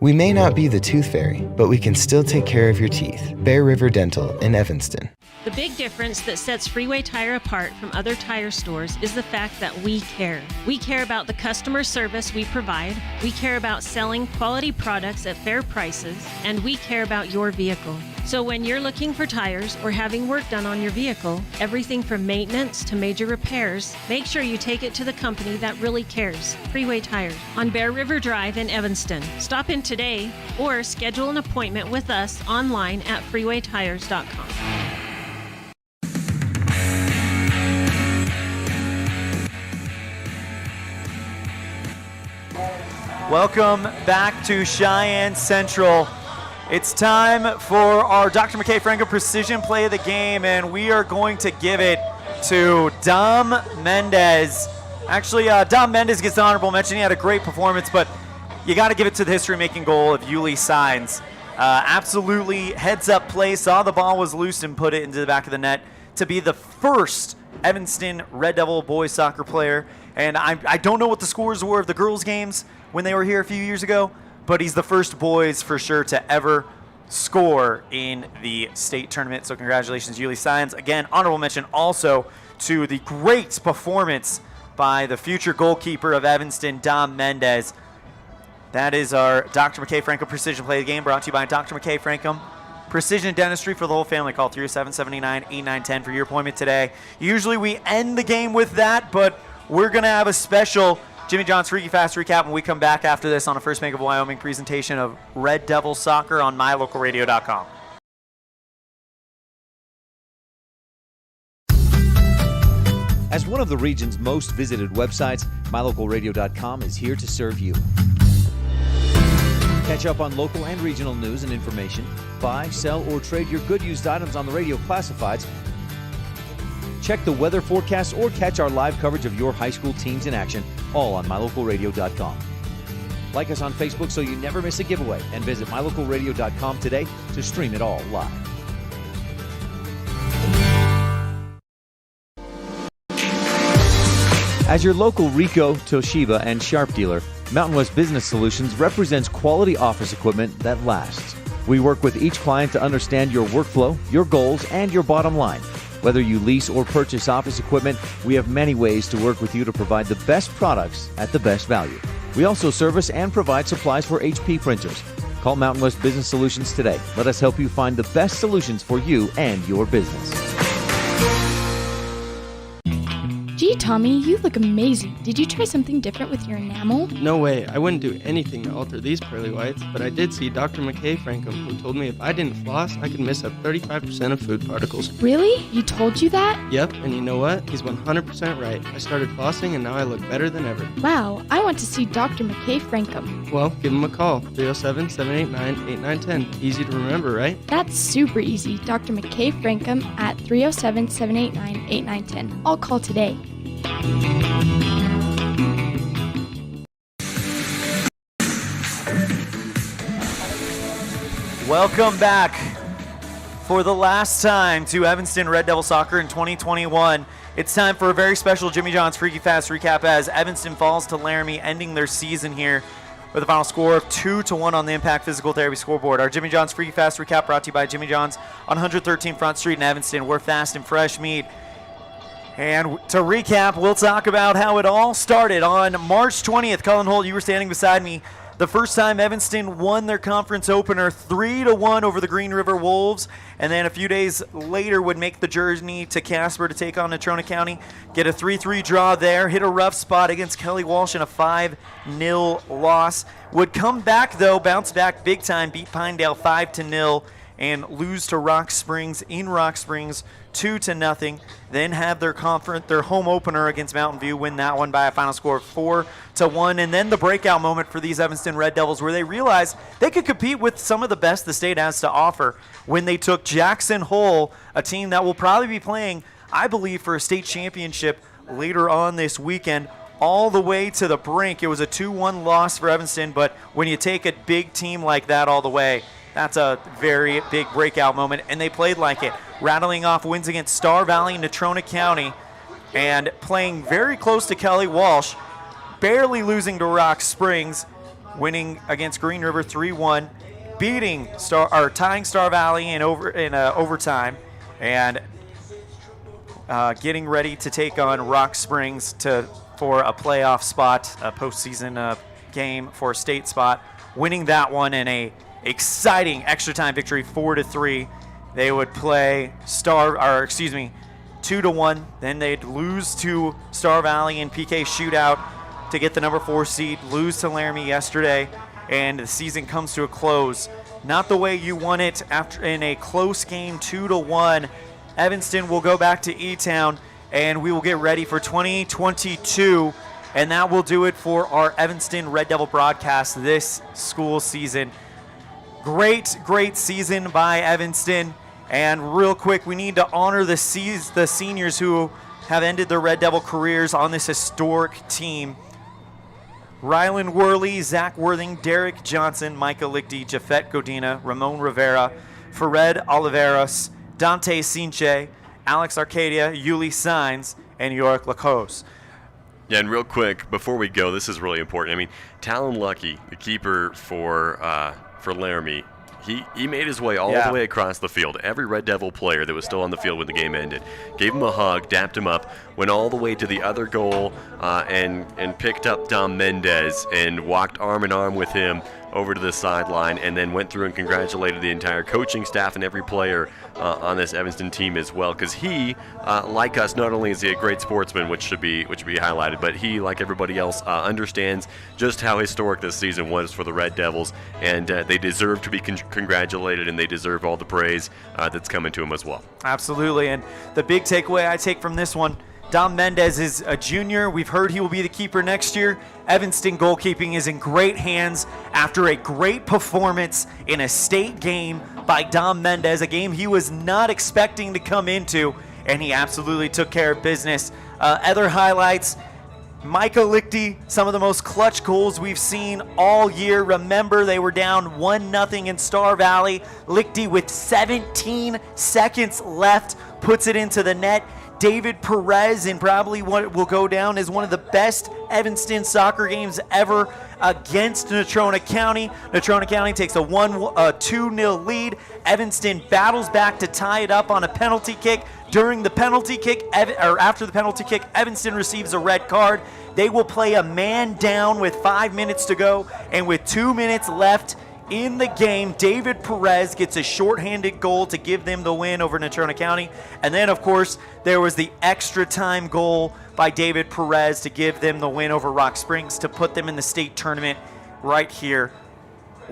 We may not be the tooth fairy, but we can still take care of your teeth. Bear River Dental in Evanston. The big difference that sets Freeway Tire apart from other tire stores is the fact that we care. We care about the customer service we provide, we care about selling quality products at fair prices, and we care about your vehicle. So when you're looking for tires or having work done on your vehicle, everything from maintenance to major repairs, make sure you take it to the company that really cares, Freeway Tire, on Bear River Drive in Evanston. Stop in today or schedule an appointment with us online at freewaytires.com. Welcome back to Cheyenne Central. It's time for our Dr. McKay Franco Precision Play of the Game, and we are going to give it to Dom Mendez. Actually, Dom Mendez gets an honorable mention. He had a great performance, but you got to give it to the history-making goal of Yuli Signs. Absolutely heads-up play, saw the ball was loose and put it into the back of the net to be the first Evanston Red Devil boys soccer player. And I don't know what the scores were of the girls' games when they were here a few years ago, but he's the first boys for sure to ever score in the state tournament. So congratulations, Yuli Signs. Again, honorable mention also to the great performance by the future goalkeeper of Evanston, Dom Mendez. That is our Dr. McKay Franco Precision Play of the Game, brought to you by Dr. McKay Franco Precision Dentistry for the whole family. Call 307-789-8910 for your appointment today. Usually we end the game with that, but we're going to have a special Jimmy John's Freaky Fast recap when we come back after this on a First Bank of Wyoming presentation of Red Devil Soccer on mylocalradio.com. As one of the region's most visited websites, mylocalradio.com is here to serve you. Catch up on local and regional news and information. Buy, sell, or trade your good used items on the radio classifieds. Check the weather forecast or catch our live coverage of your high school teams in action, all on mylocalradio.com. Like us on Facebook so you never miss a giveaway, and visit mylocalradio.com today to stream it all live. As your local Ricoh, Toshiba, and Sharp dealer, Mountain West Business Solutions represents quality office equipment that lasts. We work with each client to understand your workflow, your goals, and your bottom line. Whether you lease or purchase office equipment, we have many ways to work with you to provide the best products at the best value. We also service and provide supplies for HP printers. Call Mountain West Business Solutions today. Let us help you find the best solutions for you and your business. Gee, Tommy, you look amazing. Did you try something different with your enamel? No way. I wouldn't do anything to alter these pearly whites, but I did see Dr. McKay Frankham, who told me if I didn't floss, I could miss up 35% of food particles. Really? He told you that? Yep, and you know what? He's 100% right. I started flossing, and now I look better than ever. Wow, I want to see Dr. McKay Frankham. Well, give him a call. 307-789-8910. Easy to remember, right? That's super easy. Dr. McKay Frankham at 307-789-8910. I'll call today. Welcome back for the last time to Evanston Red Devil Soccer in 2021. It's time for a very special Jimmy John's Freaky Fast recap as Evanston falls to Laramie, ending their season here with a final score of 2-1 on the Impact Physical Therapy scoreboard. Our Jimmy John's Freaky Fast recap brought to you by Jimmy John's on 113 Front Street in Evanston. We're fast and fresh meat. And to recap, we'll talk about how it all started on March 20th. Cullen Holt, you were standing beside me. The first time Evanston won their conference opener 3-1 over the Green River Wolves, and then a few days later would make the journey to Casper to take on Natrona County, get a 3-3 draw there, hit a rough spot against Kelly Walsh in a 5-0 loss. Would come back though, bounce back big time, beat Pinedale 5-0, and lose to Rock Springs in Rock Springs 2-0. Then have their home opener against Mountain View, win that one by a final score of 4-1. And then the breakout moment for these Evanston Red Devils where they realized they could compete with some of the best the state has to offer when they took Jackson Hole, a team that will probably be playing, I believe, for a state championship later on this weekend, all the way to the brink. It was a 2-1 loss for Evanston, but when you take a big team like that all the way, that's a very big breakout moment, and they played like it, rattling off wins against Star Valley and Natrona County, and playing very close to Kelly Walsh, barely losing to Rock Springs, winning against Green River 3-1, beating tying Star Valley in overtime, and getting ready to take on Rock Springs for a playoff spot, a postseason game for a state spot, winning that one in a exciting extra time victory 4-3. They would play 2-1. Then they'd lose to Star Valley in PK shootout to get the number 4 seed, lose to Laramie yesterday, and the season comes to a close. Not the way you won it in a close game 2-1. Evanston will go back to E-Town, and we will get ready for 2022, and that will do it for our Evanston Red Devil broadcast this school season. Great season by Evanston. And real quick, we need to honor the seniors who have ended their Red Devil careers on this historic team. Rylan Worley, Zach Worthing, Derek Johnson, Micah Lichty, Jafet Godina, Ramon Rivera, Fared Oliveros, Dante Sinche, Alex Arcadia, Yuli Sainz, and Yorick Lacose. Yeah, and real quick, before we go, this is really important. I mean, Talon Lucky, the keeper for Laramie, he made his way all the way across the field. Every Red Devil player that was still on the field when the game ended gave him a hug, dapped him up, went all the way to the other goal, and picked up Dom Mendez and walked arm in arm with him over to the sideline, and then went through and congratulated the entire coaching staff and every player on this Evanston team as well, because he, like us, not only is he a great sportsman, which should be highlighted, but he, like everybody else, understands just how historic this season was for the Red Devils, and they deserve to be congratulated, and they deserve all the praise that's coming to them as well. Absolutely, and the big takeaway I take from this one, Dom Mendez is a junior. We've heard he will be the keeper next year. Evanston goalkeeping is in great hands after a great performance in a state game by Dom Mendez, a game he was not expecting to come into, and he absolutely took care of business. Other highlights, Micah Lichty, some of the most clutch goals we've seen all year. Remember, they were down 1-0 in Star Valley. Lichty, with 17 seconds left, puts it into the net. David Perez in probably what will go down as one of the best Evanston soccer games ever against Natrona County. Natrona County takes a 2-0 lead. Evanston battles back to tie it up on a penalty kick. During the penalty kick, after the penalty kick, Evanston receives a red card. They will play a man down with 5 minutes to go, and with 2 minutes left in the game, David Perez gets a shorthanded goal to give them the win over Natrona County. And then, of course, there was the extra time goal by David Perez to give them the win over Rock Springs to put them in the state tournament right here.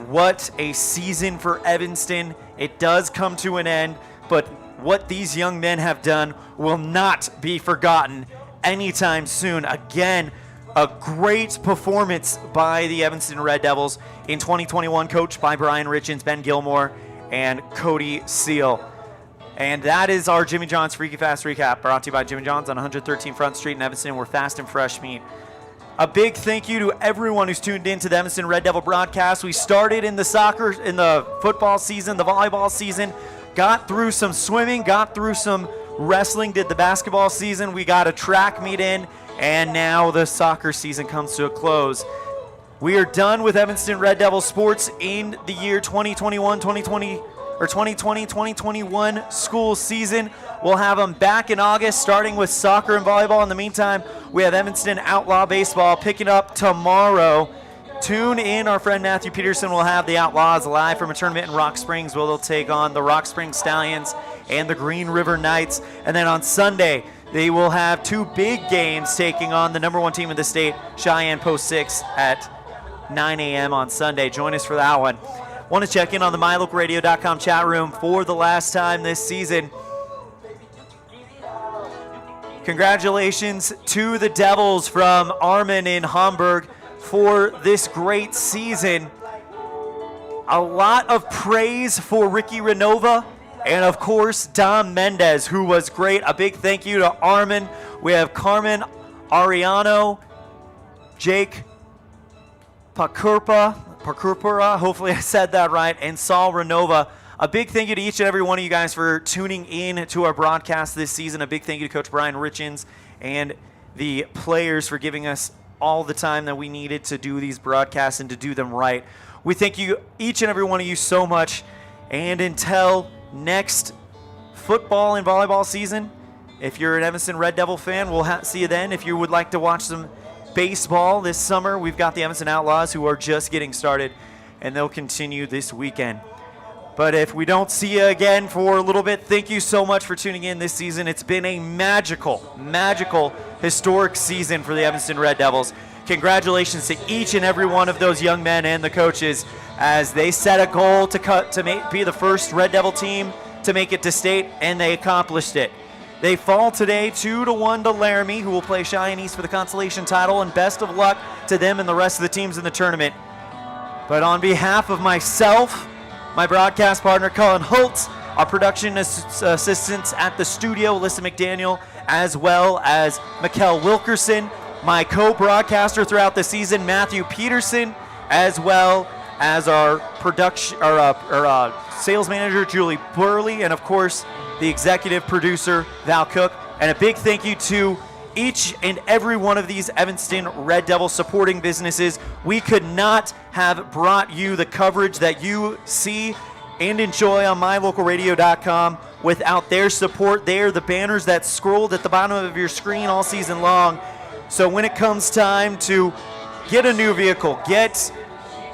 What a season for Evanston. It does come to an end, but what these young men have done will not be forgotten anytime soon. Again, a great performance by the Evanston Red Devils in 2021, coached by Brian Richens, Ben Gilmore, and Cody Seal. And that is our Jimmy John's Freaky Fast Recap, brought to you by Jimmy John's on 113 Front Street in Evanston, where fast and fresh meat. A big thank you to everyone who's tuned in to the Evanston Red Devil broadcast. We started in the football season, the volleyball season, got through some swimming, got through some wrestling, did the basketball season. We got a track meet in, and now the soccer season comes to a close. We are done with Evanston Red Devil sports in the year 2020-2021 school season. We'll have them back in August, starting with soccer and volleyball. In the meantime, we have Evanston Outlaw Baseball picking up tomorrow. Tune in. Our friend Matthew Peterson will have the Outlaws live from a tournament in Rock Springs, where they'll take on the Rock Springs Stallions and the Green River Knights. And then on Sunday, they will have two big games taking on the #1 team in the state, Cheyenne Post 6, at 9 a.m. on Sunday. Join us for that one. Want to check in on the mylocalradio.com chat room for the last time this season. Congratulations to the Devils from Armin in Hamburg for this great season. A lot of praise for Ricky Renova and, of course, Dom Mendez, who was great. A big thank you to Armin. We have Carmen Ariano, Jake Pakurpura, hopefully I said that right, and Saul Renova. A big thank you to each and every one of you guys for tuning in to our broadcast this season. A big thank you to Coach Brian Richens and the players for giving us all the time that we needed to do these broadcasts and to do them right. We thank you, each and every one of you, so much. And until next football and volleyball season, if you're an Evanston Red Devil fan, we'll see you then. If you would like to watch some baseball this summer, we've got the Evanston Outlaws, who are just getting started, and they'll continue this weekend. But if we don't see you again for a little bit, thank you so much for tuning in this season. It's been a magical, historic season for the Evanston Red Devils. Congratulations to each and every one of those young men and the coaches as they set a goal to be the first Red Devil team to make it to state, and they accomplished it. They fall today 2-1 to Laramie, who will play Cheyenne East for the Consolation title, and best of luck to them and the rest of the teams in the tournament. But on behalf of myself, my broadcast partner, Cullen Holtz, our production assistants at the studio, Alyssa McDaniel, as well as Mikkel Wilkerson, my co-broadcaster throughout the season, Matthew Peterson, as well as our sales manager, Julie Burley, and of course, the executive producer, Val Cook. And a big thank you to each and every one of these Evanston Red Devil supporting businesses. We could not have brought you the coverage that you see and enjoy on mylocalradio.com without their support. They are the banners that scrolled at the bottom of your screen all season long. So when it comes time to get a new vehicle, get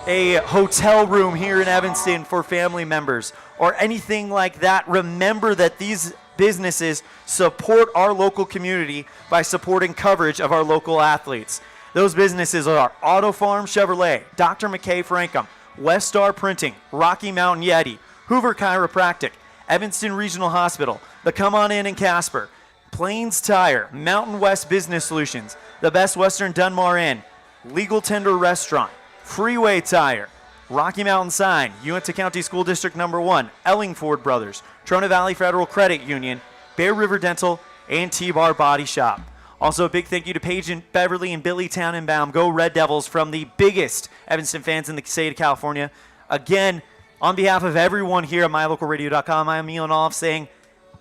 a hotel room here in Evanston for family members, or anything like that, remember that these businesses support our local community by supporting coverage of our local athletes. Those businesses are Auto Farm Chevrolet, Dr. McKay Frankham, West Star Printing, Rocky Mountain Yeti, Hoover Chiropractic, Evanston Regional Hospital, the Come On In Casper, Plains Tire, Mountain West Business Solutions, the Best Western Dunmar Inn, Legal Tender Restaurant, Freeway Tire, Rocky Mountain Sign, Uintah County School District #1, Ellingford Brothers, Trona Valley Federal Credit Union, Bear River Dental, and T-Bar Body Shop. Also, a big thank you to Paige and Beverly and Billy Tannenbaum. Go Red Devils, from the biggest Evanston fans in the state of California. Again, on behalf of everyone here at mylocalradio.com, I am Elan Oliff saying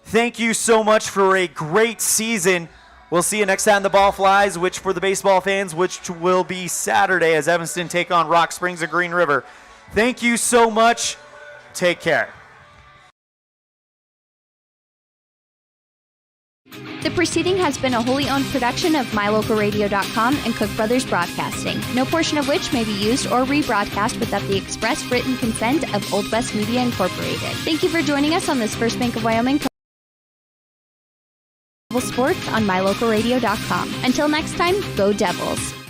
thank you so much for a great season. We'll see you next time the ball flies, which for the baseball fans, which will be Saturday as Evanston take on Rock Springs and Green River. Thank you so much. Take care. The preceding has been a wholly owned production of MyLocalRadio.com and Cook Brothers Broadcasting, no portion of which may be used or rebroadcast without the express written consent of Old West Media Incorporated. Thank you for joining us on this First Bank of Wyoming Sports on MyLocalRadio.com. Until next time, go Devils.